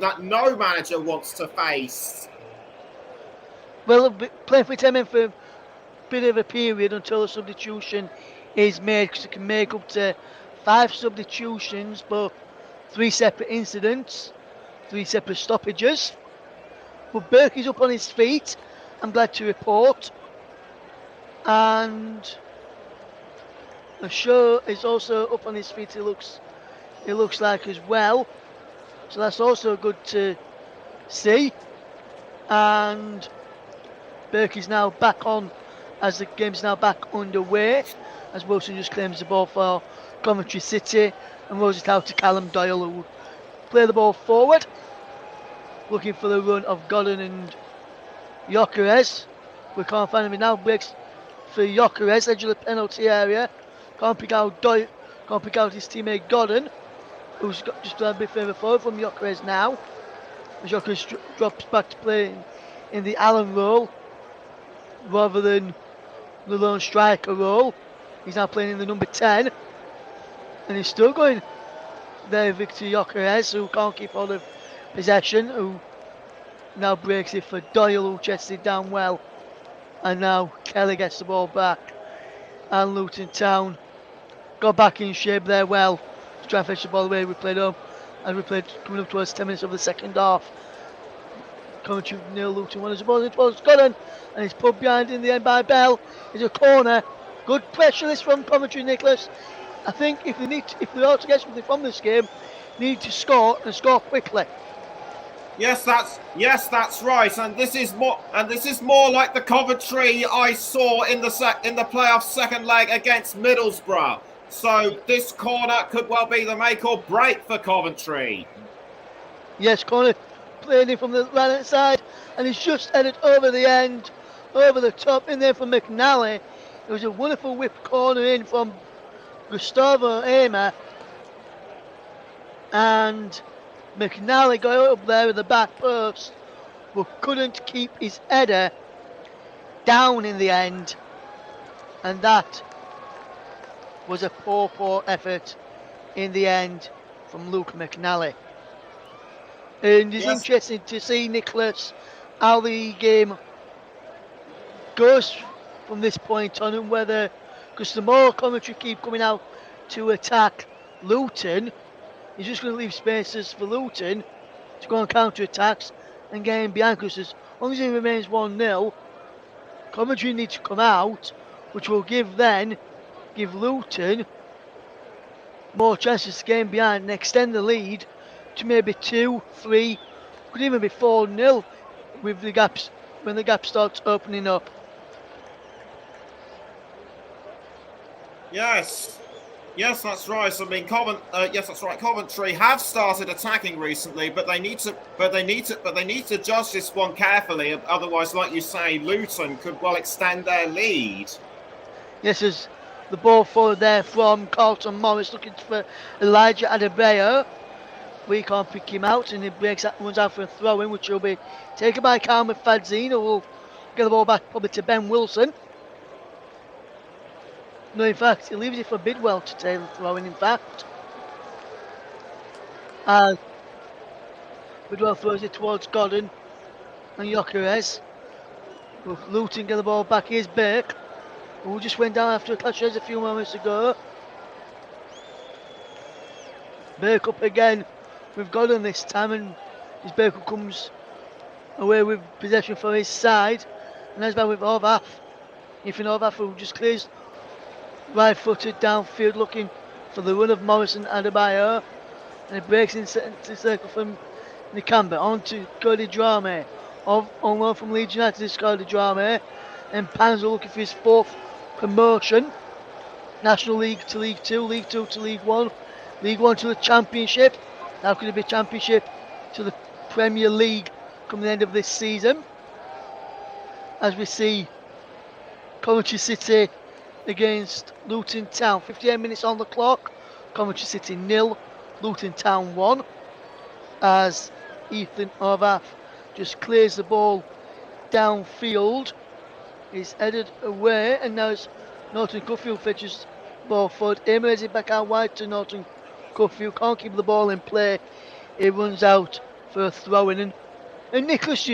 that no manager wants to face. Well, playing for 10 men for a bit of a period until a substitution is made, because it can make up to 5 substitutions, but 3 separate incidents, 3 separate stoppages. But Burke is up on his feet, I'm glad to report, and the show is also up on his feet. It looks like as well, so that's also good to see. And Burke is now back on as the game's now back underway, as Wilson just claims the ball for Coventry City and rolls it out to Callum Doyle, who will play the ball forward, looking for the run of Godden and Gyökeres. We can't find him. He now breaks for Gyökeres, edge of the penalty area. Can't pick out his teammate Godden, who's got just a bit further forward from Gyökeres now. Gyökeres drops back to play in the Allen role rather than the lone striker role. He's now playing in the number 10, and he's still going there. Victor Gyökeres, who can't keep hold of possession, who now breaks it for Doyle, who chests it down well, and now Kelly gets the ball back, and Luton Town got back in shape there well to try and fetch the ball away. We played up, and we played coming up towards 10 minutes of the second half. Coventry 0, Luton 1 as the ball in towards Godden, and it's put behind in the end by Bell. It's a corner. Good pressure this from Coventry, Nicholas. I think if they ought to get something from this game, they need to score and score quickly. Yes, that's right, and this is more like the Coventry I saw in the playoff second leg against Middlesbrough. So this corner could well be the make or break for Coventry. Yes, corner playing in from the right hand side, and he's just headed over the end, over the top, in there from McNally. It was a wonderful whip corner in from Gustavo Amer, and McNally got up there with the back post, but couldn't keep his header down in the end, and that was a poor effort in the end from Luke McNally. And it's interesting to see, Nicholas, how the game goes from this point on, and whether, because the more Coventry keep coming out to attack Luton, he's just going to leave spaces for Luton to go on counter-attacks and get in behind, because as long as it remains 1-0, Coventry need to come out, which will give Luton more chances to get in behind and extend the lead to maybe 2-3, could even be 4-0 with the gaps when the gap starts opening up. Yes, that's right. I mean, Coventry have started attacking recently, but they need to judge this one carefully. Otherwise, like you say, Luton could well extend their lead. Yes, there's the ball forward there from Carlton Morris, looking for Elijah Adebayo. We can't pick him out, and he runs out for a throw-in, which will be taken by Calvin Fadzine, who will get the ball back probably to Ben Wilson. No, in fact, he leaves it for Bidwell to take the throw-in, in fact. And Bidwell throws it towards Godden and Gyökeres. With Luton get the ball back, here's Burke, who just went down after a clash a few moments ago. Burke up again with Godden this time, and his Burke comes away with possession for his side. And that's back with Horvath. Ethan Horvath, who just clears right-footed downfield, looking for the run of Morrison Adebayo, and it breaks into circle from Nakamba on to Cody Drame, on loan from Leeds United, this scored a drama, and Panzer looking for his 4th promotion. National League to League 2, League 2 to League 1, League 1 to the Championship. Now could it be Championship to the Premier League come the end of this season? As we see Coventry City against Luton Town. 58 minutes on the clock. Coventry City 0, Luton Town 1. As Ethan Horvath just clears the ball downfield. He's headed away, and now it's Norton Cuffield fetches ball forward. Aims it back out wide to Norton Cuffield. Can't keep the ball in play. It runs out for a throw-in. And Nicholas,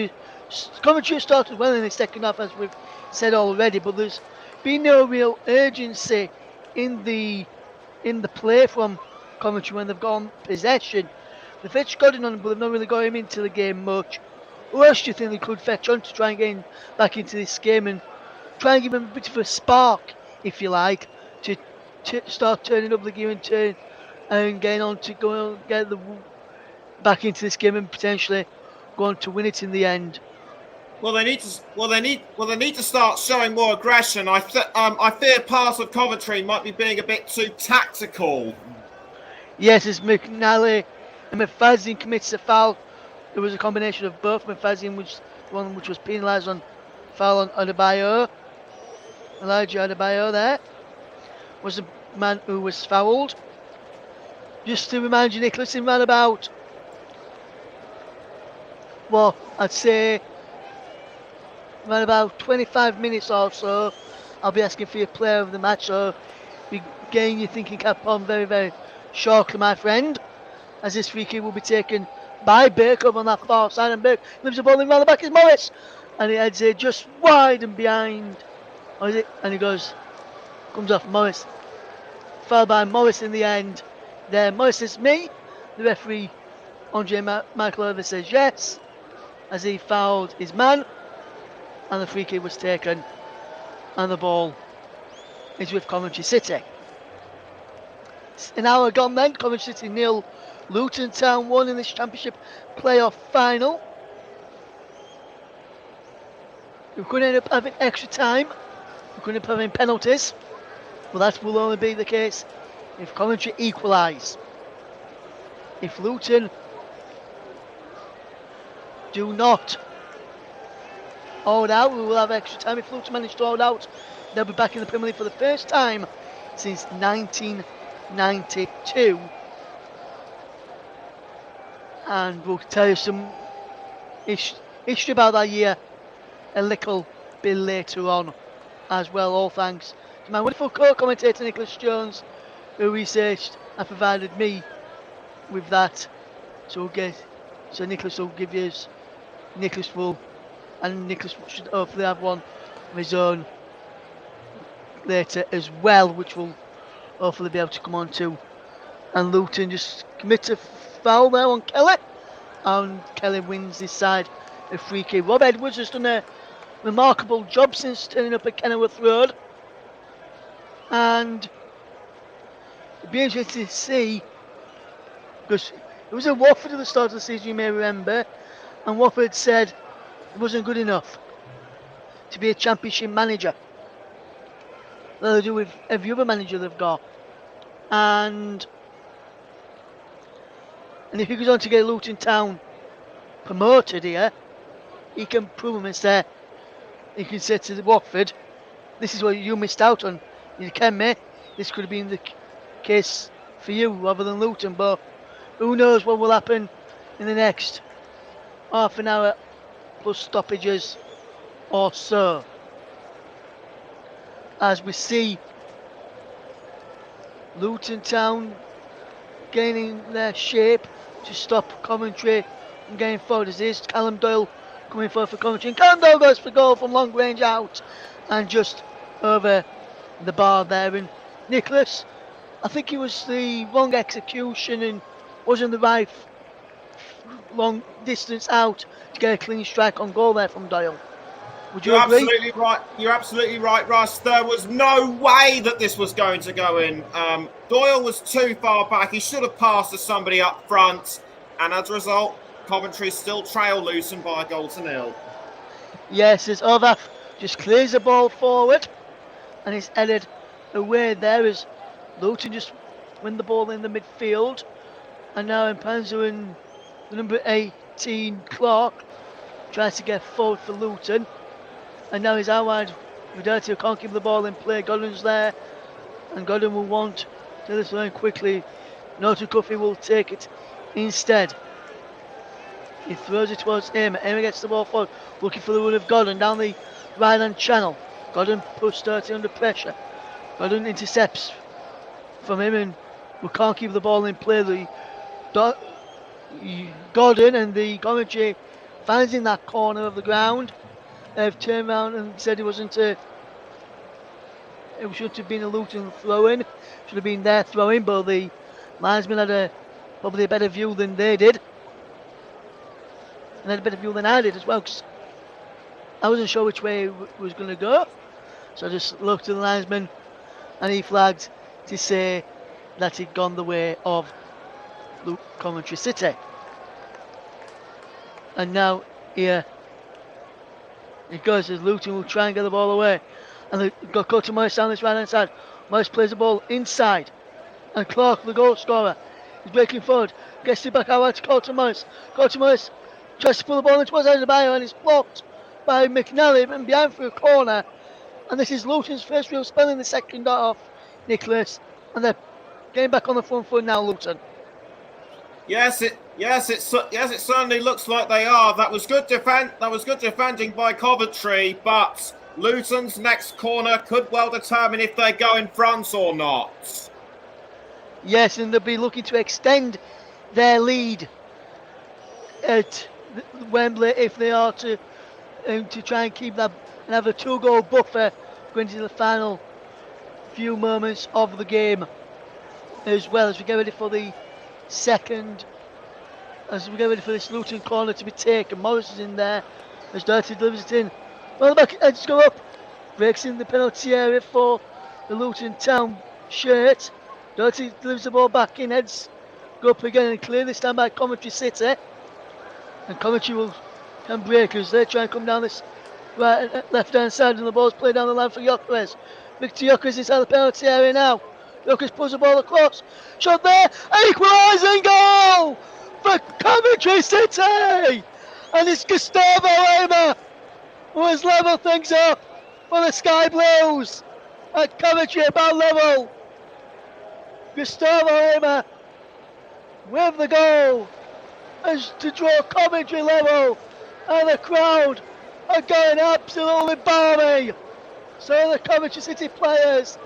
Coventry started well in the second half, as we've said already, but there's been no real urgency in the play from Coventry when they've got possession. The fetch got in on him, but they've not really got him into the game much. Who else do you think they could fetch on to try and get him back into this game and try and give him a bit of a spark, if you like, to start turning up the gear and turn and getting on to go and get the back into this game and potentially go on to win it in the end? Well, they need to start showing more aggression. I fear part of Coventry might be being a bit too tactical. Yes, as McNally and Mafazin commits a foul. It was a combination of both. Mafazin was the one which was penalised on foul on Adebayo. Elijah Adebayo there was the man who was fouled. Just to remind you, Nicholas, in round about, well, I'd say around about 25 minutes or so, I'll be asking for your player of the match, so be getting your thinking cap on very, very shortly, my friend, as this free kick will be taken by Baker on that far side, and Baker leaves the ball in round the back, is Morris, and he heads it just wide and behind, or is it, and he goes, comes off Morris, fouled by Morris in the end. There, Morris says me, the referee Andre Michael Over says yes, as he fouled his man, and the free kick was taken, and the ball is with Coventry City. An hour gone then, Coventry City 0, Luton Town 1 in this Championship playoff final. We could end up having extra time, we could end up having penalties, but that will only be the case if Coventry equalise. If Luton do not hold out, we will have extra time. If Luton manage to hold out, they'll be back in the Premier League for the first time since 1992. And we'll tell you some history about that year a little bit later on as well, all thanks to my wonderful co-commentator Nicholas Jones, who researched and provided me with that. So Nicholas will give you Nicholas should hopefully have one of his own later as well, which will hopefully be able to come on to. And Luton just commit a foul there on Kelly, and Kelly wins this side a free kick. Rob Edwards has done a remarkable job since turning up at Kenilworth Road, and it'd be interesting to see, because it was at Watford at the start of the season, you may remember, and Watford said it wasn't good enough to be a Championship manager. They'll do with every other manager they've got. And if he goes on to get Luton Town promoted here, he can prove them and say, he can say to Watford, this is what you missed out on. You can, mate. This could have been the case for you rather than Luton, but who knows what will happen in the next half an hour plus stoppages or so. As we see Luton Town gaining their shape to stop Coventry from getting forward. As is Callum Doyle coming forward for Coventry, and Callum Doyle goes for goal from long range out and just over the bar there. And Nicholas, I think it was the wrong execution and wasn't the right long distance out to get a clean strike on goal there from Doyle. Would you agree? Absolutely right. You're absolutely right, Russ. There was no way that this was going to go in. Doyle was too far back. He should have passed to somebody up front, and as a result, Coventry still trail Luton by a goal to nil. Yes, as Ovaf just clears the ball forward and it's headed away there as Luton just win the ball in the midfield. And now Mpanzu and the number 18 Clark tries to get forward for Luton. And now he's out wide. Vidarti who can't keep the ball in play. Godwin's there. And Godwin will want to this line quickly. Norton Cuffy will take it instead. He throws it towards Emma. Emma gets the ball forward, looking for the run of Godwin down the right hand channel. Godwin puts Dirty under pressure. Godwin intercepts from him and we can't keep the ball in play. Godwin and the Coventry fans in that corner of the ground have turned around and said it shouldn't have been a Luton throw-in. Should have been their throw-in, but the linesman had probably a better view than they did. And had a better view than I did as well, because I wasn't sure which way it was going to go. So I just looked at the linesman and he flagged to say that he'd gone the way of Coventry City. And now here it goes as Luton will try and get the ball away. And they've got Coulter Morris down this right hand side. Morris plays the ball inside. And Clark, the goal scorer, is breaking forward. Gets it back out to Coulter Morris. Coulter Morris tries to pull the ball into the bio and it's blocked by McNally and behind for a corner. And this is Luton's first real spell in the second half, Nicholas. And they're getting back on the front foot now, Luton. Yes, it certainly looks like they are. That was good defending by Coventry, but Luton's next corner could well determine if they go in front or not. Yes, and they'll be looking to extend their lead at Wembley if they are to try and keep that and have a 2-goal buffer going into the final few moments of the game, as well as we get ready for the second, as we get ready for this Luton corner to be taken. Morris is in there as Dirty delivers it in. Well, the back edges go up, breaks in the penalty area for the Luton Town shirt. Dirty delivers the ball back in, heads go up again and clear this time by Coventry City. And Coventry can break as they try and come down this left hand side, and the ball's played down the line for Gyökeres. Victor Gyökeres inside the penalty area now. Gyökeres pulls the ball across. Shot there, equalising goal for Coventry City! And it's Gustavo Lema who has levelled things up for the Sky Blues at Coventry about level. Gustavo Lema with the goal as to draw Coventry level, and the crowd are going absolutely balmy. So the Coventry City players,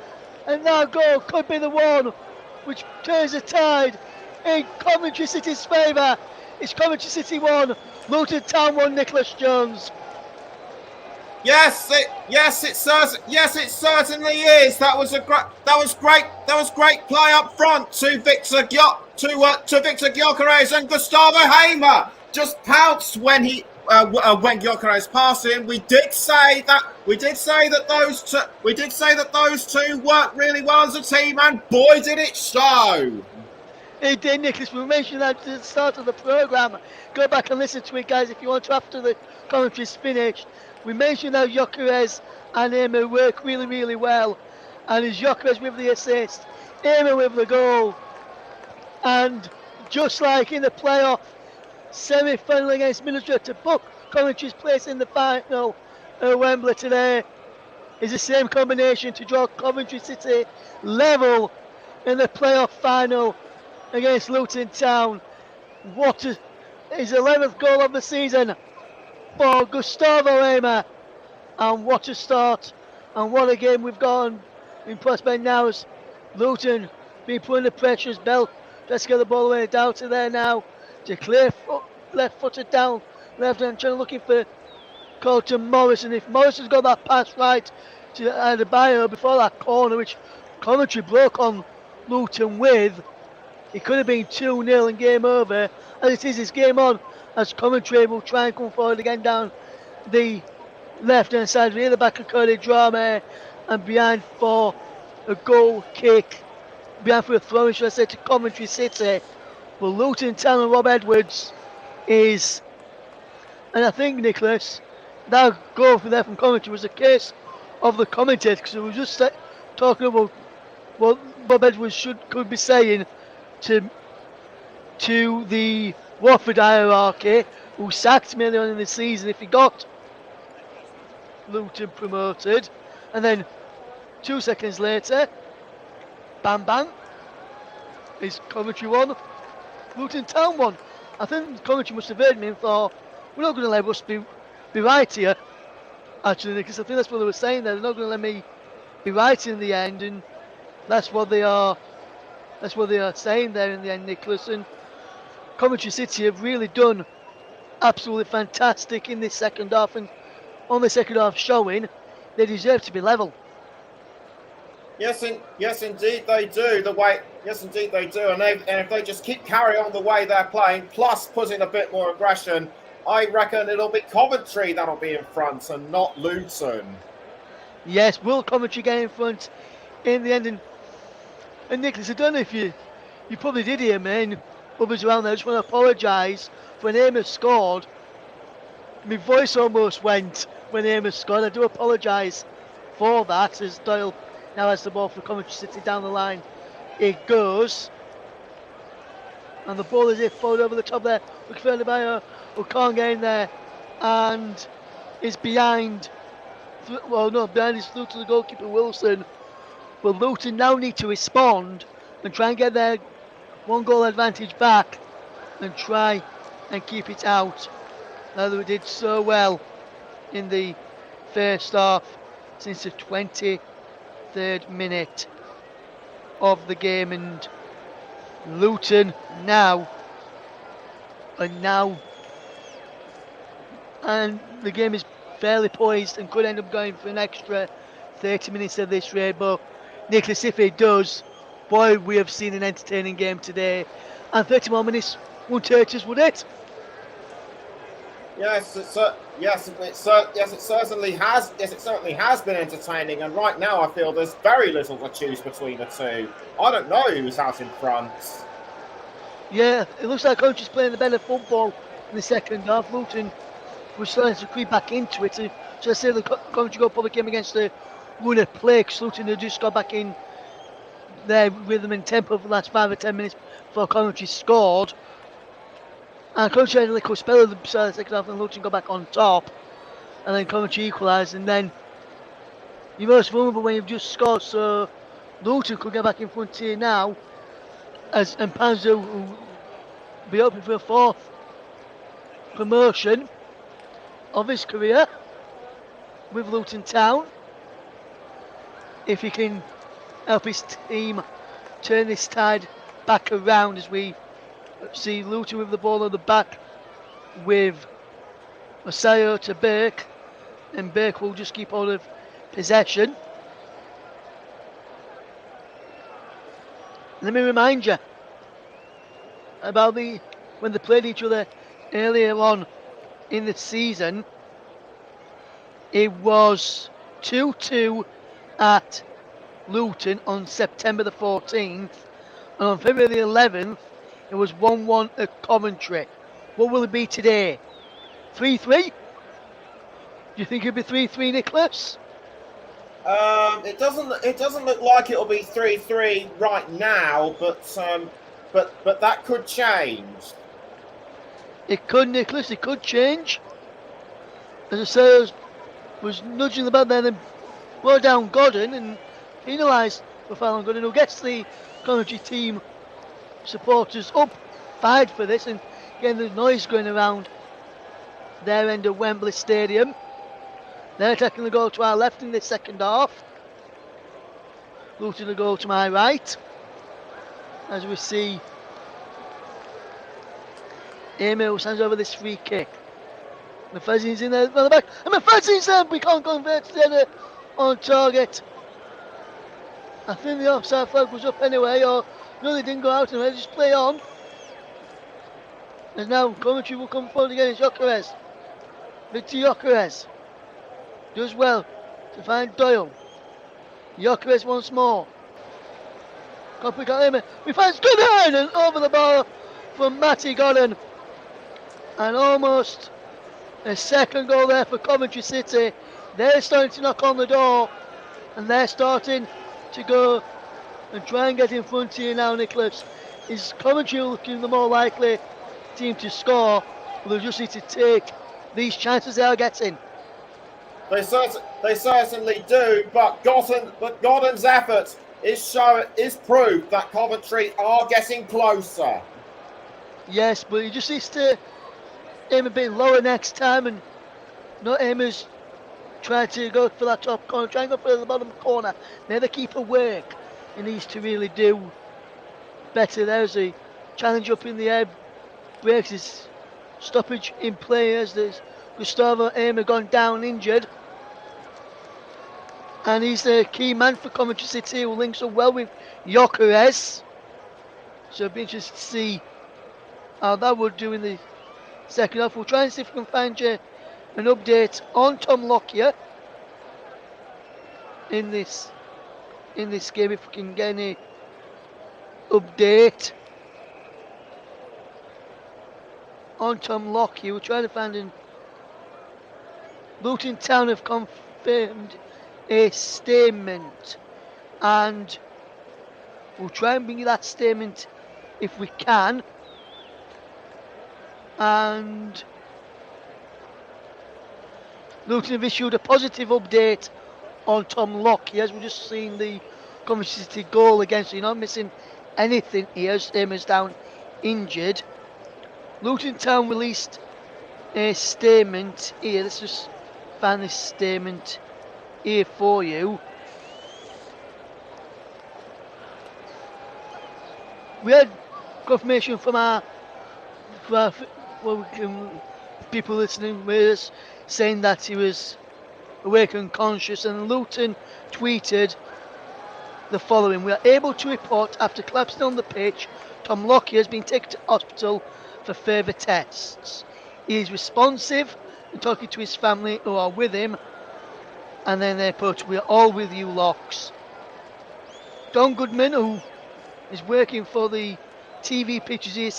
and that goal could be the one which turns the tide in Coventry City's favour. It's Coventry City 1, Luton Town 1, Nicholas Jones. Yes, it certainly is. That was great play up front to Victor Gyökeres, and Gustavo Hamer just pounced when Gyökeres passed him. We did say that those two worked really well as a team, and boy did it show. It did, Nicholas. We mentioned that at the start of the programme. Go back and listen to it, guys, if you want to, after the commentary's finished. We mentioned how Gyökeres and Hamer work really, really well. And it's Gyökeres with the assist, Hamer with the goal. And just like in the playoff semi-final against Middlesbrough to book Coventry's place in the final at Wembley today, is the same combination to draw Coventry City level in the playoff final against Luton Town. What is his 11th goal of the season for Gustavo Hamer, and what a start and what a game we've got in prospect now as Luton being put under pressure as Bell tries to get the ball away down to there now to clear left footed down left hand channel looking for Coulter Morris, and if Morris has got that pass right to Adebayo before that corner which Coventry broke on Luton with, it could have been 2-0 and game over. As it is, it's game on as Coventry will try and come forward again down the left hand side near the back of Cody Drame and behind for a goal kick, behind for a throw, should I say, to Coventry City. But Luton Town and Rob Edwards is, and I think, Nicholas, that goal from there from Coventry was a case of the commentator, because it was just talking about what Bob Edwards could be saying to the Watford hierarchy, who sacked me early on in the season if he got Luton promoted, and then 2 seconds later, bang bang, is Coventry 1, Luton Town 1. I think Coventry must have heard me and thought, we're not going to let us be right here, actually, because I think that's what they were saying there. They're not going to let me be right in the end, and that's what they are saying there in the end, Nicholas. And Coventry City have really done absolutely fantastic in this second half, and on the second half showing, they deserve to be level. Yes, indeed they do. Yes, indeed they do. And if they just keep carry on the way they're playing, plus put in a bit more aggression, I reckon it'll be Coventry that'll be in front and not Luton. Yes, will Coventry get in front in the end? And Nicholas, I don't know if you probably did hear me and others around there. I just want to apologise for when Amos scored. My voice almost went when Amos scored. I do apologise for that, as Doyle now has the ball for Coventry City down the line. It goes. And the ball is forward over the top there. Looking for Adebayo, who can't get in there. And is behind. Well, no, behind is through to the goalkeeper, Wilson. But Luton now need to respond and try and get their 1-goal advantage back and try and keep it out. Now that we did so well in the first half since the 23rd minute of the game, and Luton now and the game is fairly poised and could end up going for an extra 30 minutes of this raid. But Nicholas, if it does, boy, we have seen an entertaining game today, and 30 more minutes won't hurt us, would it? Yes, it certainly has. Yes, it certainly has been entertaining. And right now, I feel there's very little to choose between the two. I don't know who's out in front. Yeah, it looks like Coach is playing the better football in the second half. Luton was starting to creep back into it. So I say the Coventry goal probably came against the winner play, because Luton had just got back in their rhythm and tempo for the last 5 or 10 minutes before Coventry scored. And Coventry had a little spell at the start of the second half, and Luton got back on top. And then Coventry equalised, and then you're most vulnerable when you've just scored. So Luton could get back in front here now, and Panzo will be hoping for a 4th promotion of his career with Luton Town, if he can help his team turn this tide back around, as we see Luton with the ball on the back with Masayo to Burke, and Burke will just keep hold of possession. Let me remind you about when they played each other earlier on in the season. It was 2-2 at Luton on September the 14th, and on February the 11th it was 1-1 at Coventry. What will it be today? 3-3? Do you think it'll be 3-3, Nicholas? It doesn't look like it'll be 3-3 right now, but that could change. It could, Nicholas. It could change. As I say, I was nudging the ball there, and then brought down Godden and penalised for foul on Godden, who gets the Coventry team supporters up, fired for this, and getting the noise going around their end of Wembley Stadium. They're attacking the goal to our left in this second half. Luton the goal to my right. As we see Emil hands over this free kick. Mafezin's in there on the back, and Mafezin's there, we can't convert together on target. I think the offside flag was up anyway, or no, they didn't go out and they just play on. And now Coventry will come forward again. It's Gyökeres. Victor Gyökeres does well to find Doyle. Gyökeres once more. We find Godden, and over the bar from Matty Godden. And almost a second goal there for Coventry City. They're starting to knock on the door, and they're starting to go and try and get in front here now, Nicholas. Is Coventry looking the more likely team to score? But they just need to take these chances they are getting. They certainly do, but Godden's effort is proof that Coventry are getting closer. Yes, but he just needs to aim a bit lower next time and not aim as trying to go for that top corner, try and go for the bottom corner. Now the keeper work. He needs to really do better. There's a challenge up in the air, breaks his stoppage in play as there's Gustavo Amer gone down injured. And he's the key man for Coventry City, who links up well with Gyökeres. So it'll be interesting to see how that would do in the second half. We'll try and see if we can find you an update on Tom Lockyer in this game, if we can get any update on Tom Lockyer. We're trying to find him. Luton Town have confirmed a statement, and we'll try and bring you that statement if we can. And Luton have issued a positive update on Tom Lockyer, as we're just seeing the Coventry City goal again, so you're not missing anything here. Amer's down injured. Luton Town released a statement here. Let's just find this statement here for you. We had confirmation from our people listening with us saying that he was awake and conscious, and Luton tweeted the following: "We are able to report after collapsing on the pitch, Tom Lockyer has been taken to hospital for further tests. He is responsive and talking to his family who are with him." And then they put, "We are all with you, Locks." Don Goodman, who is working for the TV pictures here,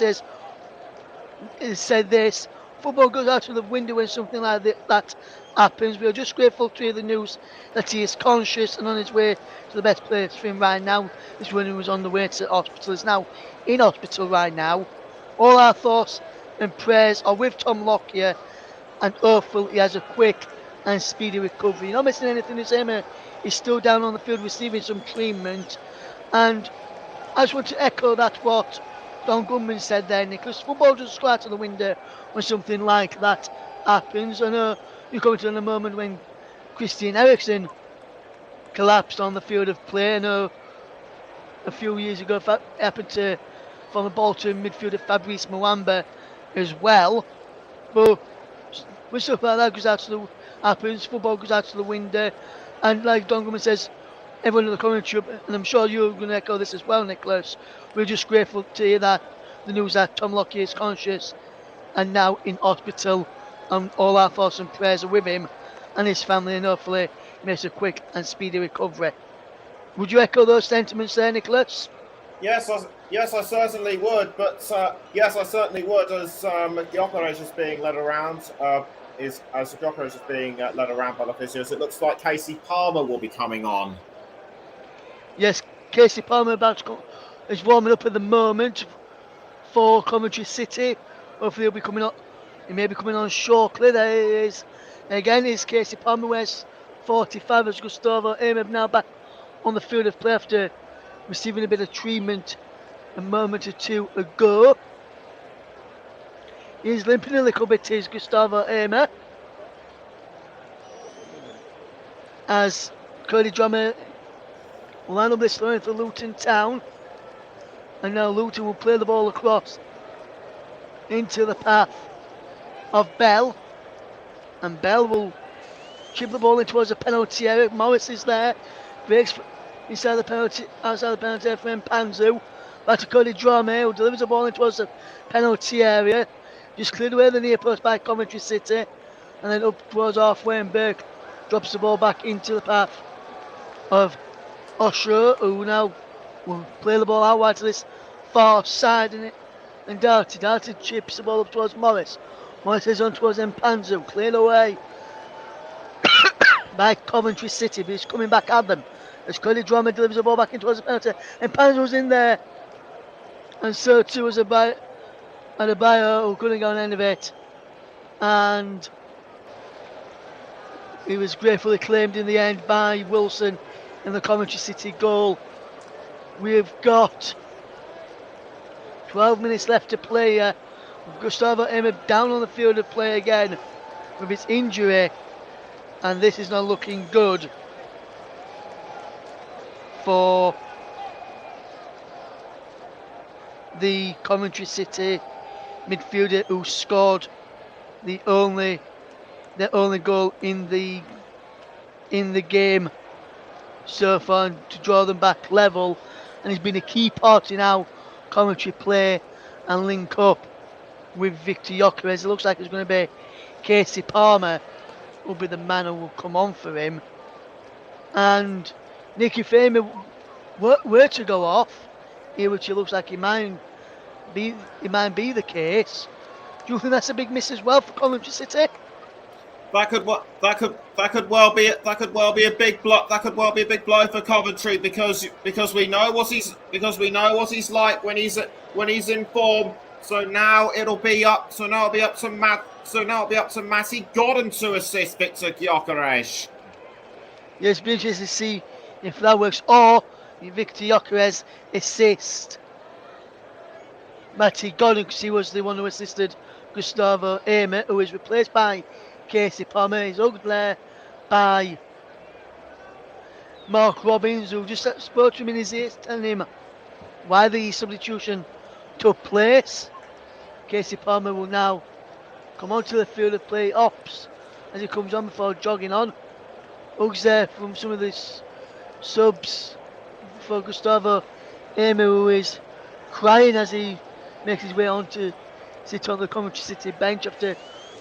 said this: "Football goes out of the window when something like that happens. We are just grateful to hear the news that he is conscious and on his way to the best place for him right now." This one who was on the way to hospital is now in hospital right now. "All our thoughts and prayers are with Tom Lockyer, and hopefully he has a quick and speedy recovery." You're not missing anything. His Amer is still down on the field receiving some treatment. And I just want to echo that what Don Goodman said there, Nicholas. Football doesn't go out of the window when something like that happens. I know you're coming to in a moment when Christian Eriksen collapsed on the field of play. I know a few years ago it happened to former Bolton midfielder Fabrice Muamba as well. But when stuff like that happens, football goes out of the window. And like Don Goodman says, everyone in the commentary, and I'm sure you're going to echo this as well, Nicholas, we're just grateful to hear that the news that Tom Lockyer is conscious and now in hospital, and all our thoughts and prayers are with him and his family, and hopefully he makes a quick and speedy recovery. Would you echo those sentiments there, Nicholas? Yes, I certainly would. But yes, I certainly would. As Gyökeres is being led around, Gyökeres is being led around by the physios, it looks like Casey Palmer will be coming on. Yes, Casey Palmer is warming up at the moment for Coventry City. Hopefully he'll be coming up. He may be coming on shortly. There he is. Again, it's Casey Palmer, wears 45 as Gustavo Amer now back on the field of play after receiving a bit of treatment a moment or two ago. He's limping a little bit, is Gustavo Amer, as Cody Drummer will handle this line for Luton Town. And now Luton will play the ball across into the path of Bell. And Bell will chip the ball in towards the penalty area. Morris is there. Breaks outside the penalty area for Mpanzu. Back to Cody Drummer, who delivers the ball in towards the penalty area. Just cleared away the near post by Coventry City. And then up towards halfway, and Burke drops the ball back into the path of Osho, who now will play the ball out wide to this far side, and and Darted chips the ball up towards Morris. Morris is on towards Mpanzu, cleared away by Coventry City, but he's coming back at them. As Cody Drama delivers the ball back in towards the penalty, and Mpanzu's in there, and so too was Adebayo, who couldn't get on end of it, and he was gratefully claimed in the end by Wilson in the Coventry City goal. We've got 12 minutes left to play here. Gustavo Emma down on the field of play again with his injury, and this is not looking good for the Coventry City midfielder who scored the only goal in the game so far to draw them back level, and he's been a key part in how Coventry play and link up with Victor Gyökeres. It looks like it's going to be Casey Palmer will be the man who will come on for him, and Nicky Famer were to go off here, which it looks like it might be the case. Do you think that's a big miss as well for Coventry City? That could well be a big blow. That could well be a big blow for Coventry because we know what he's like when he's in form. So now it'll be up to Matty Godden to assist Victor Gyökeres. Yes, it'll be interesting to see if that works, or if Victor Gyökeres assist Matty Godden, because he was the one who assisted Gustavo Amer, who is replaced by Casey Palmer. He's hugged there by Mark Robbins, who just spoke to him in his ear, telling him why the substitution took place. Casey Palmer will now come onto the field of play ops as he comes on before jogging on. Hugs there from some of the subs for Gustavo Amer, who is crying as he makes his way on to sit on the Coventry City bench after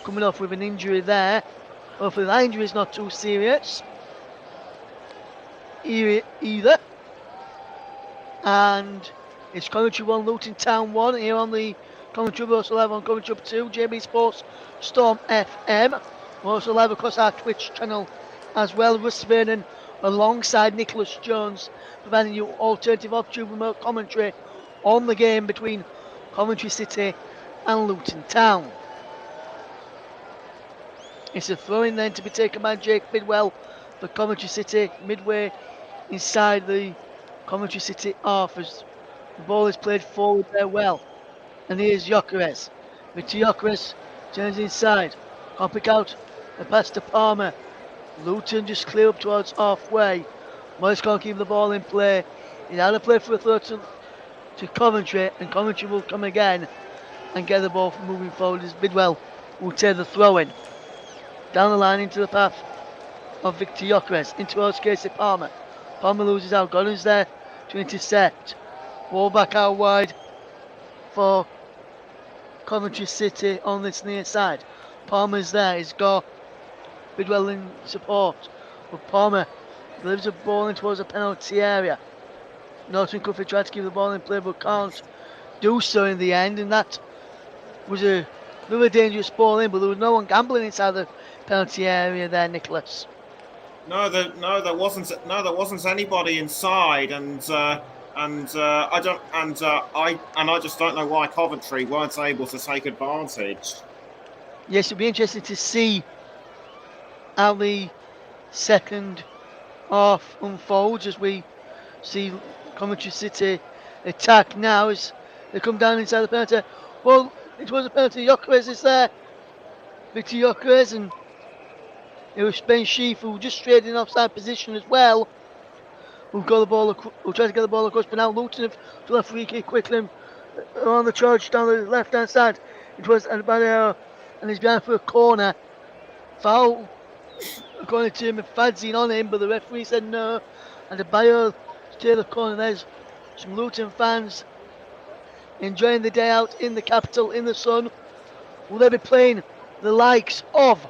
coming off with an injury there. Hopefully that injury is not too serious either. And it's Coventry 1, Luton Town 1 here on the Coventry. We're also live on Coventry Up 2, JB Sports Storm FM. We're also live across our Twitch channel as well. Russ Vernon alongside Nicholas Jones, providing you alternative off-tube remote commentary on the game between Coventry City and Luton Town. It's a throw-in then to be taken by Jake Bidwell for Coventry City, midway inside the Coventry City half as the ball is played forward there well. And here's Gyökeres. Victor Gyökeres turns inside. Can't pick out a pass to Palmer. Luton just clear up towards halfway. Morris can't keep the ball in play. He's out of play for a throw to Coventry, and Coventry will come again and get the ball from moving forward as Bidwell will take the throw in. Down the line into the path of Victor Gyökeres, in towards Casey Palmer. Palmer loses out. Godden's there to intercept. Ball back out wide for Coventry City on this near side. Palmer's there. He's got Bidwell in support. But Palmer delivers a ball in towards the penalty area. Norton Cuffy tried to keep the ball in play but can't do so in the end, and that was another dangerous ball in, but there was no one gambling inside the penalty area there, Nicholas. No, there wasn't anybody inside, and I just don't know why Coventry weren't able to take advantage. Yes, it'll be interesting to see how the second half unfolds as we see Coventry City attack now as they come down inside the penalty. Well, it was a penalty. Gyökeres is there. Victor Gyökeres, and it was Ben Sheaf who just strayed in offside position as well. Who tried to get the ball across, but now Luton have done a free kick quickly on the charge down the left hand side. It was Adebayo, and he's behind for a corner. Foul, according to him, Fadzine on him, but the referee said no. And Adebayo to take the corner. There's some Luton fans enjoying the day out in the capital in the sun. Will they be playing the likes of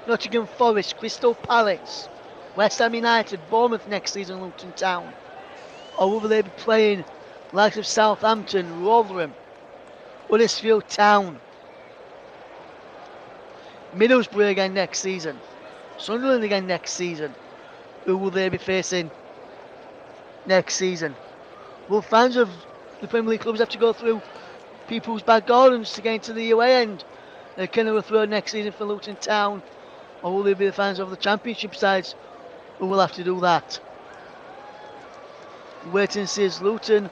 Nottingham Forest, Crystal Palace, West Ham United, Bournemouth next season, Luton Town? or will they be playing likes of Southampton, Rotherham, Huddersfield Town, Middlesbrough again next season, Sunderland again next season? Who will they be facing next season? Will fans of the Premier League clubs have to go through people's back gardens to get into the away end? Can they throw next season for Luton Town? Or will they be the fans of the Championship sides who will have to do that? Wait and see as Luton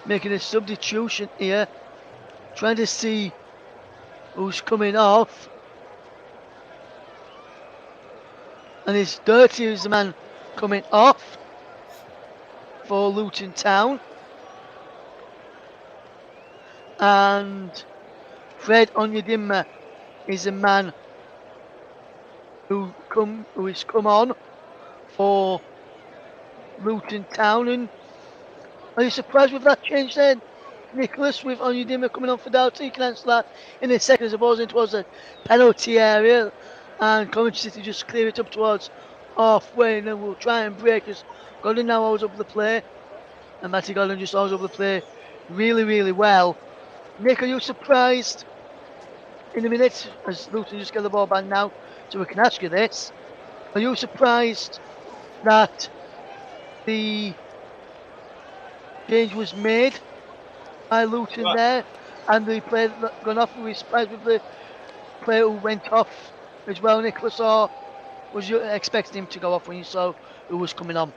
making a substitution here, trying to see who's coming off. And it's Dirty who's the man coming off for Luton Town. And Fred Onyedinma is the man who is come on for Luton Town. And are you surprised with that change then, Nicholas, with Onyedinma coming on for Doughty? You can answer that in a second. I suppose it was a penalty area, and Coventry City just clear it up towards halfway, and then we'll try and break us. Godden now holds up the play, and Matty Godden just holds up the play really, really well. Nick, are you surprised in a minute as Luton just get the ball back now? So we can ask you this: are you surprised that the change was made by Luton there, and the player that gone off? Were you surprised with the player who went off as well, Nicholas, or was you expecting him to go off when you saw who was coming on?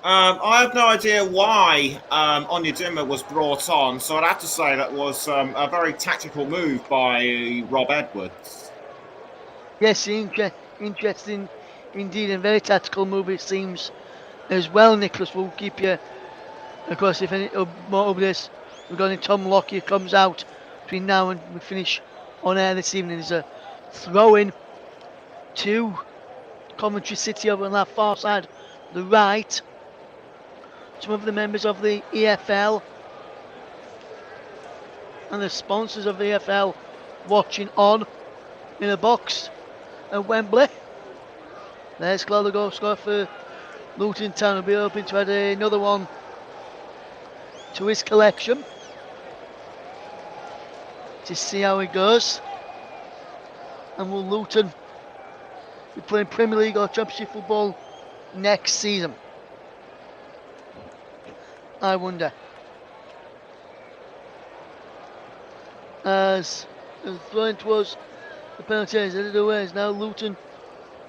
I have no idea why Onyedinma was brought on, so I'd have to say that was a very tactical move by Rob Edwards. Yes, interesting indeed, and very tactical move it seems as well, Nicholas. We'll keep you, of course, if any more of this regarding Tom Lockyer comes out between now and we finish on air this evening. There's a throw-in to Coventry City over on that far side, the right. Some of the members of the EFL and the sponsors of the EFL watching on in a box at Wembley. There's Claude, the goal scorer for Luton Town. Will be hoping to add another one to his collection to see how it goes. And will Luton be playing Premier League or Championship football next season? I wonder. As thrown towards the penalty area, headed away. As now Luton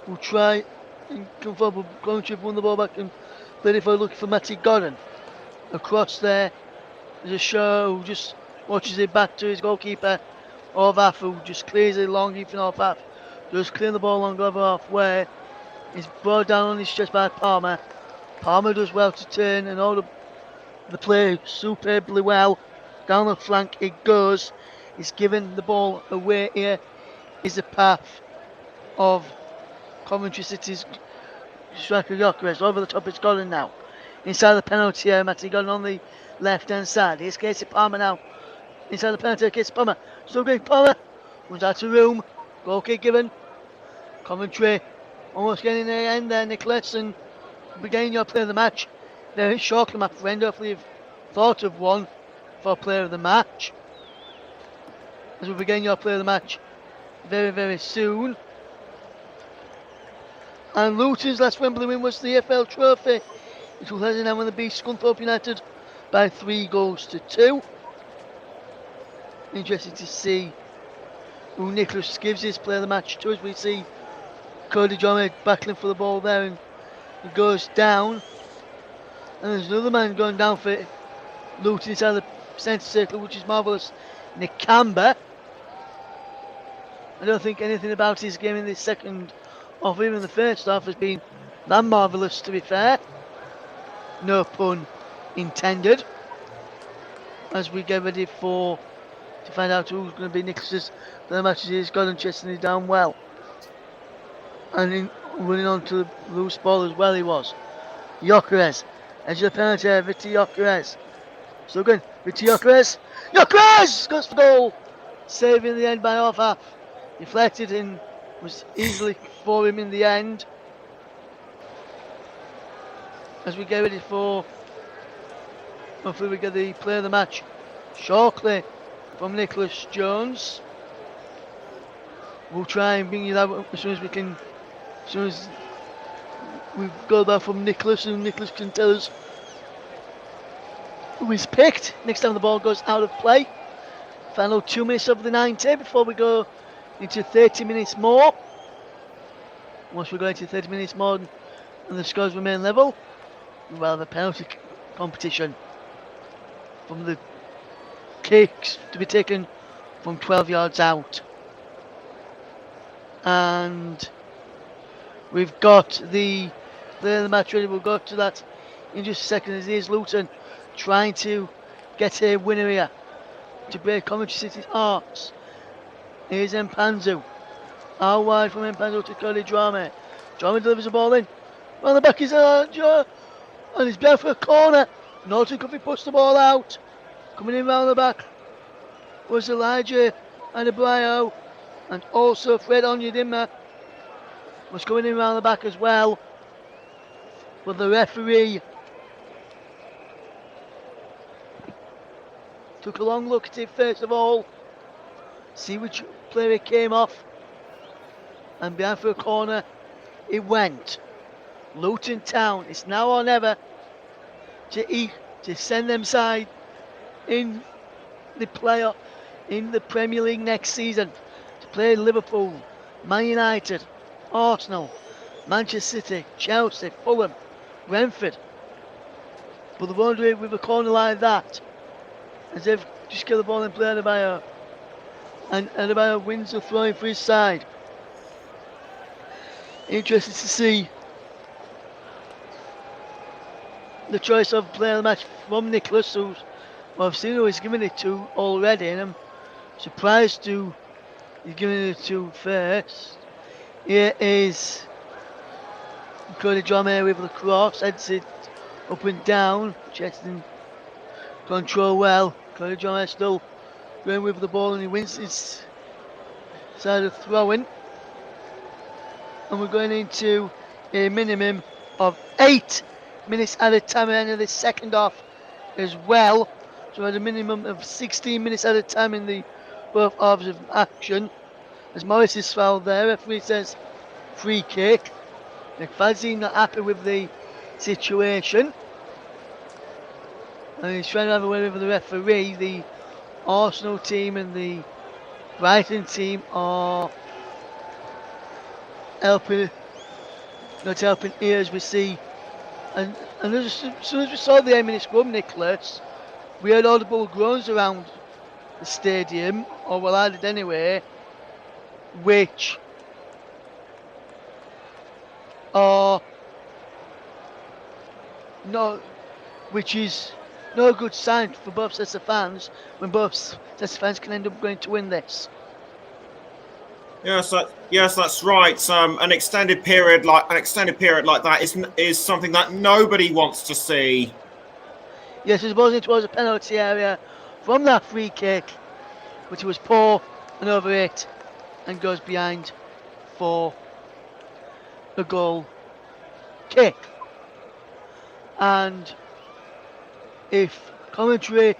will try and come forward. Coventry have won the ball back and played it for looking for Matty Godden. Across there, there's a show who just watches it back to his goalkeeper, Orvath, who just clears it long, even Orvath. Just clearing the ball along over halfway. It's brought down on his chest by Palmer. Palmer does well to turn and hold up the play superbly well. Down the flank it goes. It's given the ball away here. Is the path of Coventry City's striker Gyökeres. Over the top it's Godden now. Inside the penalty area, Matty Godden on the left hand side. Here's Casey Palmer now. Inside the penalty area, Casey Palmer. Still going Palmer. Runs out of room. Goal kick given. Coventry almost getting in the end there, Nicholas, and beginning your player of the match. Very shortly, my friend. Hopefully you've thought of one for player of the match, as we'll begin your player of the match very, very soon. And Luton's last Wembley win was the EFL Trophy in 2009 when the beat Scunthorpe United by 3-2. Interesting to see who Nicholas gives his player of the match to, as we see Cody John battling for the ball there, and it goes down. And there's another man going down for Luton inside the centre circle, which is marvellous. Nakamba. I don't think anything about his game in the second or even the first half has been that marvellous, to be fair. No pun intended. As we get ready to find out who's going to be Nicholas's the matches, he's got and chesting it down well. And running on to the loose ball as well he was. Gyökeres. Edge of the penalty area, Viti Gyökeres. Still going, Viti Gyökeres. Gyökeres! Goes for goal. Saving the end by half. Deflected and was easily for him in the end. As we get ready for Hopefully we get the player of the match shortly from Nicholas Jones. We'll try and bring you that as soon as we can, as soon as we've got that from Nicholas, and Nicholas can tell us who is picked next time the ball goes out of play. Final 2 minutes of the 90 before we go into 30 minutes more. Once we go into 30 minutes more and the scores remain level, we'll have a penalty competition from the kicks to be taken from 12 yards out. And we've got the player of the match ready. We'll go to that in just a second, as here's Luton trying to get a winner here to break Coventry City's hearts. Here's Mpanzu. Out wide from Mpanzu to Cody Drame. Drame delivers the ball in. On the back is Joe. And he's bare for a corner. Norton Coffey puts the ball out. Coming in round the back was Elijah Adebayo. And also Fred Onyedinma was coming in round the back as well. But the referee took a long look at it first of all. See which player it came off. And behind for a corner it went. Luton Town, it's now or never to send them side in the playoff, in the Premier League next season, to play Liverpool, Man United, Arsenal, Manchester City, Chelsea, Fulham, Brentford. But they won't do it with a corner like that, as they've just get the ball and play Adebayo. And Adebayo wins the throw for his side. Interested to see the choice of player of the match from Nicholas, who I've seen who he's given it to already, and I'm surprised to he's giving it to first. Here is Cody Drame with the cross, heads it up and down. Cheston control well. Cody Drame still going with the ball, and he wins his side of throwing. And we're going into a minimum of 8 minutes at a time at the end of the second half as well. So at a minimum of 16 minutes at a time in the both halves of action. As Morris is fouled there, referee says free kick. McFadden not happy with the situation. And he's trying to have a word with the referee. The Arsenal team and the Brighton team are helping, not helping here, as we see. And as soon as we saw the 8-minute scrum, Nicholas, we had audible groans around the stadium, or well, I did anyway, which are no, which is no good sign for both sets of fans, when both sets of fans can end up going to win this. Yes, that's right. An extended period like that is something that nobody wants to see. Yes, I suppose it was a penalty area from that free kick, but it was poor and over it, and goes behind for a goal kick. And if Coventry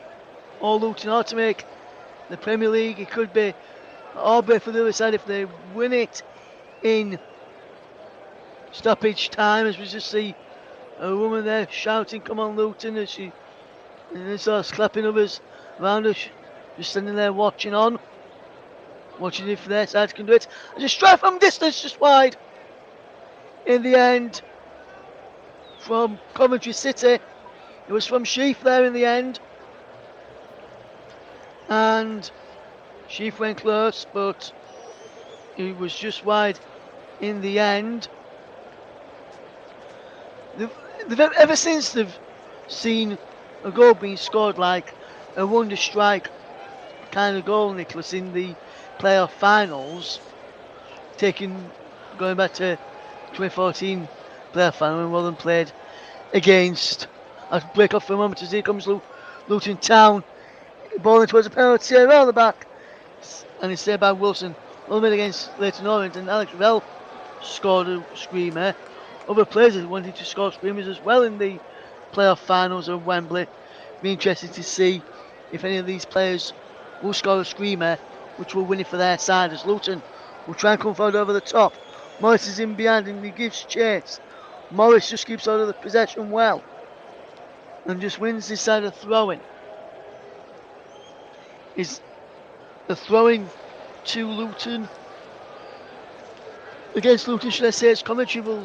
or Luton are to make the Premier League, it could be all bad for the other side if they win it in stoppage time, as we just see a woman there shouting, "Come on, Luton," as she starts clapping others around her, just standing there watching if their side can do it. And just strike from distance, just wide. In the end, from Coventry City, it was from Sheaf there in the end. And Sheaf went close, but it was just wide in the end. Ever since they've seen a goal being scored like a wonder strike kind of goal, Nicholas, in the playoff finals, going back to 2014 playoff final when Rotherham played against, I'll break off for a moment as here comes Luton Town, ball in towards the penalty around the back, and it's saved by Wilson. One against Leyton Orient, and Alex Revell scored a screamer. Other players wanted to score screamers as well in the playoff finals of Wembley Be interested to see if any of these players will score a screamer, which will win it for their side, as Luton will try and come forward over the top. Morris is in behind and he gives chase. Morris just keeps hold of the possession well and just wins this side of throwing. Is the throwing to Luton against Luton, should I say? It's Coventry will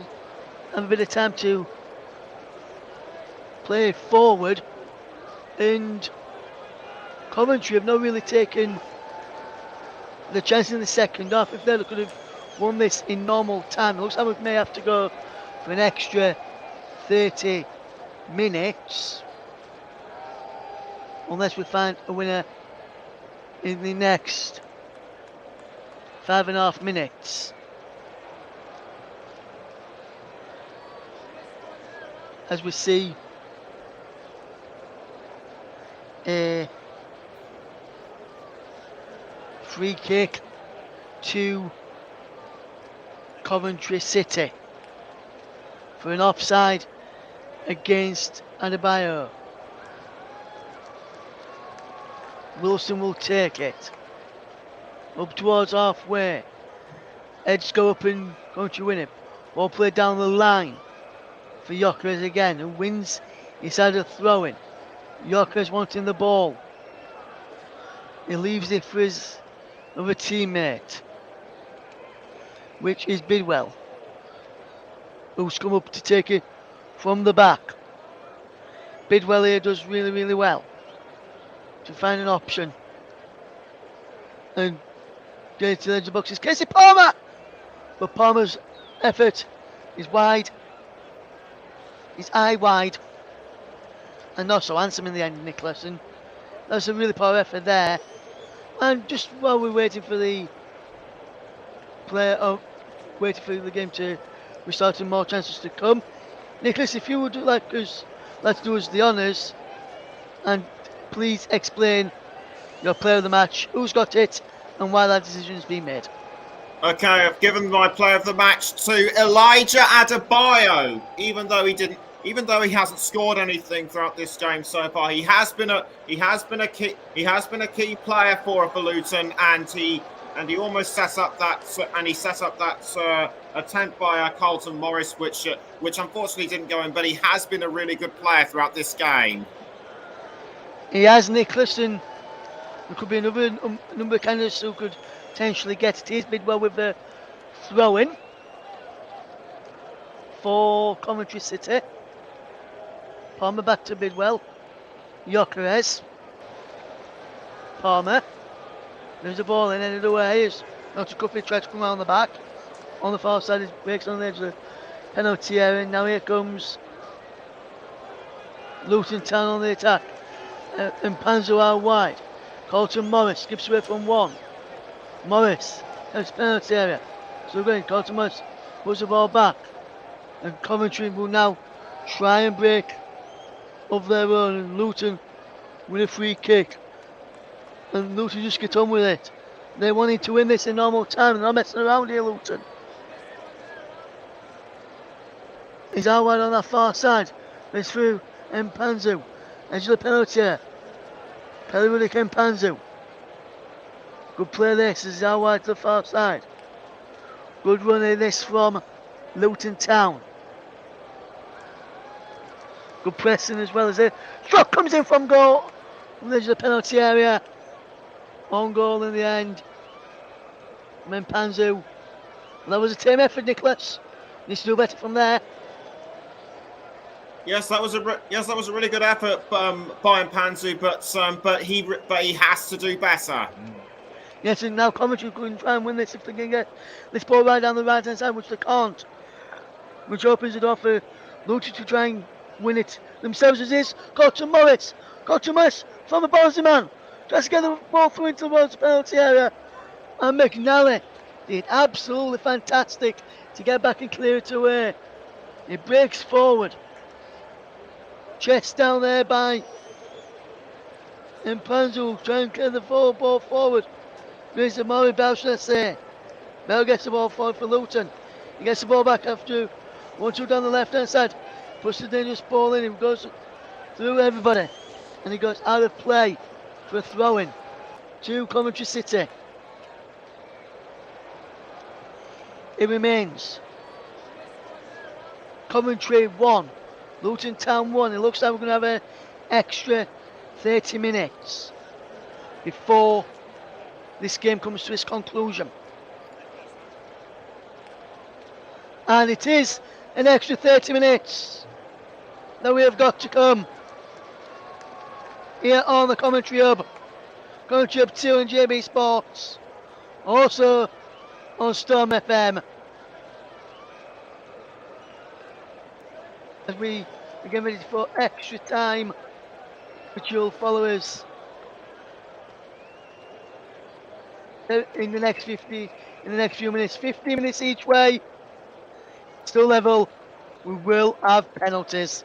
have a bit of time to play forward, and Coventry have not really taken the chance in the second half. If they could have won this in normal time, it looks like we may have to go for an extra 30 minutes unless we find a winner in the next 5.5 minutes. As we see a free kick to Coventry City for an offside against Adebayo. Wilson will take it up towards halfway. Edge go up and going to win it. Ball played down the line for Yokeres again, who wins inside of throwing. Yokeres wanting the ball. He leaves it for his other teammate, which is Bidwell, who's come up to take it from the back. Bidwell here does really, really well to find an option and get to the edge of the box. It's Casey Palmer, but Palmer's effort is wide. He's eye wide and not so handsome in the end, Nicholas, and that's a really poor effort there. And just while we're waiting for the waiting for the game to restart and more chances to come, Nicholas, if you would like to do us the honours and please explain your player of the match, who's got it and why that decision has been made. Okay, I've given my player of the match to Elijah Adebayo, even though he hasn't scored anything throughout this game so far. He has been a key player for Luton, and he almost set up that attempt by Carlton Morris, which unfortunately didn't go in. But he has been a really good player throughout this game. He has, Nicholas, and there could be another number of candidates who could potentially get it. He's Bidwell with the throw-in for Coventry City. Palmer back to Bidwell. Yokeres. Palmer. There's a ball in, headed away. Not to Cuffy, tries to come around the back. On the far side, he breaks on the edge of the penalty area. Now here comes Luton Town on the attack. And Panzo out wide. Carlton Morris skips away from one. Morris has penalty area. So again, Carlton Morris puts the ball back. And Coventry will now try and break of their own. And Luton with a free kick. And Luton just get on with it. They wanted to win this in normal time. They're not messing around here, Luton. He's out wide on that far side. It's through Mpanzu. Edge of the penalty area. Pellerudic Mpanzu. Good play this as he's out wide to the far side. Good run in this from Luton Town. Good pressing as well as it. Shot comes in from goal. There's the penalty area. On goal in the end. Mpanzu. That was a team effort, Nicholas. Needs to do better from there. Yes, that was a really good effort by Mpanzu, but he has to do better. Yes, and now Coventry can try and win this if they can get this ball right down the right hand side, which they can't. Which opens the door for Luton to try and win it themselves as is. Carlton Morris from the Ballsy man. Tries to get the ball through into the penalty area. And McNally did absolutely fantastic to get back and clear it away. He breaks forward. Chest down there by Mpanzu, trying to clear the ball forward. Brings the Murray Bell, should I say. Bell gets the ball forward for Luton. He gets the ball back after 1-2 down the left hand side. Puts the dangerous ball in. He goes through everybody. And he goes out of play for a throw-in to Coventry City. It remains Coventry 1, Luton Town 1. It looks like we're going to have an extra 30 minutes before this game comes to its conclusion. And it is an extra 30 minutes that we have got to come here on the Commentary Hub. Commentary Hub 2 and JB Sports. Also on Storm FM. As we get ready for extra time, which will follow us in the next few minutes. 15 minutes each way. Still level. We will have penalties.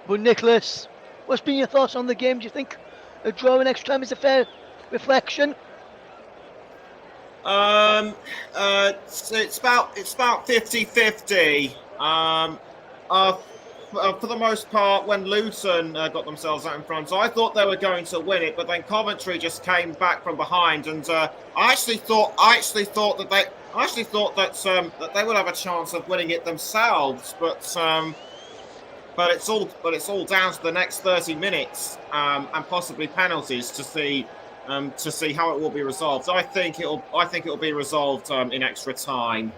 But Nicholas, what's been your thoughts on the game? Do you think a draw in extra time is a fair reflection? It's about 50-50. For the most part, when Luton got themselves out in front, I thought they were going to win it, but then Coventry just came back from behind, and I actually thought that they would have a chance of winning it themselves, but it's all down to the next 30 minutes and possibly penalties to see how it will be resolved. I think it'll be resolved in extra time.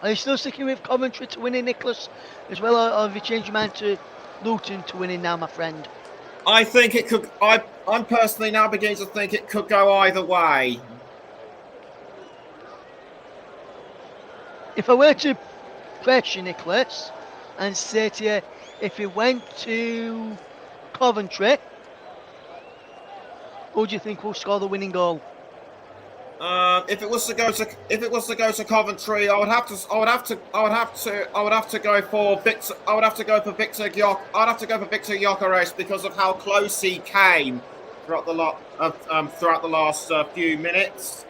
Are you still sticking with Coventry to winning, Nicholas, as well, or have you changed your mind to Luton to winning now, my friend? I think it could. I'm personally now beginning to think it could go either way. If I were to press you, Nicholas, and say to you, if you went to Coventry, who do you think will score the winning goal? If it was to go to Coventry, I would have to go for Victor. I would have to go for Victor Gyökeres because of how close he came throughout the last few minutes.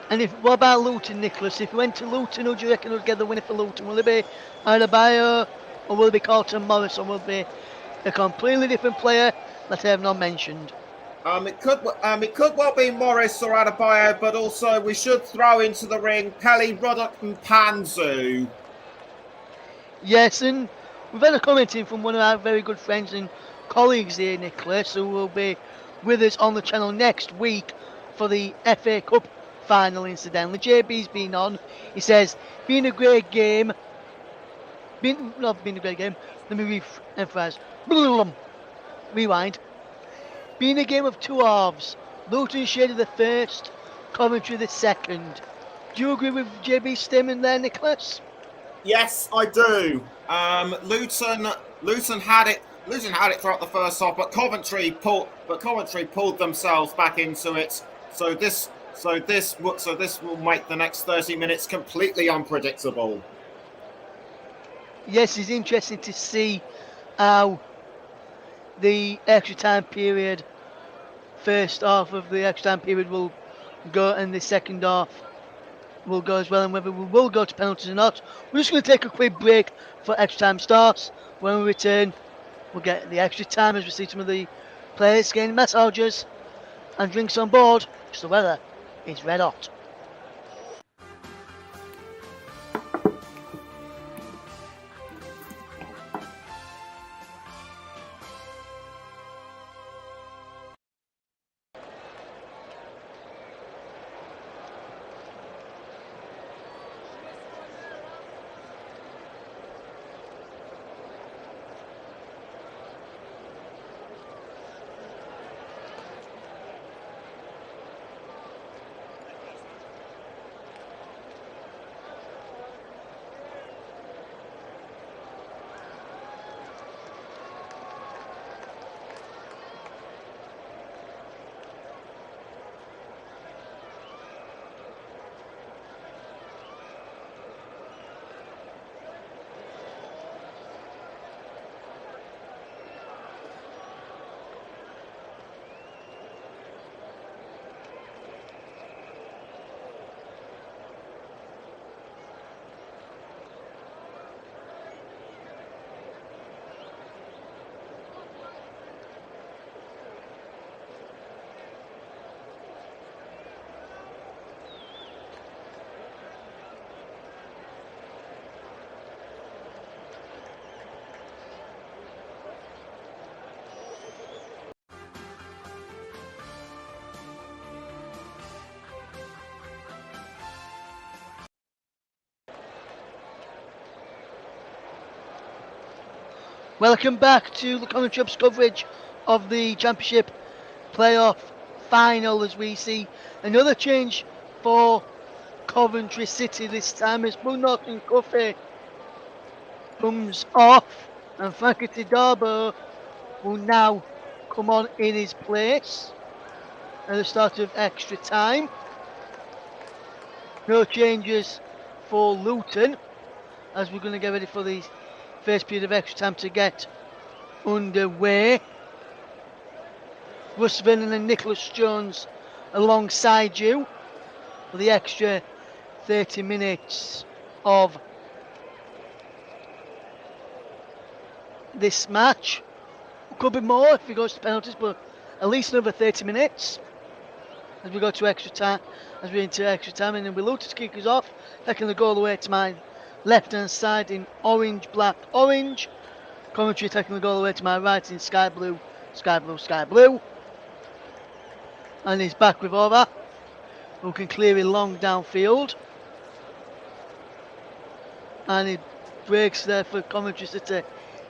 And what about Luton, Nicholas? If you went to Luton, who do you reckon would get the winner for Luton? Will it be Adebayo, or will it be Carlton Morris, or will it be a completely different player that I have not mentioned? It could well be Morris or Adebayo, but also we should throw into the ring Pelly, Ruddock and Panzu. Yes, and we've had a comment in from one of our very good friends and colleagues here, Nicholas, who will be with us on the channel next week for the FA Cup final, incidentally. JB's been on. He says, been a great game. Not been a great game. Let me re-emphasize. Rewind. Being a game of two halves, Luton shaded the first, Coventry the second. Do you agree with JB's statement there, Nicholas? Yes, I do. Luton had it throughout the first half, but Coventry pulled themselves back into it. So this will make the next 30 minutes completely unpredictable. Yes, it's interesting to see how the extra time period, first half of the extra time period will go, and the second half will go as well, and whether we will go to penalties or not. We're just going to take a quick break for extra time starts. When we return, we'll get the extra time as we see some of the players getting massages and drinks on board, because the weather is red hot. Welcome back to the Coventry coverage of the Championship playoff final, as we see another change for Coventry City this time as Bunnock and Cuffy comes off and Frankie Darbo will now come on in his place at the start of extra time. No changes for Luton as we're going to get ready for the first period of extra time to get underway. Russ Vernon and Nicholas Jones alongside you for the extra 30 minutes of this match. Could be more if it goes to penalties, but at least another 30 minutes as we go to extra time, as we're into extra time. And then we Luton to kick us off, taking the goal away to my left hand side in orange, black, orange. Coventry taking the goal away to my right in sky blue, sky blue, sky blue. And he's back with Ora, who can clear it long downfield. And he breaks there for Coventry City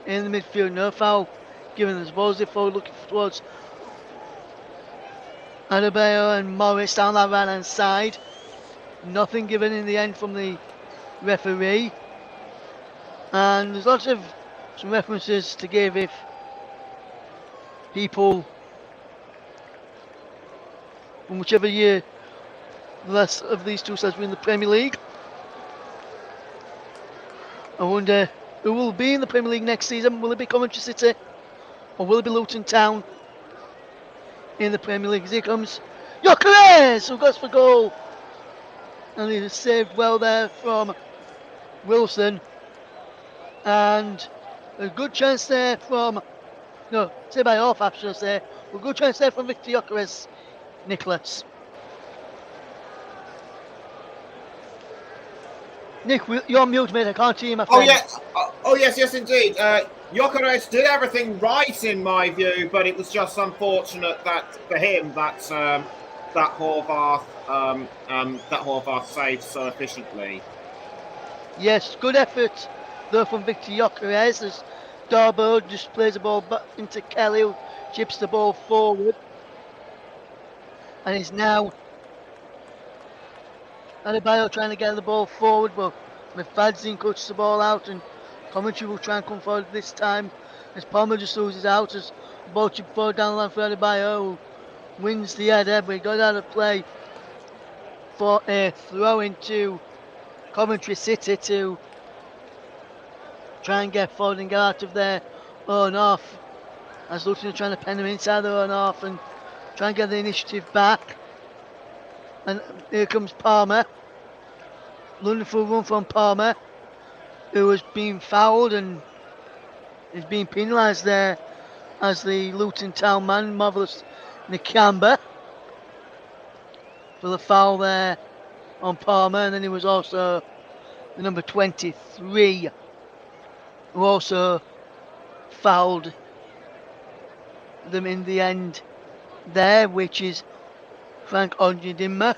in the midfield. No foul given as Bosley forward looking towards Adebayo and Morris down that right hand side. Nothing given in the end from the referee. And there's lots of some references to give if people from whichever year the last of these two sides were in the Premier League. I wonder who will be in the Premier League next season. Will it be Coventry City or will it be Luton Town in the Premier League? As here comes Gyökeres, who goes for goal. And he saved well there from Wilson. And a good chance there from, no, say by off, I should say. A good chance there from Victor Gyökeres, Nicholas. Nick, you're mute, mate. I can't hear you, my friend. Yes, indeed. Gyökeres did everything right in my view, but it was just unfortunate that for him that Horvath saved so efficiently. Yes, good effort though from Victor Gyökeres as Darbo just plays the ball back into Kelly, who chips the ball forward, and is now Adebayo trying to get the ball forward, but Mifadzin cuts the ball out, and Coventry will try and come forward this time as Palmer just loses out as the ball chipped forward down the line for Adebayo, who wins the header, but he got out of play for a throw into Coventry City to try and get forward and get out of their own half, as Luton are trying to pen them inside their own half and try and get the initiative back. And here comes Palmer. Wonderful run from Palmer, who has been fouled and is being penalised there as the Luton Town man, Marvellous Nakamba, for the foul there on Palmer. And then he was also the number 23 who also fouled them in the end there, which is Frank Onyedinma.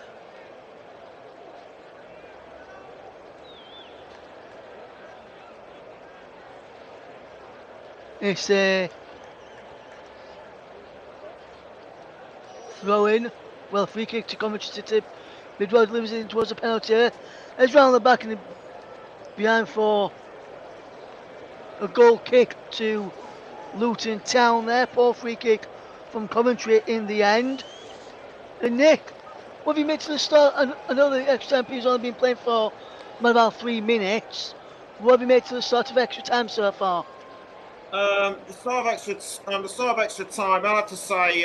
It's a throw in. Well, free kick to Coventry City. Bidwell delivers it towards the penalty area. It's round the back and behind for a goal kick to Luton Town there. Poor free kick from Coventry in the end. And Nick, what have you made to the start? I know the extra time period's only been playing for about 3 minutes. What have you made to the start of extra time so far? The start of extra time. I have to say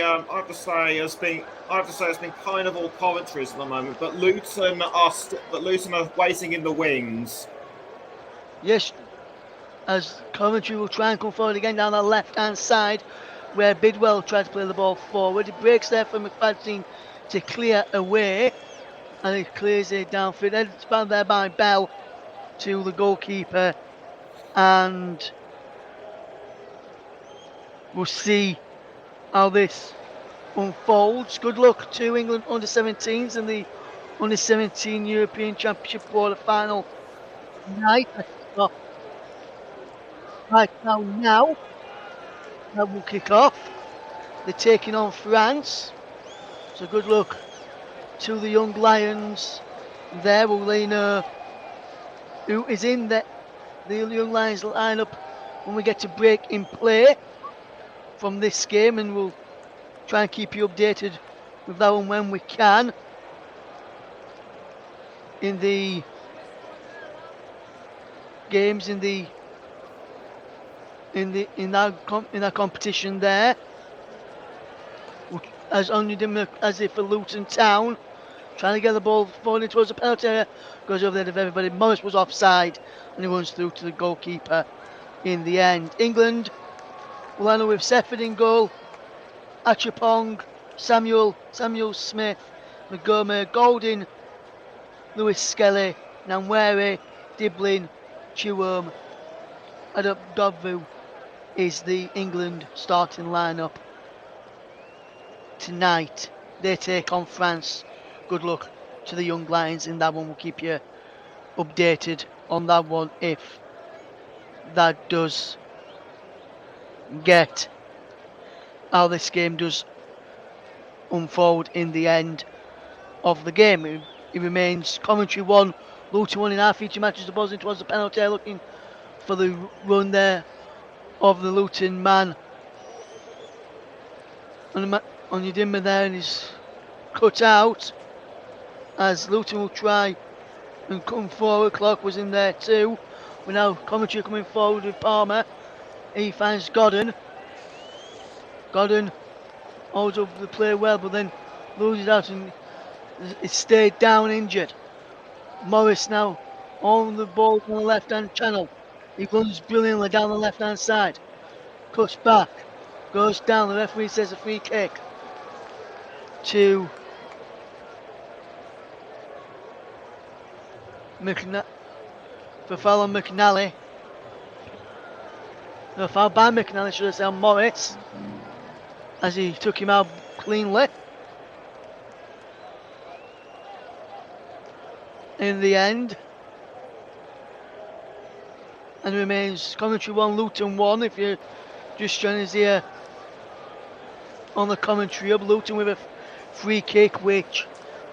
has been kind of all Coventry's at the moment, but Luton are waiting in the wings. Yes, as Coventry will try and come forward again down the left-hand side, where Bidwell tries to play the ball forward. It breaks there for McFadden to clear away, and it clears it downfield. It's found there by Bell to the goalkeeper, and we'll see how this unfolds. Good luck to England under-17s in the under-17 European Championship quarter-final night. Right now, that will kick off. They're taking on France. So good luck to the young Lions there. We'll let you know who is in the young Lions lineup when we get to break in play from this game, and we'll try and keep you updated with that one when we can in the games in that competition there. As only as if for Luton Town, trying to get the ball falling towards the penalty area, goes over there to everybody. Morris was offside and he runs through to the goalkeeper in the end. England will end with Sefford in goal, Achapong, Samuel Smith, Magoma, Golding, Lewis Skelly, Namwere, Diblin, Chiwom, Adobvu is the England starting lineup tonight. They take on France. Good luck to the young Lions in that one. We'll keep you updated on that one if that does get how this game does unfold in the end of the game. It remains Coventry 1, Luton 1 in our feature matches. The ball's in towards the penalty area, looking for the run there of the Luton man. On your dimmer there, and he's cut out as Luton will try and come forward. Clark was in there too. We're now Coventry coming forward with Palmer. He finds Godden. Godden holds up the play well, but then loses out and it stayed down injured. Morris now on the ball from the left hand channel. He runs brilliantly down the left hand side. Cuts back. Goes down. The referee says a free kick to for foul on McNally. No, foul by McNally, should I say, on Morris, as he took him out cleanly. In the end, and remains Coventry 1, Luton 1. If you're just joining us here on the commentary hub, Luton with a free kick, which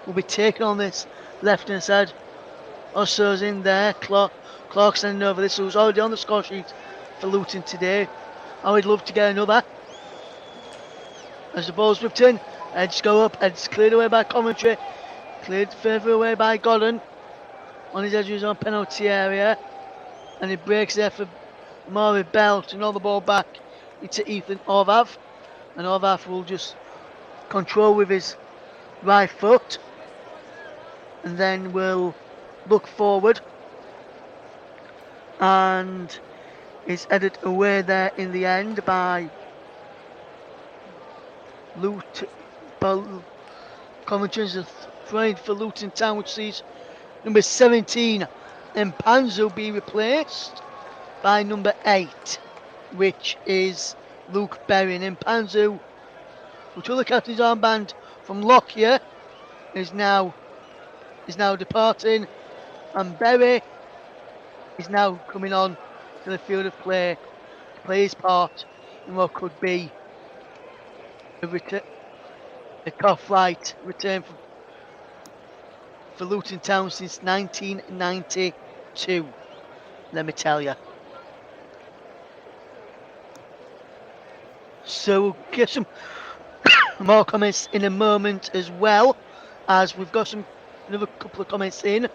will be taken on this left hand side. Osso's in there. Clark sending over this, who's already on the score sheet for Luton today. I would love to get another. As the ball's whipped in, heads go up, heads cleared away by Coventry, cleared further away by Godden. On his edges on penalty area, and he breaks there for Maury Bell to knock the ball back into Ethan Orvath, and Orvath will just control with his right foot, and then will look forward, and is headed away there in the end by Luton. Coventry's throwing for Luton Town, which sees number 17 Mpanzu be replaced by number 8, which is Luke Berry. And Mpanzu, who took the captain's armband from Lockyer, is now departing, and Berry is now coming on to the field of play to play his part in what could be a top flight return for Luton Town since 1992, let me tell you. So we'll get some more comments in a moment, as well as we've got another couple of comments in.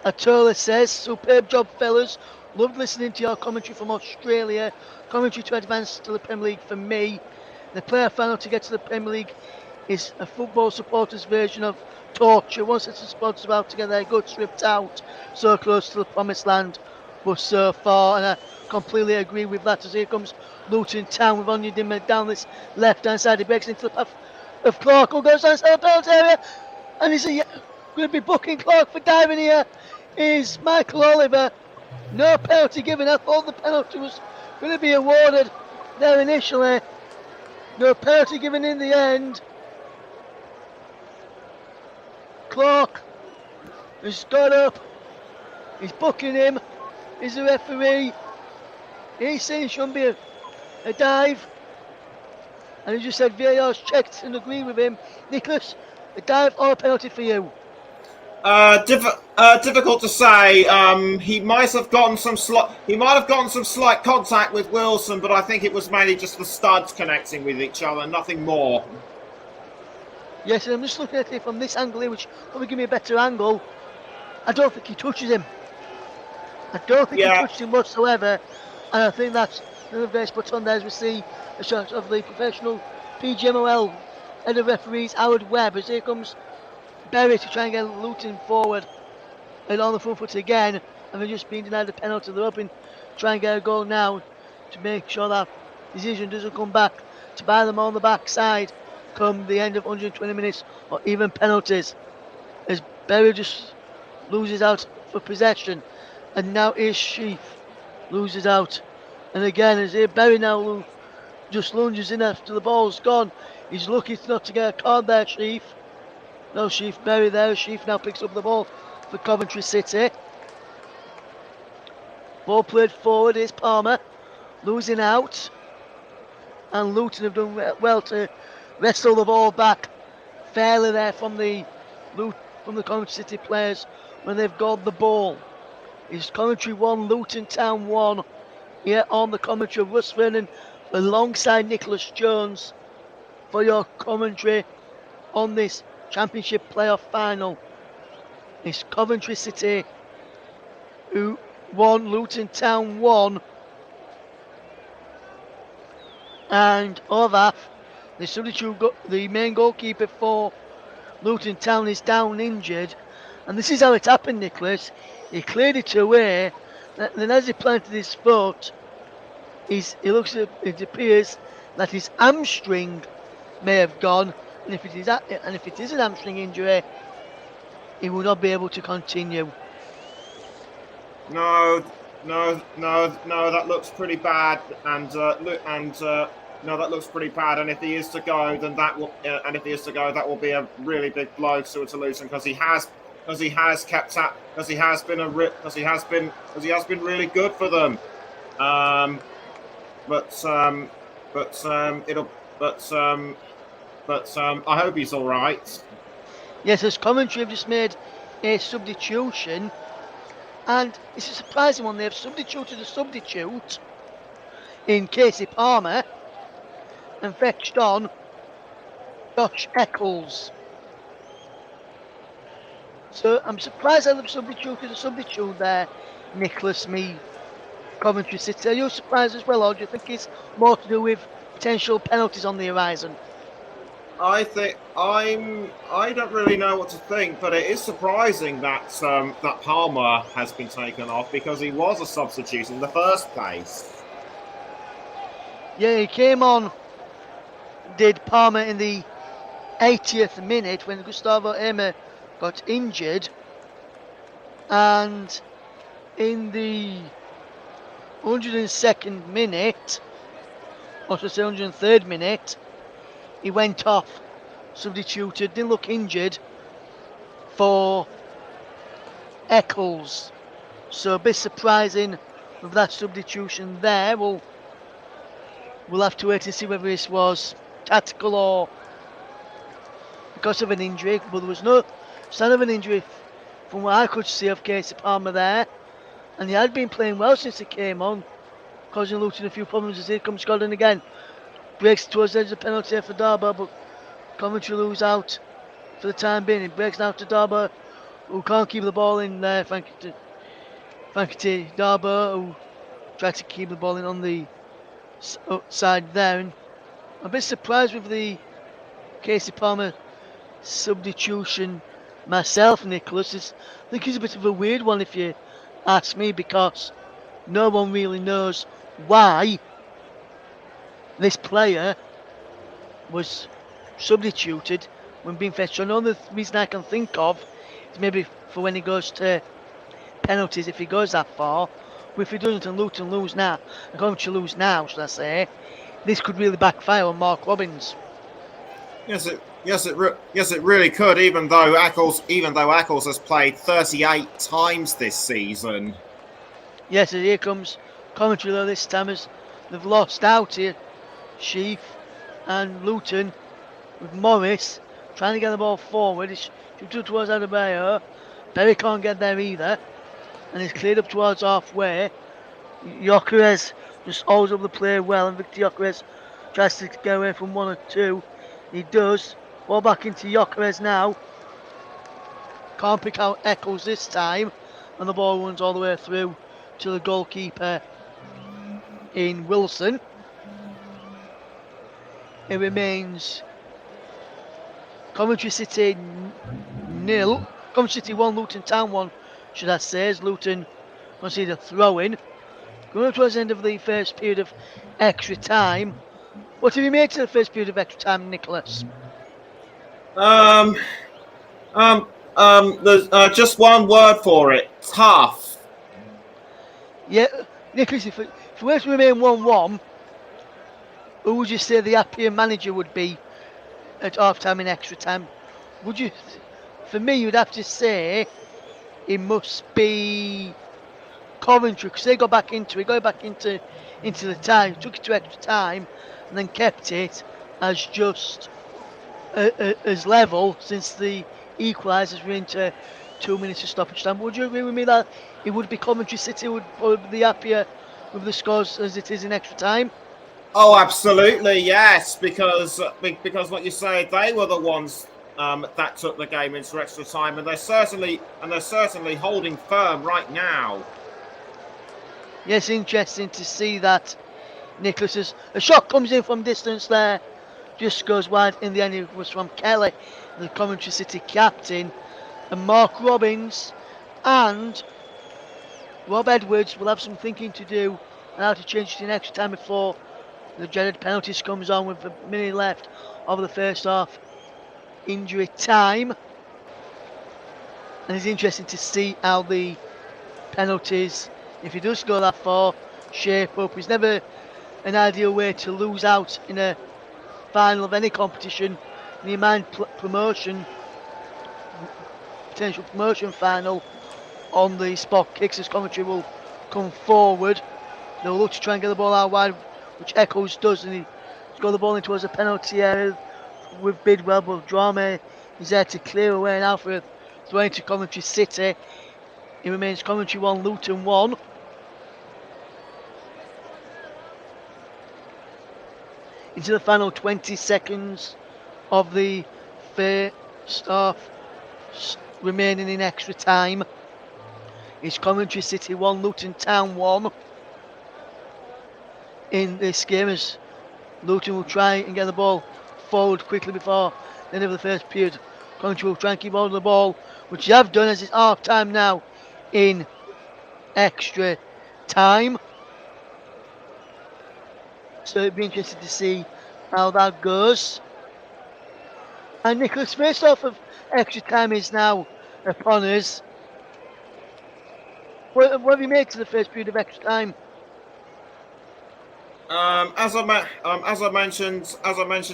Atola says, superb job fellas, loved listening to your commentary from Australia. Commentary to advance to the Premier League for me. The playoff final to get to the Premier League is a football supporters version of torture. Once it's supporters about to get their guts ripped out, so close to the promised land, but so far. And I completely agree with that, as here comes Luton Town with Anya Dimmer down this left hand side. He breaks into the path of Clark, who goes down the penalty area, and he's going to be booking Clark for diving here. Is Michael Oliver. No penalty given. I thought the penalty was going to be awarded there initially. No penalty given in the end. Clark has got up. He's booking him. He's the referee. He's saying it shouldn't be a dive. And he just said VAR's checked and agreed with him. Nicholas, a dive or a penalty for you? Difficult to say. He might have gotten some slight contact with Wilson, but I think it was mainly just the studs connecting with each other, nothing more. Yes, and I'm just looking at it from this angle here, which probably give me a better angle. I don't think he touches him. I don't think he touched him whatsoever. And I think that's another very spot on there as we see a shot of the professional PGMOL head of referees, Howard Webb, as here comes Berry to try and get Luton forward and on the front foot again, and they're just being denied the penalty. They're hoping to try and get a goal now to make sure that decision doesn't come back to buy them on the backside come the end of 120 minutes or even penalties, as Berry just loses out for possession, and now is Sheaf loses out, and again as here Berry now just lunges in after the ball's gone. He's lucky not to get a card there, Sheaf. No, Sheaf Berry there. Sheaf now picks up the ball for Coventry City. Ball played forward is Palmer, losing out, and Luton have done well to wrestle the ball back fairly there from the Coventry City players when they've got the ball. It's Coventry 1, Luton Town 1 here on the commentary of Russ Vernon alongside Nicholas Jones for your commentary on this Championship playoff final. It's Coventry City who won, Luton Town 1, and Orvath, the main goalkeeper for Luton Town, is down injured, and this is how it happened, Nicholas. He cleared it away, and then as he planted his foot, it appears that his hamstring may have gone, and if it is an hamstring injury, he will not be able to continue. No, that looks pretty bad, and no, that looks pretty bad. And if he is to go, then that will be a really big blow to Luton, because he has been really good for them. I hope he's all right. Yes, as Coventry have just made a substitution, and it's a surprising one. They have substituted a substitute in Casey Palmer and fetched on Josh Eccles. So I'm surprised that they've substituted a substitute there, Nicholas, Coventry City. Are you surprised as well, or do you think it's more to do with potential penalties on the horizon? I don't really know what to think, but it is surprising that that Palmer has been taken off, because he was a substitute in the first place. Yeah, he came on, did Palmer in the 80th minute when Gustavo Emer got injured, and in the 102nd minute, or to say 103rd minute, he went off, substituted, didn't look injured for Eccles. So a bit surprising with that substitution there. We'll have to wait and see whether this was tactical or because of an injury, but there was no sign of an injury from what I could see of Casey Palmer there, and he had been playing well since he came on, causing Luton a few problems. As here comes Scotland again, breaks towards the edge of the penalty for Darboe, but Coventry lose out for the time being. It breaks now to Darboe, who can't keep the ball in there. Thank you to Darboe, who tried to keep the ball in on the side there. And I'm a bit surprised with the Casey Palmer substitution myself, Nicholas. I think it's a bit of a weird one if you ask me, because no one really knows why this player was substituted when being fetched. The only reason I can think of is maybe for when he goes to penalties, if he goes that far. But if he doesn't and Luton lose now, and Coventry lose now, should I say, this could really backfire on Mark Robbins. Yes, it really could. Even though Eccles has played 38 times this season. Yes, and here comes Coventry though this time as they've lost out here. Sheaf and Luton with Morris trying to get the ball forward. It's shooted towards Adebayo. Berry can't get there either. And it's cleared up towards halfway. Gyökeres just holds up the play well, and Victor Gyökeres tries to get away from 1 or 2. He does. Ball back into Gyökeres now. Can't pick out Eccles this time. And the ball runs all the way through to the goalkeeper in Wilson. It remains Coventry City 0. Coventry City 1, Luton Town 1, should I say, as Luton conceded a throw-in. Going up towards the end of the first period of extra time. What have you made to the first period of extra time, Nicholas? There's just one word for it: tough. Yeah, Nicholas, if it were to remain 1-1, who would you say the happier manager would be at half time and extra time? Would you? For me, you'd have to say it must be Coventry, because they got back into the tie, took it to extra time, and then kept it as just as level since the equalisers were into 2 minutes of stoppage time. Would you agree with me that it would be Coventry City would probably be happier with the scores as it is in extra time? Oh, absolutely, yes. Because what you say, they were the ones that took the game into extra time, and they're certainly holding firm right now. Yes, interesting to see that. Nicholas, a shot comes in from distance there, just goes wide. In the end, it was from Kelly, the Coventry City captain, and Mark Robbins and Rob Edwards will have some thinking to do and how to change it in extra time before the dreaded penalties comes on with a minute left of the first half injury time. And it's interesting to see how the penalties, if he does go that far, shape up. It's never an ideal way to lose out in a final of any competition. And you mind potential promotion final on the spot kicks as Coventry will come forward. They'll look to try and get the ball out wide, which Eccles does, and he's got the ball in towards the penalty area with Bidwell, but Drame is there to clear away now for a throw into Coventry City. It remains Coventry 1, Luton 1. Into the final 20 seconds of the first half remaining in extra time. It's Coventry City 1, Luton Town 1 in this game, as Luton will try and get the ball forward quickly before the end of the first period. Coventry will try and keep hold of the ball, which they have done as it's half time now in extra time. So it'd be interesting to see how that goes. And Nicholas, first off of extra time is now upon us. What have you made to the first period of extra time? As I mentioned,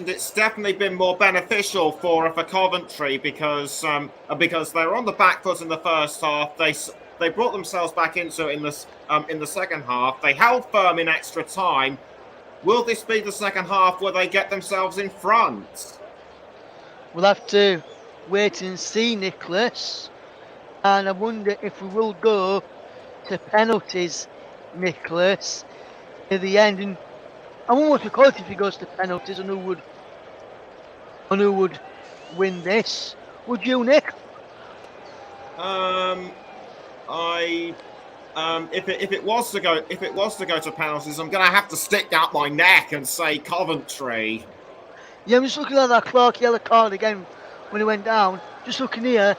it's definitely been more beneficial for Coventry because they were on the back foot in the first half. They brought themselves back into it in the second half. They held firm in extra time. Will this be the second half where they get themselves in front? We'll have to wait and see, Nicholas. And I wonder if we will go to penalties, Nicholas, at the end. And I wonder what we call it if he goes to penalties, and who would win this. Would you, Nick? If it was to go to penalties, I'm going to have to stick out my neck and say Coventry. Yeah, I'm just looking at that Clark yellow card again when he went down. Just looking here,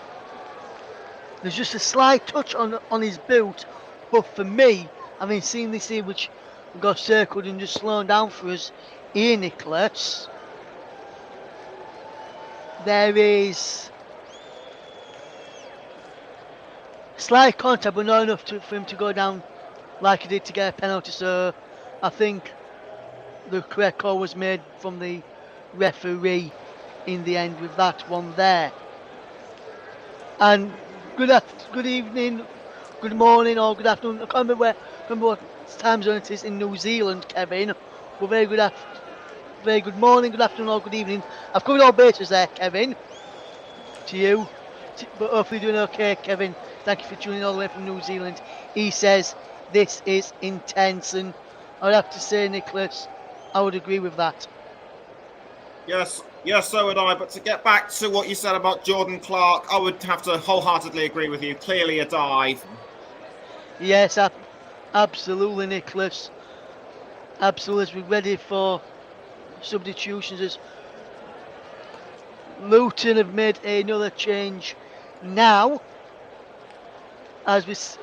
there's just a slight touch on his boot, but for me, having seen this here, which got circled and just slowed down for us here, Nicholas, there is slight contact, but not enough for him to go down like he did to get a penalty. So I think the correct call was made from the referee in the end with that one there. And good evening, good morning, or good afternoon. I can't remember time zone it is in New Zealand, Kevin. Well, very good morning, good afternoon, or good evening. I've covered all bases there, Kevin. To you, but hopefully doing okay, Kevin. Thank you for tuning all the way from New Zealand. He says this is intense, and I would have to say, Nicholas, I would agree with that. Yes, so would I. But to get back to what you said about Jordan Clark, I would have to wholeheartedly agree with you. Clearly a dive. Yes, absolutely, Nicholas. Absolutely, we're ready for substitutions as Luton have made another change now. As we're just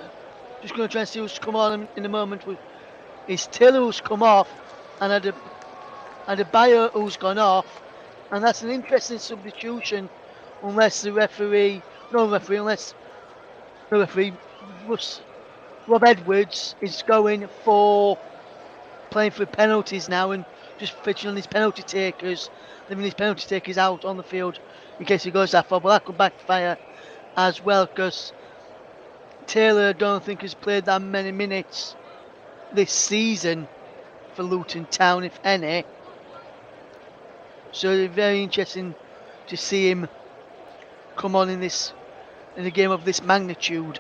going to try and see who's come on in a moment. It's Taylor who's come off and Adebayo who's gone off. And that's an interesting substitution unless the referee, unless the referee, Rob Edwards is going for playing for penalties now and just fitting on his penalty takers, leaving his penalty takers out on the field in case he goes that far. But that could backfire as well because Taylor, I don't think, has played that many minutes this season for Luton Town, if any. So it's very interesting to see him come on in a game of this magnitude.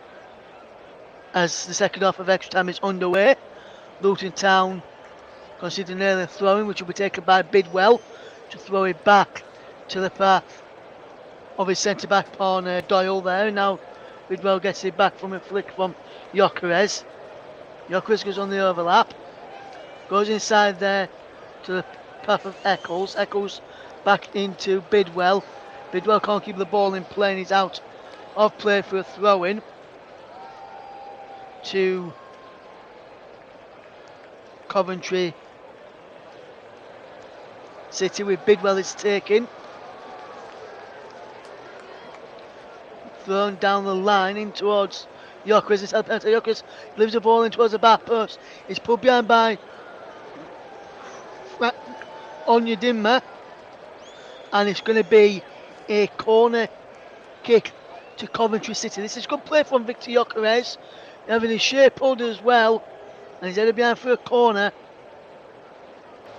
As the second half of extra time is underway, Luton Town considering an early throwing, which will be taken by Bidwell to throw it back to the path of his centre-back partner Doyle there. And now Bidwell gets it back from a flick from Gyökeres. Gyökeres goes on the overlap, goes inside there to the path of Eccles. Eccles back into Bidwell. Bidwell can't keep the ball in play and he's out of play for a throw-in to Coventry City with Bidwell is taken. Thrown down the line in towards Gyökeres. Gyökeres leaves the ball in towards the back post. It's put behind by Onyedinma. And it's going to be a corner kick to Coventry City. This is good play from Victor Gyökeres, having his shape pulled as well, and he's headed behind for a corner.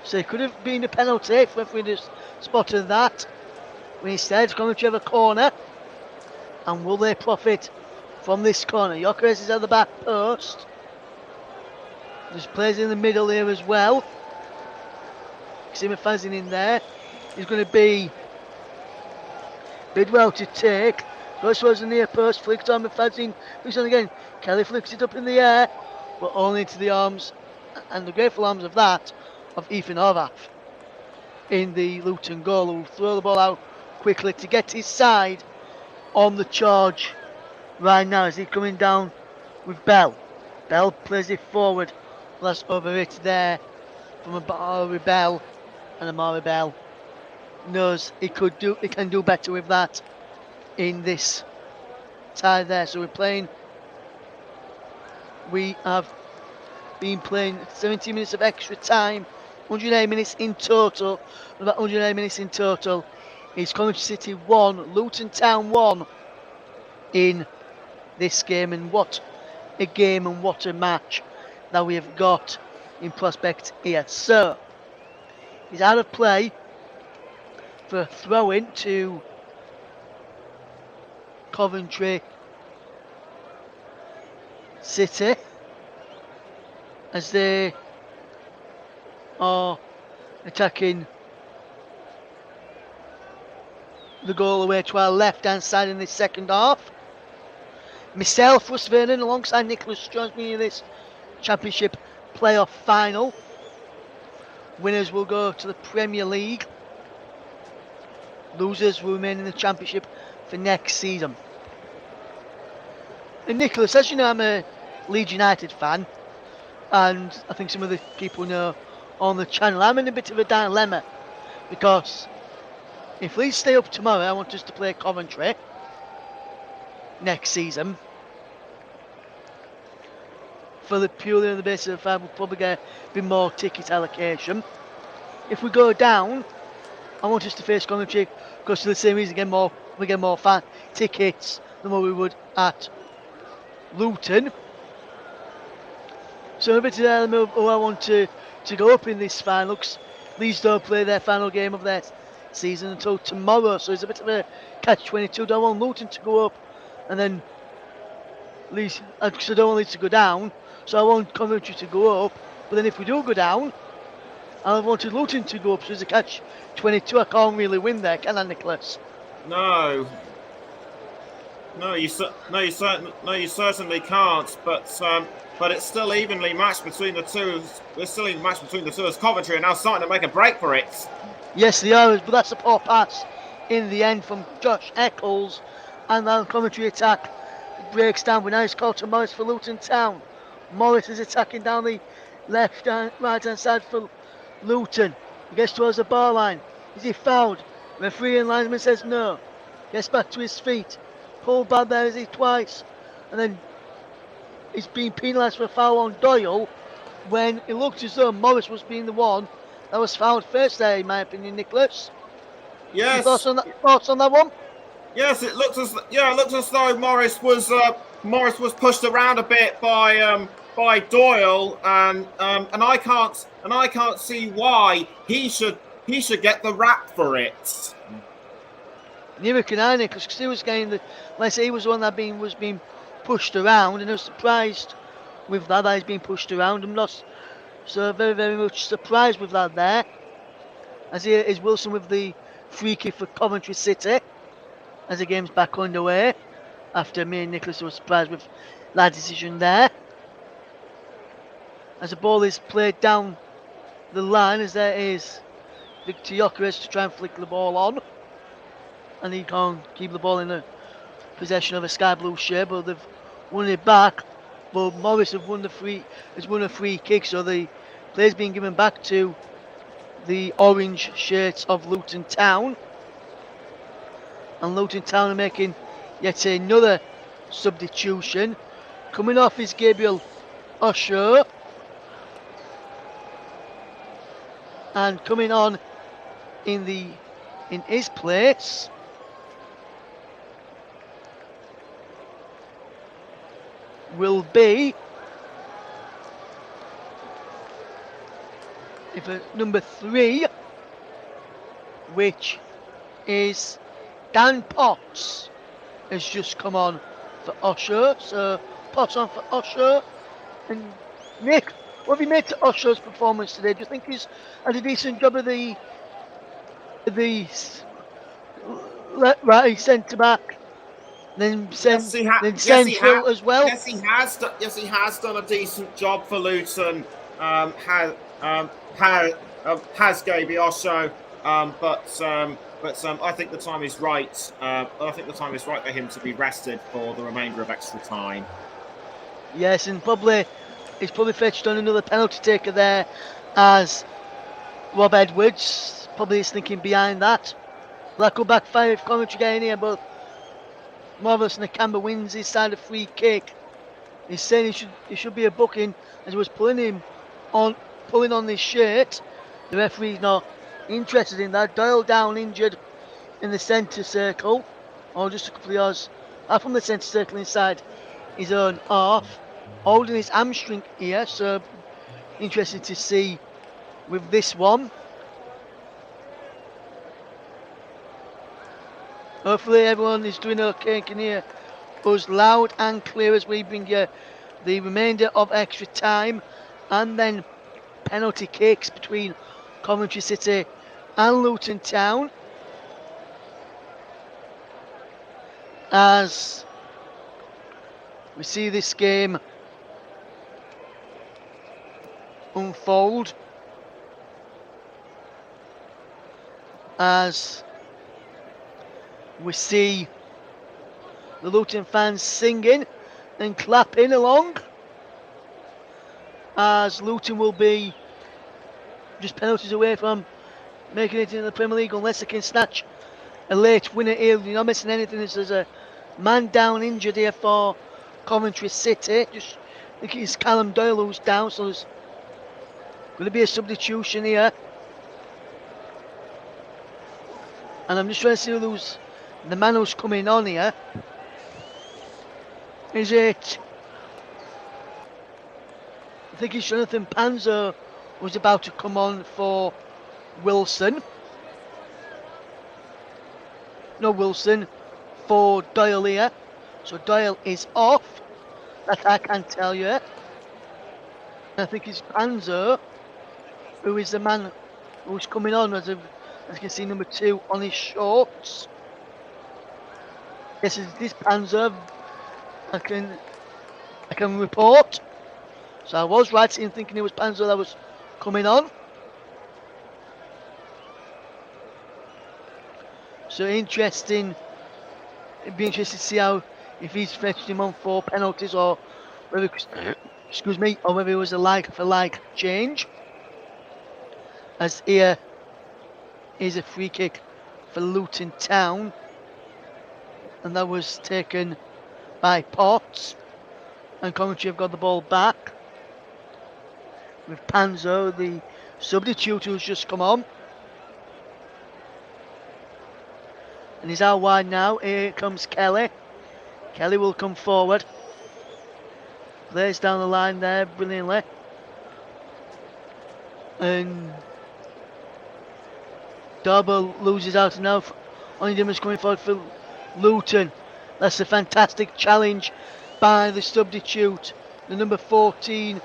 So it could have been a penalty if we just spotted that. But instead, Coventry have a corner, and will they profit from this corner? Gyökeres is at the back post. There's players in the middle here as well. Sima Fazin in there. He's going to be Bidwell to take. Goes towards the near post, flicks on Fazin. Flicks on again. Kelly flicks it up in the air, but only into the arms, and the grateful arms of that, of Ethan Horvath in the Luton goal, who will throw the ball out quickly to get his side on the charge right now as he's coming down with Bell. Bell plays it forward. That's over it there from Amari Bell, and Amari Bell knows he can do better with that in this tie there. So we have been playing 70 minutes of extra time, 108 minutes in total. About 108 minutes in total. It's Coventry City 1, Luton Town 1 in this game, and what a game and what a match that we have got in prospect here. So he's out of play for a throw-in to Coventry City as they are attacking the goal away to our left hand side in this second half. Myself, Russ Vernon, alongside Nicholas joins me in this Championship playoff final. Winners will go to the Premier League. Losers will remain in the Championship for next season. And Nicholas, as you know, I'm a Leeds United fan, and I think some of the people know on the channel, I'm in a bit of a dilemma because if Leeds stay up tomorrow, I want us to play Coventry next season. For the purely on the basis of the fact we'll probably get a bit more ticket allocation. If we go down, I want us to face Coventry because for the same reason we get more fan tickets than what we would at Luton. So a bit of the element of who I want to go up in this final, because Leeds don't play their final game of their season until tomorrow, so it's a bit of a catch-22. Do I want Luton to go up, and then Leeds, because I don't want Leeds to go down, so I want Coventry to go up, but then if we do go down, I wanted Luton to go up, so it's a catch-22. I can't really win there, can I, Nicholas? No. No, you certainly can't. But it's still evenly matched between the two. There's still even matched between the two as Coventry are now starting to make a break for it. Yes, they are, but that's a poor pass in the end from Josh Eccles, and then Coventry attack breaks down. But now it's called to Morris for Luton Town. Morris is attacking down the right hand side for Luton. He gets towards the bar line. Is he fouled? Referee and linesman says no. Gets back to his feet. Pulled back there, is he twice? And then he's being penalised for a foul on Doyle when it looked as though Morris was being the one that was fouled first there, in my opinion, Nicholas. Yes. Thoughts on that one? Yes, it looked as though Morris was pushed around a bit by Doyle, and I can't see why he should get the rap for it. Neither can I, Nicholas, because he was getting let's say he was the one that was being pushed around, and I was surprised with that he's being pushed around. I'm not so very, very much surprised with that there. As here is Wilson with the free kick for Coventry City as the game's back underway. After me and Nicholas were surprised with that decision there. As the ball is played down the line, as there is Victor Gyökeres to try and flick the ball on. And he can't keep the ball in the possession of a sky blue shirt, but they've won it back. But Morris has won a free kick, so the play's being given back to the orange shirts of Luton Town. And Luton Town are making yet another substitution. Coming off is Gabriel Osho. And coming on in his place will be number 3, which is Dan Potts, has just come on for Osho. So Potts on for Osho. And Nick, what have you made to Osho's performance today? Do you think he's had a decent job of the right centre back? Then central as well. Yes, he has done a decent job for Luton. Has Gaby Osho, but I think the time is right. I think the time is right for him to be rested for the remainder of extra time. Yes, and he's probably fetched on another penalty taker there, as Rob Edwards probably is thinking behind that. That could backfire if Coventry get in here, but Marvellous Nakamba wins his side a free kick. He's saying he should be a booking, as he was pulling on this shirt. The referee's not interested in that. Doyle down injured in the centre circle, or just a couple of yards out from the centre circle inside his own half, holding his hamstring here. So interesting to see with this one. Hopefully everyone is doing okay and can hear us loud and clear as we bring you the remainder of extra time and then penalty kicks between Coventry City and Luton Town. As we see this game unfold, as we see the Luton fans singing and clapping along, as Luton will be just penalties away from making it into the Premier League unless they can snatch a late winner here. You're not missing anything. There's a man down injured here for Coventry City. Just I think it's Callum Doyle who's down, so there's going to be a substitution here. And I'm just trying to see who's the man who's coming on here. Is it? I think it's Jonathan Panzer was about to come on for Wilson. No, Wilson for Doyle here. So Doyle is off. That I can tell you. I think it's Panzer who is the man who's coming on as you can see, number 2 on his shorts. This is this Panzer. I can report. So I was right in thinking it was Panzer that was coming on. So interesting. It'd be interesting to see how if he's fetched him on for penalties or whether, excuse me, or whether it was a like for like change. As here is a free kick for Luton Town, and that was taken by Potts, and Coventry have got the ball back with Panzo, the substitute who's just come on. And he's out wide now. Here comes Kelly. Kelly will come forward. Plays down the line there brilliantly. And Darbo loses out now. Onydimmer's coming forward for Luton. That's a fantastic challenge by the substitute, the number 14.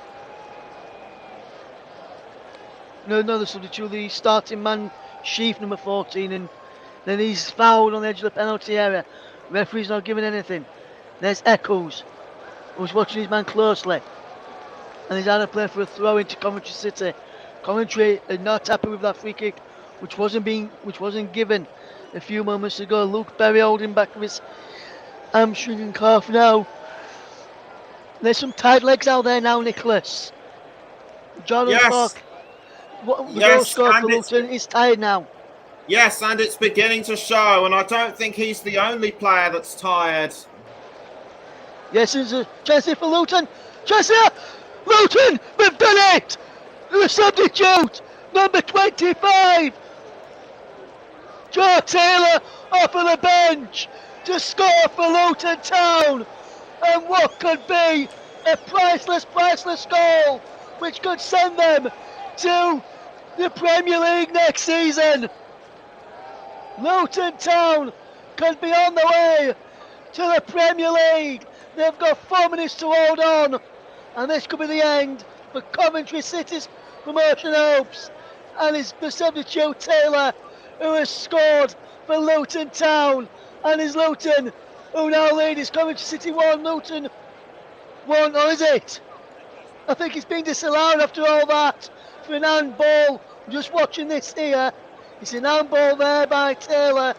No, the substitute, the starting man, Sheaf, number 14, and then he's fouled on the edge of the penalty area. Referee's not giving anything. There's Eccles, who's watching his man closely, and he's out of play for a throw into Coventry City. Coventry are not happy with that free kick, which wasn't given a few moments ago. Luke Berry holding back with his hamstring and calf now. There's some tight legs out there now, Nicholas. Jordan Clark, the goal scorer for Luton, is tired now. Yes, and it's beginning to show, and I don't think he's the only player that's tired. Yes, there's a chance here for Luton. Chance here! Luton! We've done it! The substitute! Number 25! Joe Taylor off of the bench to score for Luton Town! And what could be a priceless goal which could send them to the Premier League next season! Luton Town could be on the way to the Premier League. They've got 4 minutes to hold on, and this could be the end for Coventry City's promotion hopes. And it's the substitute Taylor who has scored for Luton Town, and is Luton who now lead. Is Coventry City 1, Luton 1, or is it? I think it's been disallowed after all that for an handball. I'm just watching this here. It's an handball there by Taylor,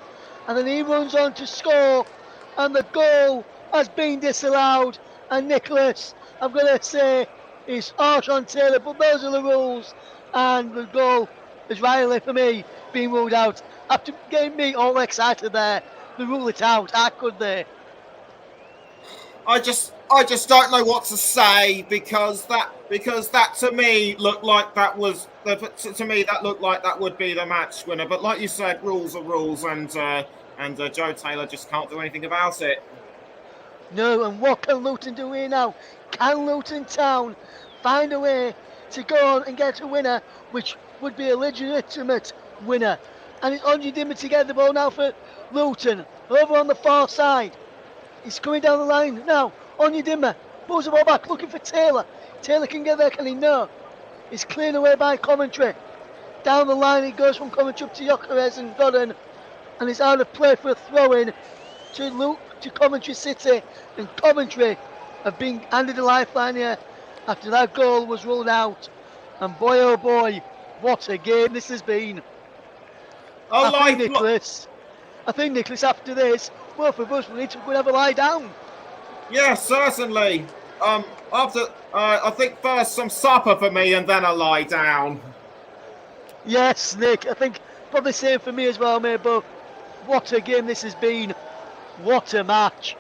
and then he runs on to score, and the goal has been disallowed. And Nicholas, I'm going to say, is harsh on Taylor, but those are the rules, and the goal is rightly for me being ruled out. After getting me all excited there, they rule it out. How could they? I just don't know what to say, because that to me looked like that was to me that looked like that would be the match winner. But like you said, rules are rules, and Joe Taylor just can't do anything about it. No, and what can Luton do here now? Can Luton Town find a way to go on and get a winner, which would be a legitimate winner? And it's Onydimmer to get the ball now for Luton, over on the far side. He's coming down the line now. Onydimmer pulls the ball back, looking for Taylor. Taylor can get there, can he? No. He's cleared away by Coventry. Down the line he goes from Coventry up to Gyökeres and Godden, and he's out of play for a throw-in to Coventry City. And Coventry have been handed a lifeline here after that goal was ruled out. And boy oh boy, what a game this has been. I think Nicholas, after this, both of us will need to go and have a lie down. Yeah, certainly. I think first some supper for me, and then a lie down. Yes, Nick, I think probably same for me as well, mate. But what a game this has been! What a match!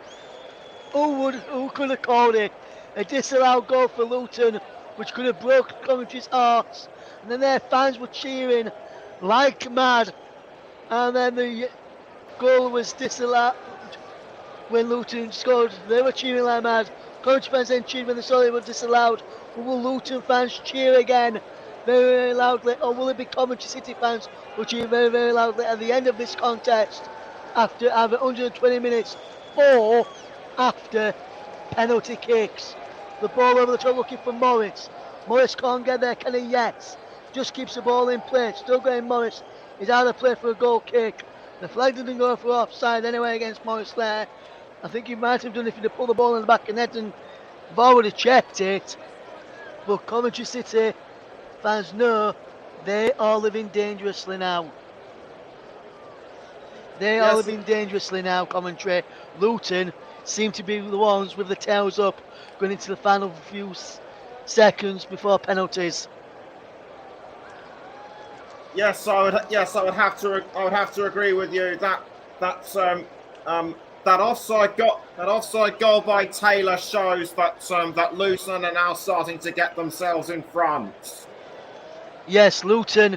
Who could have called it? A disallowed goal for Luton, which could have broke Coventry's hearts. And then their fans were cheering like mad. And then the goal was disallowed when Luton scored. They were cheering like mad. Coventry fans then cheered when they saw it was disallowed. But will Luton fans cheer again very, very loudly? Or will it be Coventry City fans who cheer very, very loudly at the end of this contest after either 120 minutes or after penalty kicks? The ball over the top looking for Morris. Morris can't get there, can he? Yes. Just keeps the ball in play. Still going Morris. He's out of play for a goal kick. The flag didn't go for offside anyway against Morris there. I think he might have done if he'd have pulled the ball in the back of net and VAR would have checked it. But Coventry City fans know they are living dangerously now. They are living dangerously now, Coventry. Luton seem to be the ones with the tails up going into the final few seconds before penalties. Yes, I would have to agree with you. That offside goal by Taylor shows that Luton are now starting to get themselves in front. Yes, Luton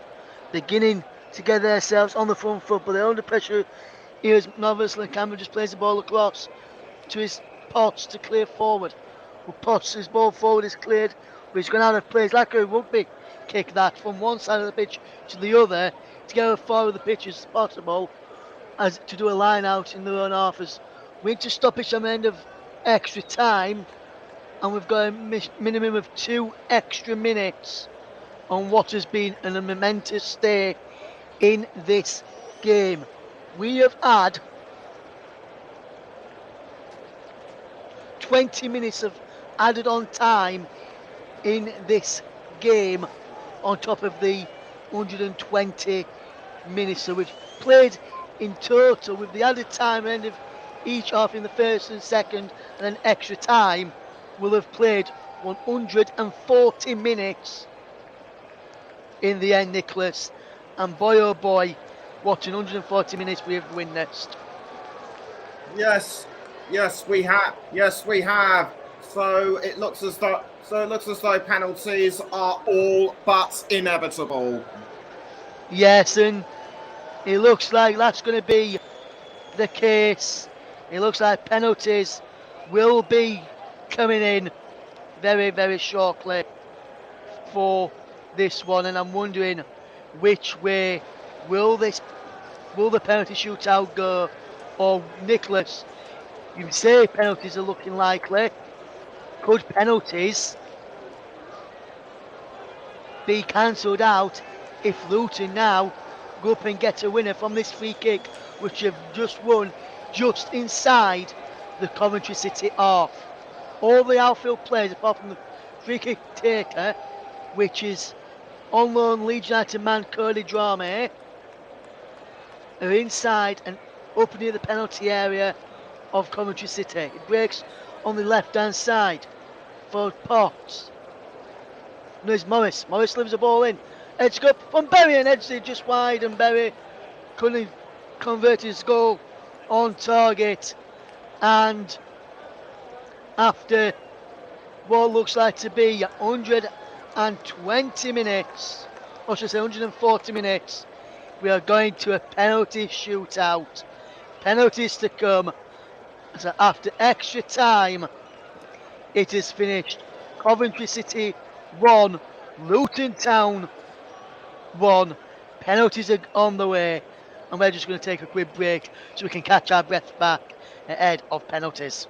beginning to get themselves on the front foot, but they're under pressure. Here's Novice Campbell just plays the ball across to his Potts to clear forward. But Potts, his ball forward is cleared, but he's gone out of play. It's like a rugby kick that from one side of the pitch to the other to get as far of the pitch as possible, as to do a line out in their own half. As we need to stoppage on the end of extra time, and we've got a minimum of 2 extra minutes on what has been a momentous stay in this game. We have had 20 minutes of added on time in this game on top of the 120 minutes. So we've played in total with the added time at the end of each half in the first and second and then extra time. We'll have played 140 minutes in the end, Nicholas. And boy oh boy, what 140 minutes we have witnessed. Yes, we have. So it looks as though penalties are all but inevitable. Yes, and it looks like that's going to be the case. It looks like penalties will be coming in very, very shortly for this one, and I'm wondering which way will the penalty shootout go? Or Nicholas, you say penalties are looking likely. Could penalties be cancelled out if Luton now go up and get a winner from this free kick, which have just won just inside the Coventry City half? All the outfield players, apart from the free kick taker, which is on loan Leeds United man Cody Drame, are inside and up near the penalty area of Coventry City. It breaks on the left hand side for Potts. No, it's Morris. Morris leaves the ball in. Edge up from Berry, and Edge just wide, and Berry couldn't convert his goal on target. And after what looks like to be 120 minutes, or should I say 140 minutes, we are going to a penalty shootout. Penalties to come. So after extra time, it is finished. Coventry City 1, Luton Town 1. Penalties are on the way, and we're just going to take a quick break so we can catch our breath back ahead of penalties.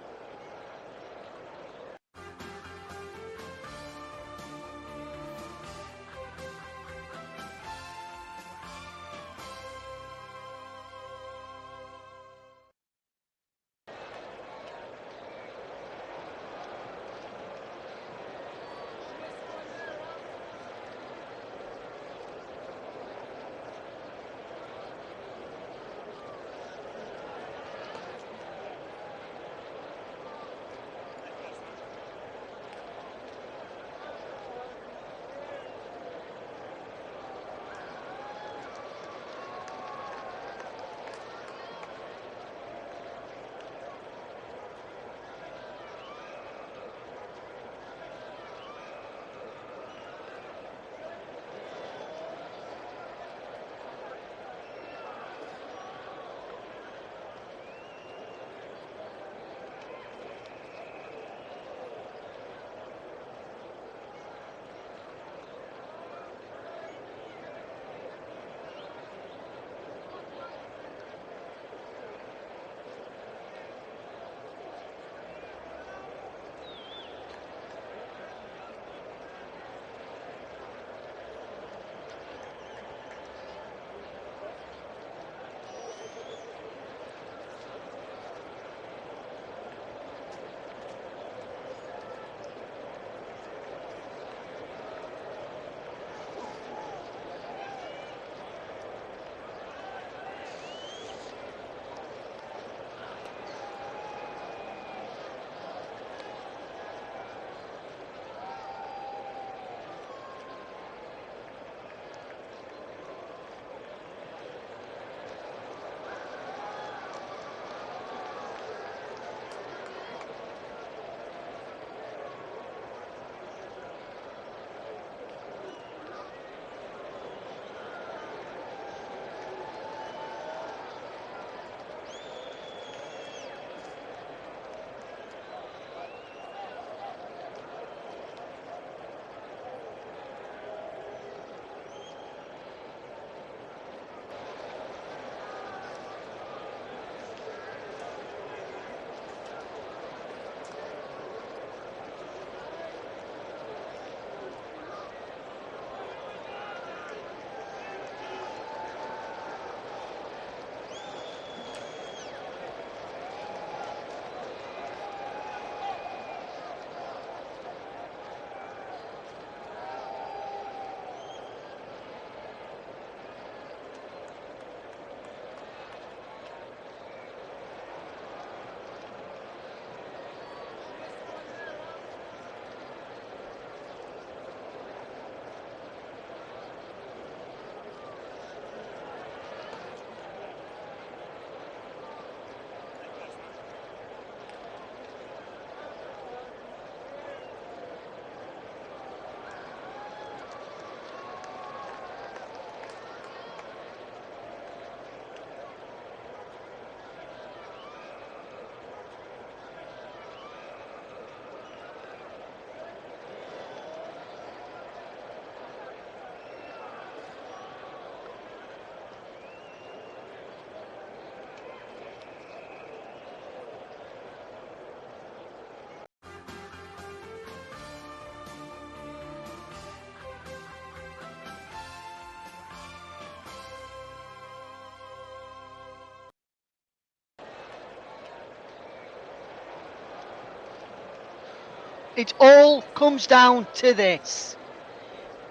it all comes down to this.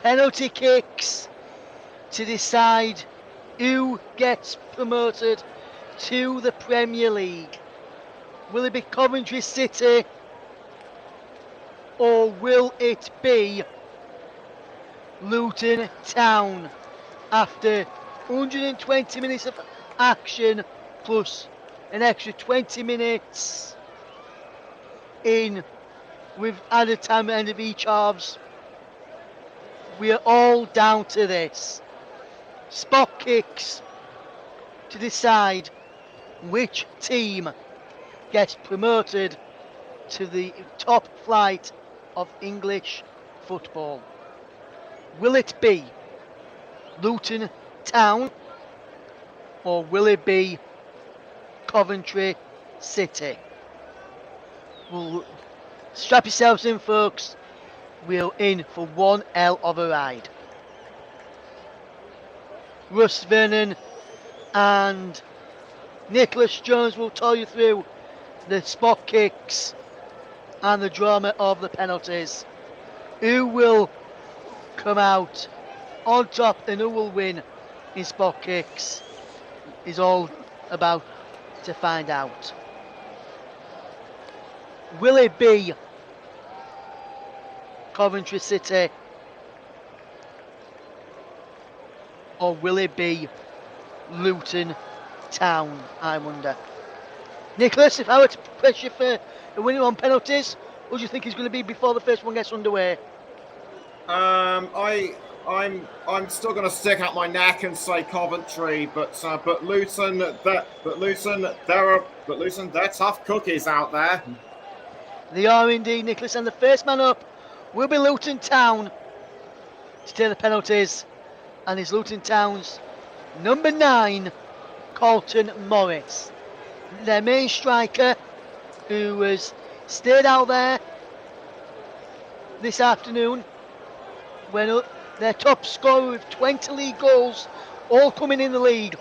Penalty kicks to decide who gets promoted to the Premier League. Will it be Coventry City or will it be Luton Town after 120 minutes of action plus an extra 20 minutes in with added time at the end of each halves? We are all down to this. Spot kicks to decide which team gets promoted to the top flight of English football. Will it be Luton Town or will it be Coventry City? Well, strap yourselves in, folks. We're in for one hell of a ride. Russ Vernon and Nicholas Jones will tell you through the spot kicks and the drama of the penalties. Who will come out on top and who will win in spot kicks is all about to find out. Will it be Coventry City or will it be Luton Town, I wonder? Nicholas, if I were to press you for a winning on penalties, what do you think is going to be before the first one gets underway? I'm still going to stick out my neck and say Coventry, but Luton, they're tough cookies out there. They are indeed, Nicholas, and the first man up will be Luton Town to take the penalties, and it's Luton Town's number 9, Carlton Morris. Their main striker, who has stayed out there this afternoon, went up their top scorer with 20 league goals, all coming in the league.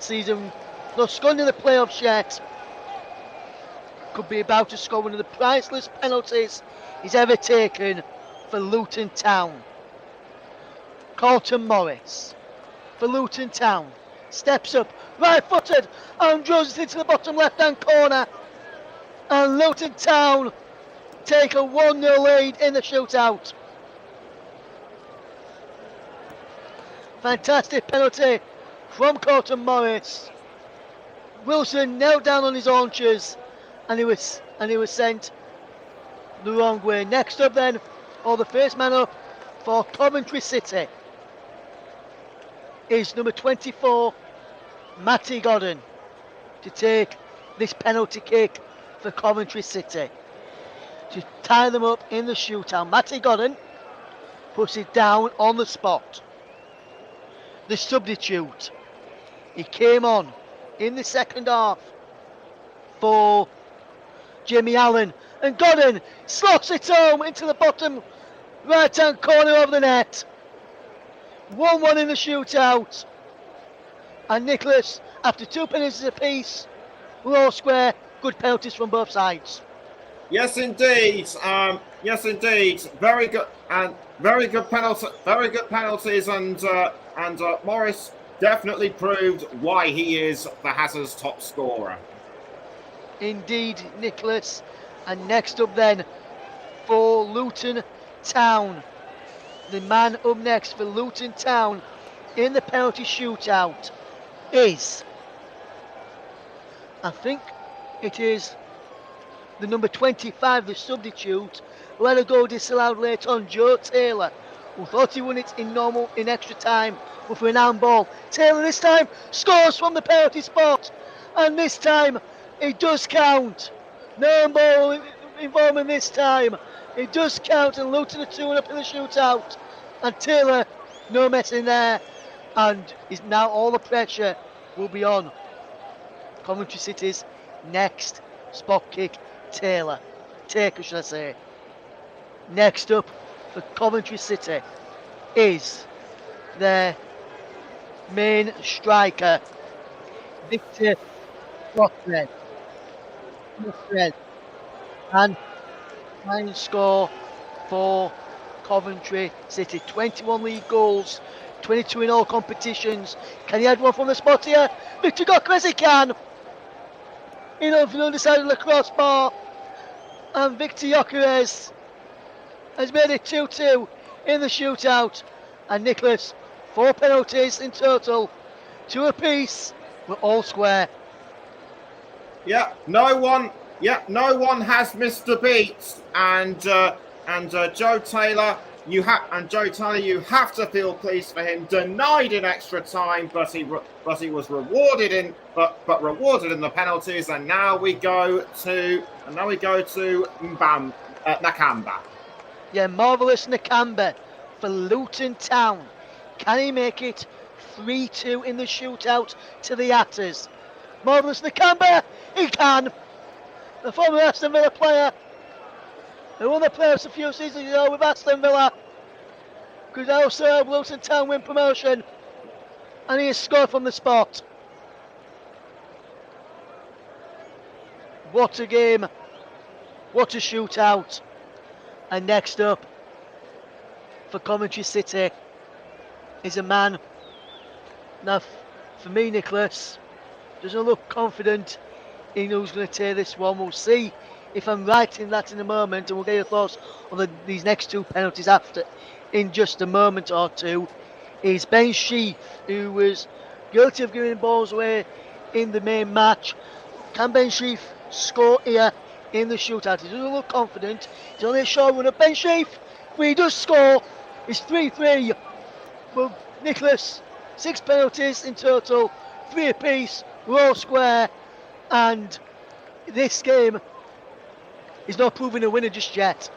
Season not scored in the playoffs yet. Could be about to score one of the priceless penalties he's ever taken for Luton Town. Carlton Morris for Luton Town steps up, right-footed, and draws it into the bottom left-hand corner. And Luton Town take a 1-0 lead in the shootout. Fantastic penalty from Carlton Morris. Wilson knelt down on his haunches and he was sent the wrong way. Next up then, or the first man up for Coventry City is number 24, Matty Godden, to take this penalty kick for Coventry City to tie them up in the shootout. Matty Godden puts it down on the spot. The substitute, he came on in the second half for Jimmy Allen, and Godden slots it home into the bottom right hand corner of the net. 1-1 in the shootout, and Nicholas, after 2 penalties apiece, we're all square. Good penalties from both sides. Yes, indeed. Yes, indeed. Very good penalties, and Morris definitely proved why he is the Hatters' top scorer. Indeed, Nicholas. And next up then for Luton Town, the man up next for Luton Town in the penalty shootout is, I think it is the number 25, the substitute, who had a goal disallowed late on, Joe Taylor, who thought he won it in extra time, but for an handball. Taylor this time scores from the penalty spot, and this time it does count. No handball involvement this time. It does count, and Luton are 2-1 up in the shootout, and Taylor no messing there, and is now all the pressure will be on Coventry City's next spot kick. Taker, should I say. Next up for Coventry City is their main striker, Victor Crossred. And Nine score for Coventry City. 21 league goals, 22 in all competitions. Can he add one from the spot here? Victor Gokres, he can! In over the underside of the crossbar. And Victor Gokres has made it 2-2 in the shootout. And Nicholas, 4 penalties in total, 2 apiece. We're all square. Yeah, no one has missed a beat, and Joe Taylor, you have to feel pleased for him. Denied in extra time, but he was rewarded in the penalties, and now we go to Nakamba. Yeah, marvellous Nakamba for Luton Town. Can he make it 3-2 in the shootout to the Hatters? Marvellous Nakamba, he can! The former Aston Villa player who won the playoffs a few seasons ago with Aston Villa could also help Luton Town win promotion, and he has scored from the spot. What a game, what a shootout. And next up for Coventry City is a man, now for me, Nicholas, doesn't look confident in who's going to take this one. We'll see if I'm right in that in a moment, and we'll get your thoughts on these next 2 penalties after in just a moment or two. Is Ben Sheaf, who was guilty of giving balls away in the main match. Can Ben Sheaf score here in the shootout? He doesn't look confident. He's only a short run of Ben Sheaf. If he does score, it's 3-3. Well, Nicholas, 6 penalties in total, 3 apiece, we're all square, and this game is not proving a winner just yet.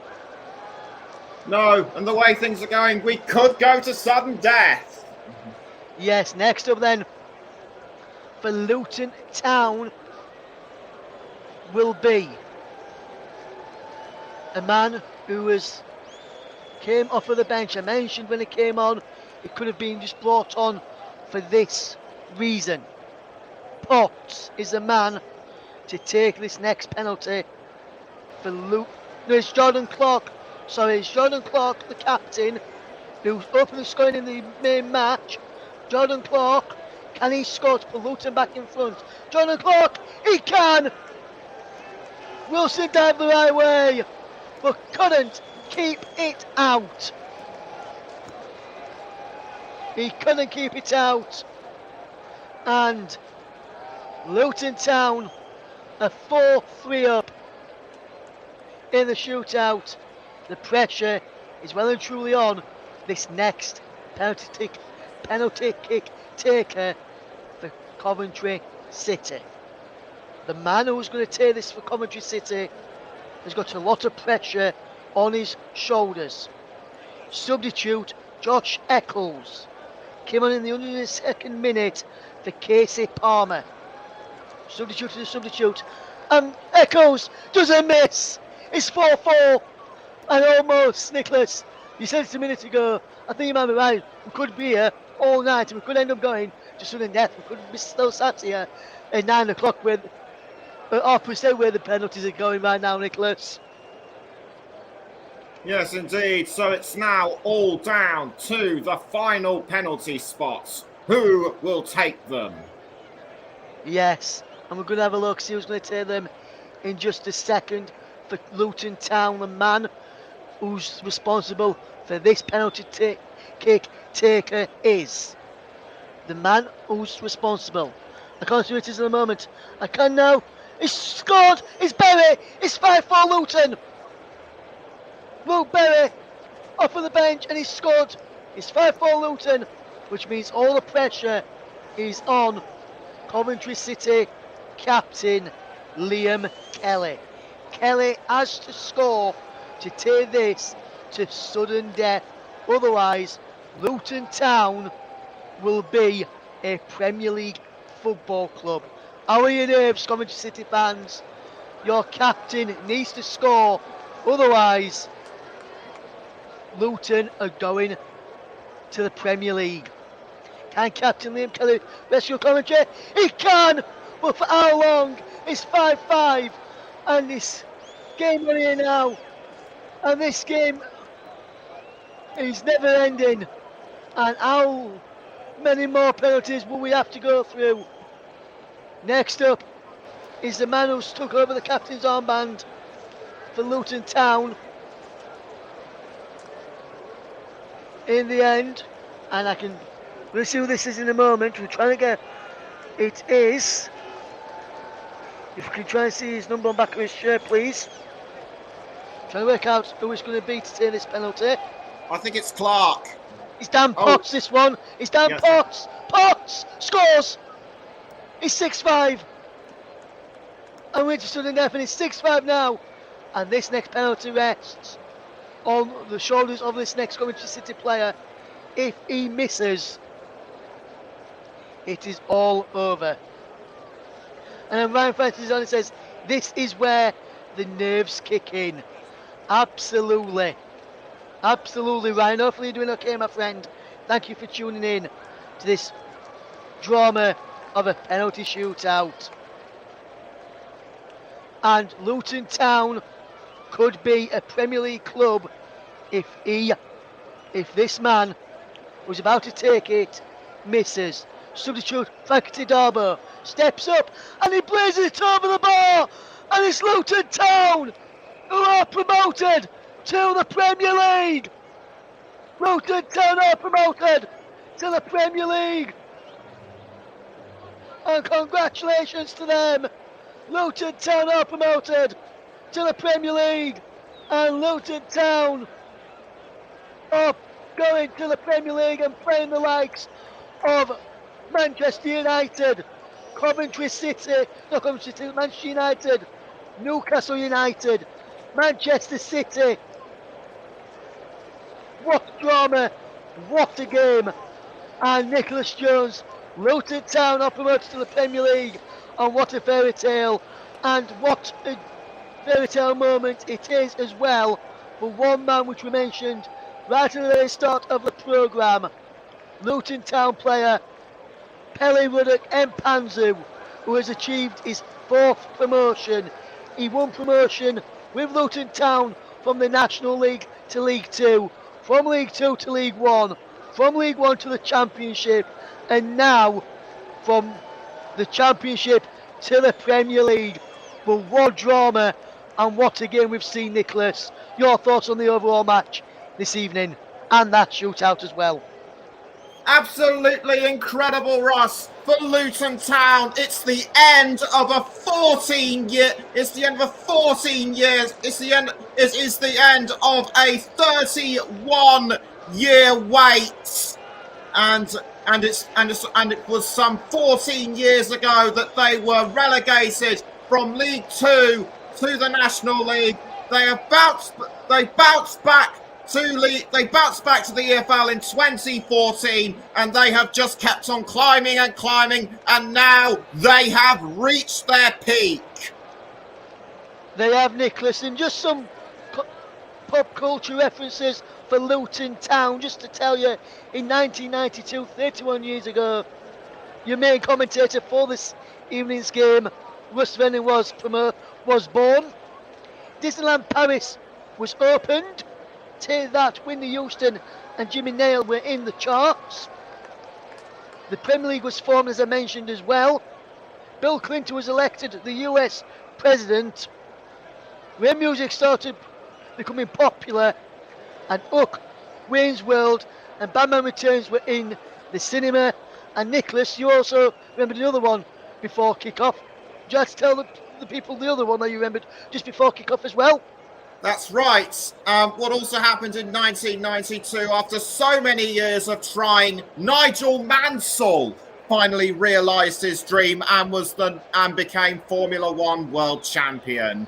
No, and the way things are going, we could go to sudden death. Yes, next up then for Luton Town will be a man who came off of the bench. I mentioned when he came on, it could have been just brought on for this reason. Potts is the man to take this next penalty for Luton. No, it's Jordan Clark. Sorry, it's Jordan Clark, the captain, who's openly scoring in the main match. Jordan Clark, can he score to put Luton back in front? Jordan Clark, he can! Wilson dived the right way, but couldn't keep it out. He couldn't keep it out. And Luton Town are 4-3 up in the shootout. The pressure is well and truly on this next penalty kick taker for Coventry City. The man who's going to take this for Coventry City has got a lot of pressure on his shoulders. Substitute Josh Eccles came on in the 102nd minute for Casey Palmer. Substitute to the substitute, and Eccles doesn't miss. It's 4-4, and almost, Nicholas, you said it a minute ago, I think you might be right, we could be here all night, and we could end up going to sudden death. We could be still sat here at 9 o'clock with opposite where the penalties are going right now, Nicholas. Yes, indeed. So it's now all down to the final penalty spots. Who will take them? Yes, and we're going to have a look, see who's going to take them in just a second. For Luton Town, the man who's responsible for this penalty kick taker is the man who's responsible. I can't see who it is in a moment. I can now. He's scored! It's Berry! It's 5-4 Luton! Luke Berry off of the bench and he's scored. It's 5-4 Luton, which means all the pressure is on Coventry City captain Liam Kelly. Kelly has to score to take this to sudden death. Otherwise, Luton Town will be a Premier League football club. How are your nerves, Coventry City fans? Your captain needs to score. Otherwise, Luton are going to the Premier League. Can Captain Liam Kelly rescue Coventry? He can! But for how long? It's 5-5. And this game on here now. And this game is never ending. And how many more penalties will we have to go through? Next up is the man who's took over the captain's armband for Luton Town in the end. And we'll see who this is in a moment. We're trying to get, it is, if we can try and see his number on the back of his shirt, please. Trying to work out who it's going to be to take this penalty. I think it's Clark. It's Dan Potts, this one. It's Dan Potts. Potts scores. It's 6-5. And we're just suddenly deaf, and it's 6-5 now. And this next penalty rests on the shoulders of this next Coventry City player. If he misses, it is all over. And then Ryan Francis is on and says, this is where the nerves kick in. Absolutely. Absolutely, Ryan. Hopefully you're doing okay, my friend. Thank you for tuning in to this drama of a penalty shootout. And Luton Town could be a Premier League club if this man who's about to take it misses. Substitute Frankie Darbo steps up and he blazes it over the bar, and it's Luton Town who are promoted to the Premier League. Luton Town are promoted to the Premier League, and congratulations to them. Luton Town are promoted to the Premier League, and Luton Town are going to the Premier League and playing the likes of Manchester United, Coventry City, not Coventry City, Manchester United, Newcastle United, Manchester City. What drama, what a game. And Nicholas Jones, Luton Town are promoted to the Premier League, and what a fairy tale, and what a fairy tale moment it is as well for one man which we mentioned right at the very start of the programme. Luton Town player Pele Ruddock Mpanzu, who has achieved his 4th promotion. He won promotion with Luton Town from the National League to League 2, from League 2 to League 1, from League 1 to the Championship, and now from the Championship to the Premier League. But what drama, and what a game we've seen, Nicholas. Your thoughts on the overall match this evening and that shootout as well? Absolutely incredible, Russ. For Luton Town, it's the end of a 14 year. It's the end of a 14 years. It's the end. It is the end of a 31-year wait, and it was some 14 years ago that they were relegated from League 2 to the National League. They bounced back to the EFL in 2014, and they have just kept on climbing and climbing, and now they have reached their peak. They have, Nicholas, and just some pop culture references for Luton Town, just to tell you, in 1992, 31 years ago, your main commentator for this evening's game, Russ Venning, was born. Disneyland Paris was opened. To that, Whitney Houston and Jimmy Nail were in the charts. The Premier League was formed, as I mentioned, as well. Bill Clinton was elected the US president. When music started becoming popular, and Hook, Wayne's World and Batman Returns were in the cinema. And Nicholas, you also remembered another one before kick-off. Would you like to tell the people the other one that you remembered just before kick-off as well? That's right. What also happened in 1992, after so many years of trying, Nigel Mansell finally realised his dream and became Formula One world champion.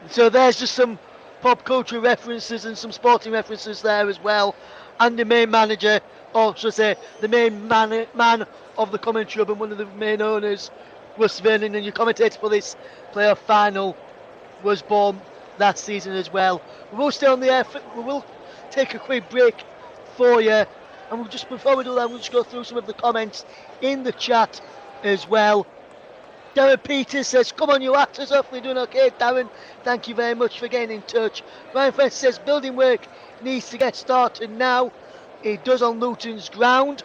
So there's just some pop culture references and some sporting references there as well. And the main manager, or should I say, the main man of the Coventry Club and one of the main owners, Russ Vernon, and your commentator for this playoff final was born that season as well. We will stay on the air. We will take a quick break for you, and we'll just, before we do that, we'll just go through some of the comments in the chat as well. Darren Peters says, come on, you actors, hopefully doing okay. Darren, thank you very much for getting in touch. Ryan French says, building work needs to get started now. It does on Luton's ground.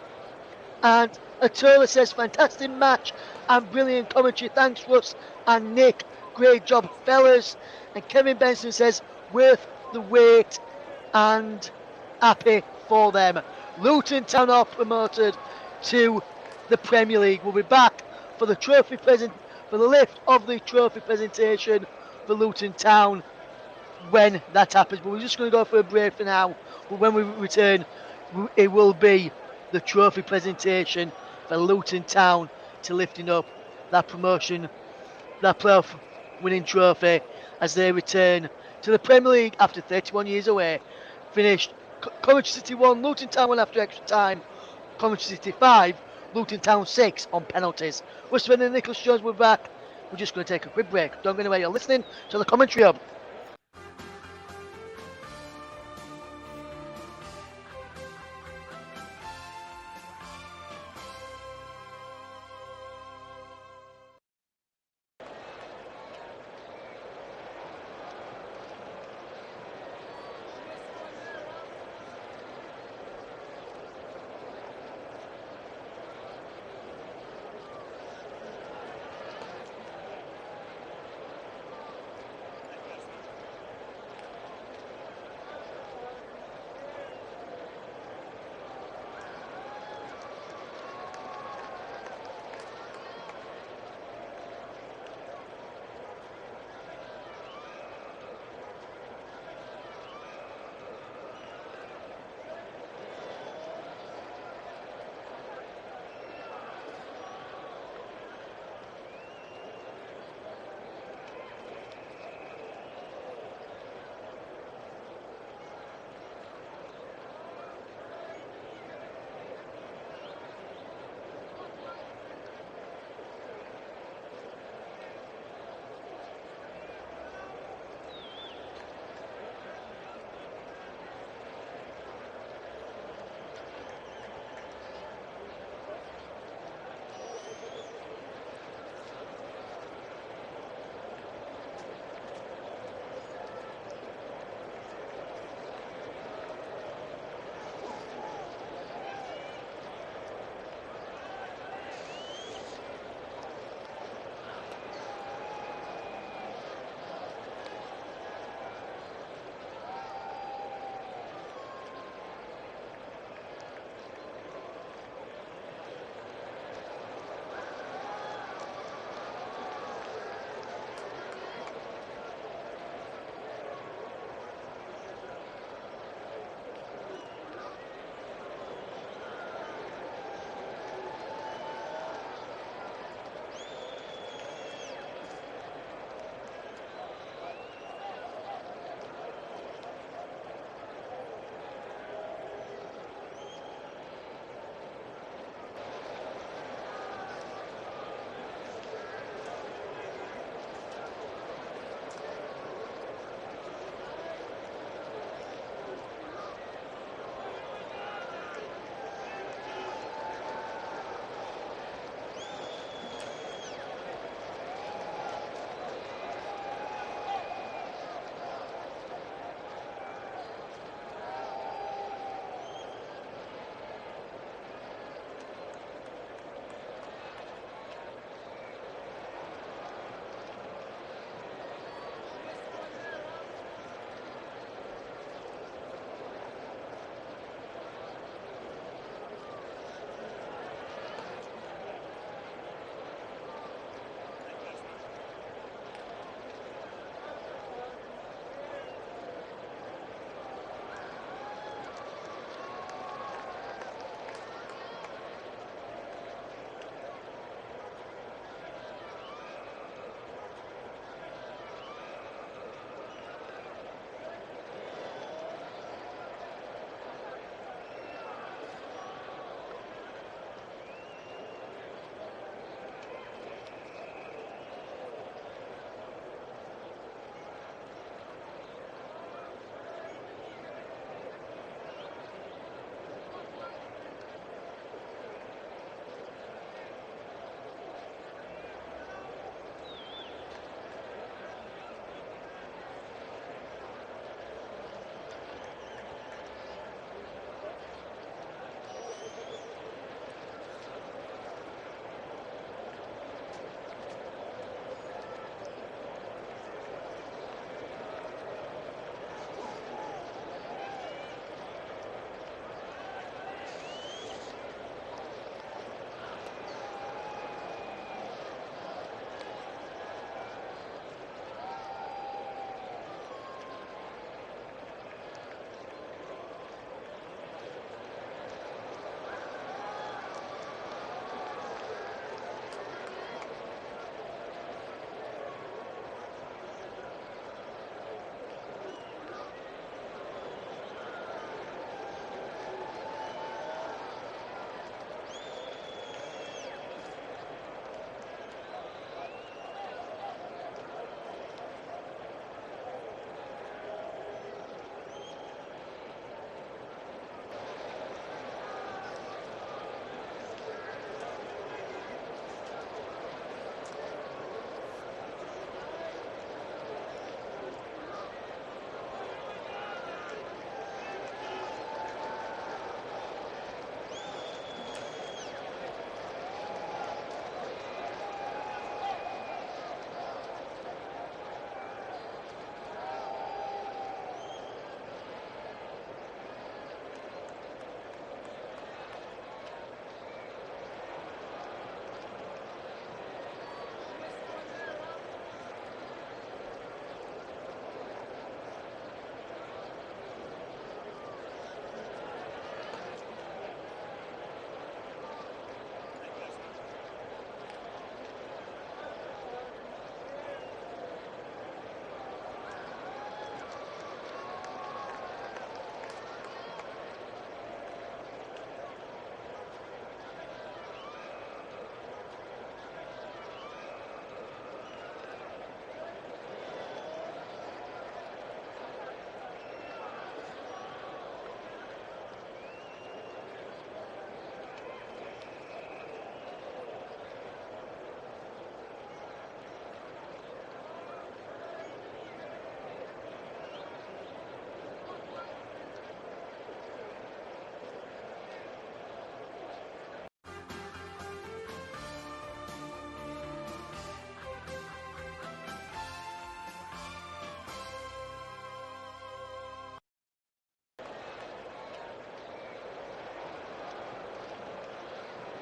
And Atola says, fantastic match and brilliant commentary. Thanks, Russ and Nick. Great job, fellas. And Kevin Benson says, worth the wait and happy for them. Luton Town are promoted to the Premier League. We'll be back for the for the lift of the trophy presentation for Luton Town when that happens. But we're just going to go for a break for now. But when we return, it will be the trophy presentation for Luton Town to lifting up that promotion, that playoff winning trophy as they return to the Premier League after 31 years away. Finished Coventry City 1, Luton Town 1 after extra time, Coventry City 5, Luton Town 6 on penalties. We're spending Nicholas Jones, we're back. We're just going to take a quick break. Don't go anywhere, you're listening to the Commentary Hub.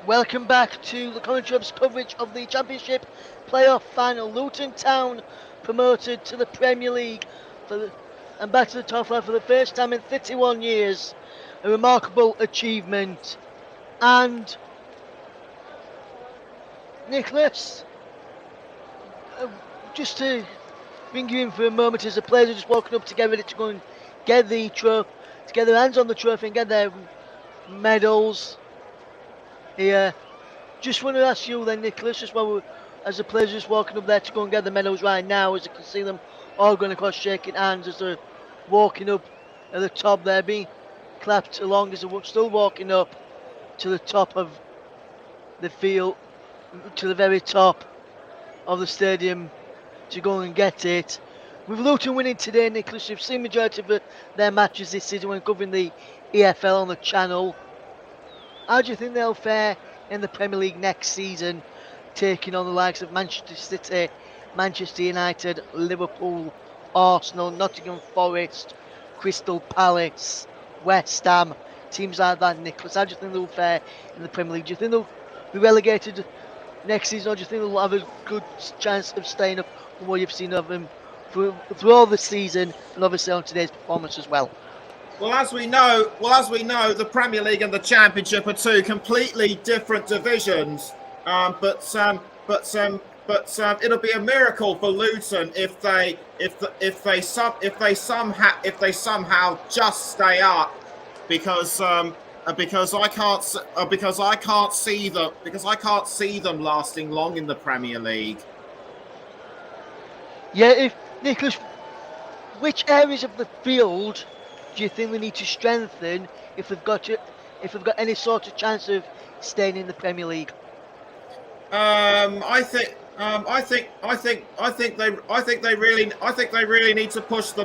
Welcome back to the Coventry Hub's coverage of the Championship playoff final. Luton Town promoted to the Premier League and back to the top flight for the first time in 31 years. A remarkable achievement. And Nicholas, just to bring you in for a moment, as the players are just walking up to get ready to go and get the trophy, to get their hands on the trophy and get their medals here. Just want to ask you then, Nicholas, just while as the players are just walking up there to go and get the medals right now, as you can see them all going across shaking hands as they're walking up at the top there, being clapped along as they're still walking up to the top of the field, to the very top of the stadium to go and get it. With Luton winning today, Nicholas, you've seen majority of their matches this season when covering the EFL on the channel. How do you think they'll fare in the Premier League next season, taking on the likes of Manchester City, Manchester United, Liverpool, Arsenal, Nottingham Forest, Crystal Palace, West Ham, teams like that, Nicholas? How do you think they'll fare in the Premier League? Do you think they'll be relegated next season, or do you think they'll have a good chance of staying up from what you've seen of them through all the season and obviously on today's performance as well? Well, as we know, the Premier League and the Championship are two completely different divisions. But it'll be a miracle for Luton if they somehow just stay up, because I can't see them lasting long in the Premier League. Yeah, if Nicholas, which areas of the field do you think they need to strengthen if they've got any sort of chance of staying in the Premier League? I think they really need to push the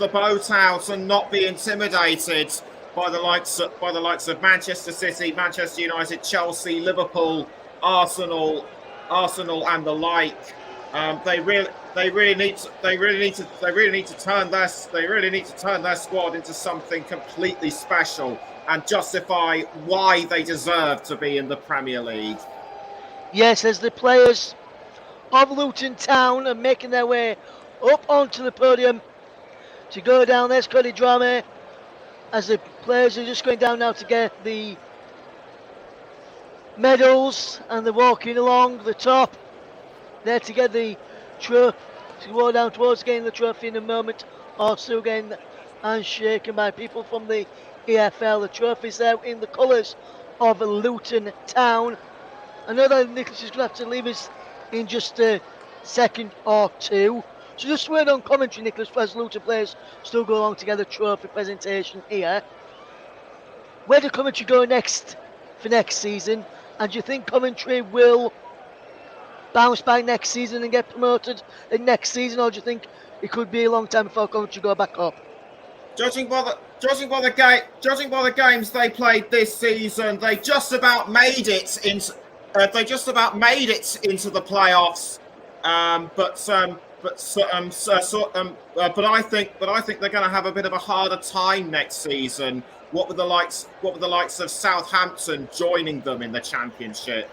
boat out and not be intimidated by the likes of Manchester City, Manchester United, Chelsea, Liverpool, Arsenal, and the like. They really need to turn their squad into something completely special and justify why they deserve to be in the Premier League. Yes, as the players of Luton Town are making their way up onto the podium to go down. There's Cody Drama as the players are just going down now to get the medals, and they're walking along the top there to get the trophy, to go down towards getting the trophy in a moment, or still getting handshaken by people from the EFL. The trophy's there in the colours of Luton Town. I know that Nicholas is going to have to leave us in just a second or two. So just word on commentary, Nicholas, as Luton players still go along to get the trophy presentation here. Where do Coventry go next for next season? And do you think Coventry will bounce back next season and get promoted in next season, or do you think it could be a long time before Coventry go back up? Judging by the games they played this season, they just about made it into the playoffs. But I think they're going to have a bit of a harder time next season. What with the likes of Southampton joining them in the Championship.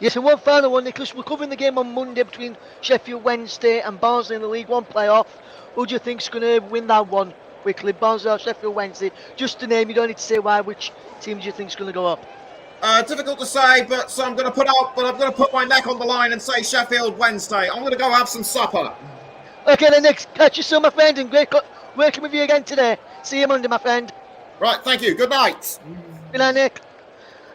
Yes, and one final one, Nicholas. We're covering the game on Monday between Sheffield Wednesday and Barnsley in the League One playoff. Who do you think's going to win that one quickly, Barnsley or Sheffield Wednesday? Just a name, you don't need to say why. Which team do you think's going to go up? Difficult to say, but I'm going to put my neck on the line and say Sheffield Wednesday. I'm going to go have some supper. Okay, then, Nick. Catch you soon, my friend, and great working with you again today. See you Monday, my friend. Right, thank you. Good night. Good night, Nick.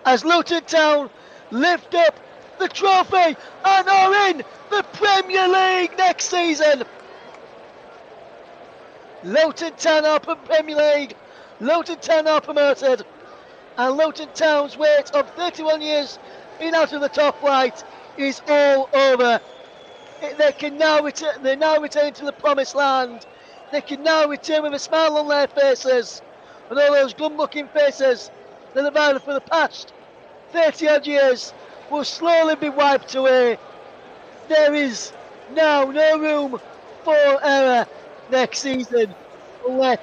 As Luton Town lift up the trophy and are in the Premier League next season. Luton Town are Premier League. Luton Town are promoted. And Luton Town's wait of 31 years being out of the top flight is all over. They now return to the promised land. They can now return with a smile on their faces. And all those glum-looking faces that have had for the past 30-odd years will slowly be wiped away. There is now no room for error next season, unless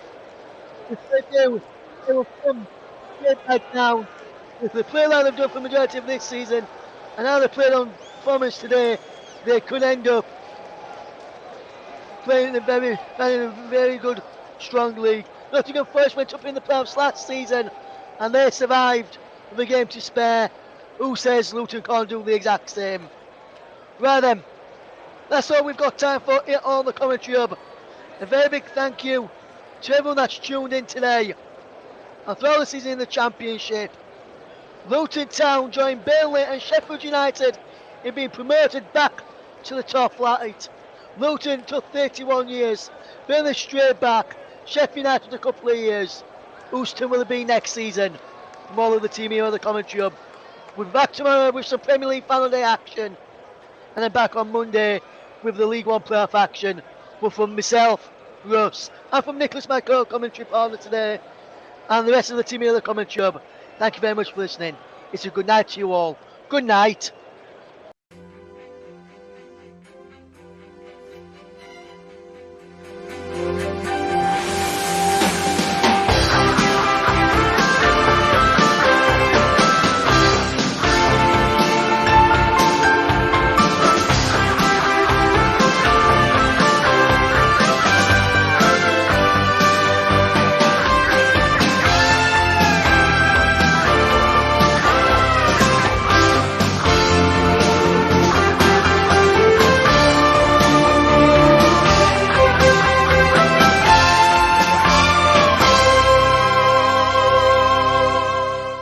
if they do, they will come straight back down. If they play like they've done for the majority of this season, and how they played on performance today, they could end up playing in a very good, strong league. Nottingham Forest went up in the playoffs last season, and they survived with a game to spare. Who says Luton can't do the exact same? Right then, that's all we've got time for here on the Commentary Hub. A very big thank you to everyone that's tuned in today. And throughout the season in the Championship, Luton Town joined Burnley and Sheffield United in being promoted back to the top flight. Luton took 31 years, Burnley straight back, Sheffield United a couple of years. Whose turn will it be next season? From all of the team here on the Commentary Hub. We'll be back tomorrow with some Premier League final day action, and then back on Monday with the League One playoff action. But from myself, Russ, and from Nicholas, my co-commentary partner today, and the rest of the team here on the Commentary Hub, thank you very much for listening. It's a good night to you all. Good night.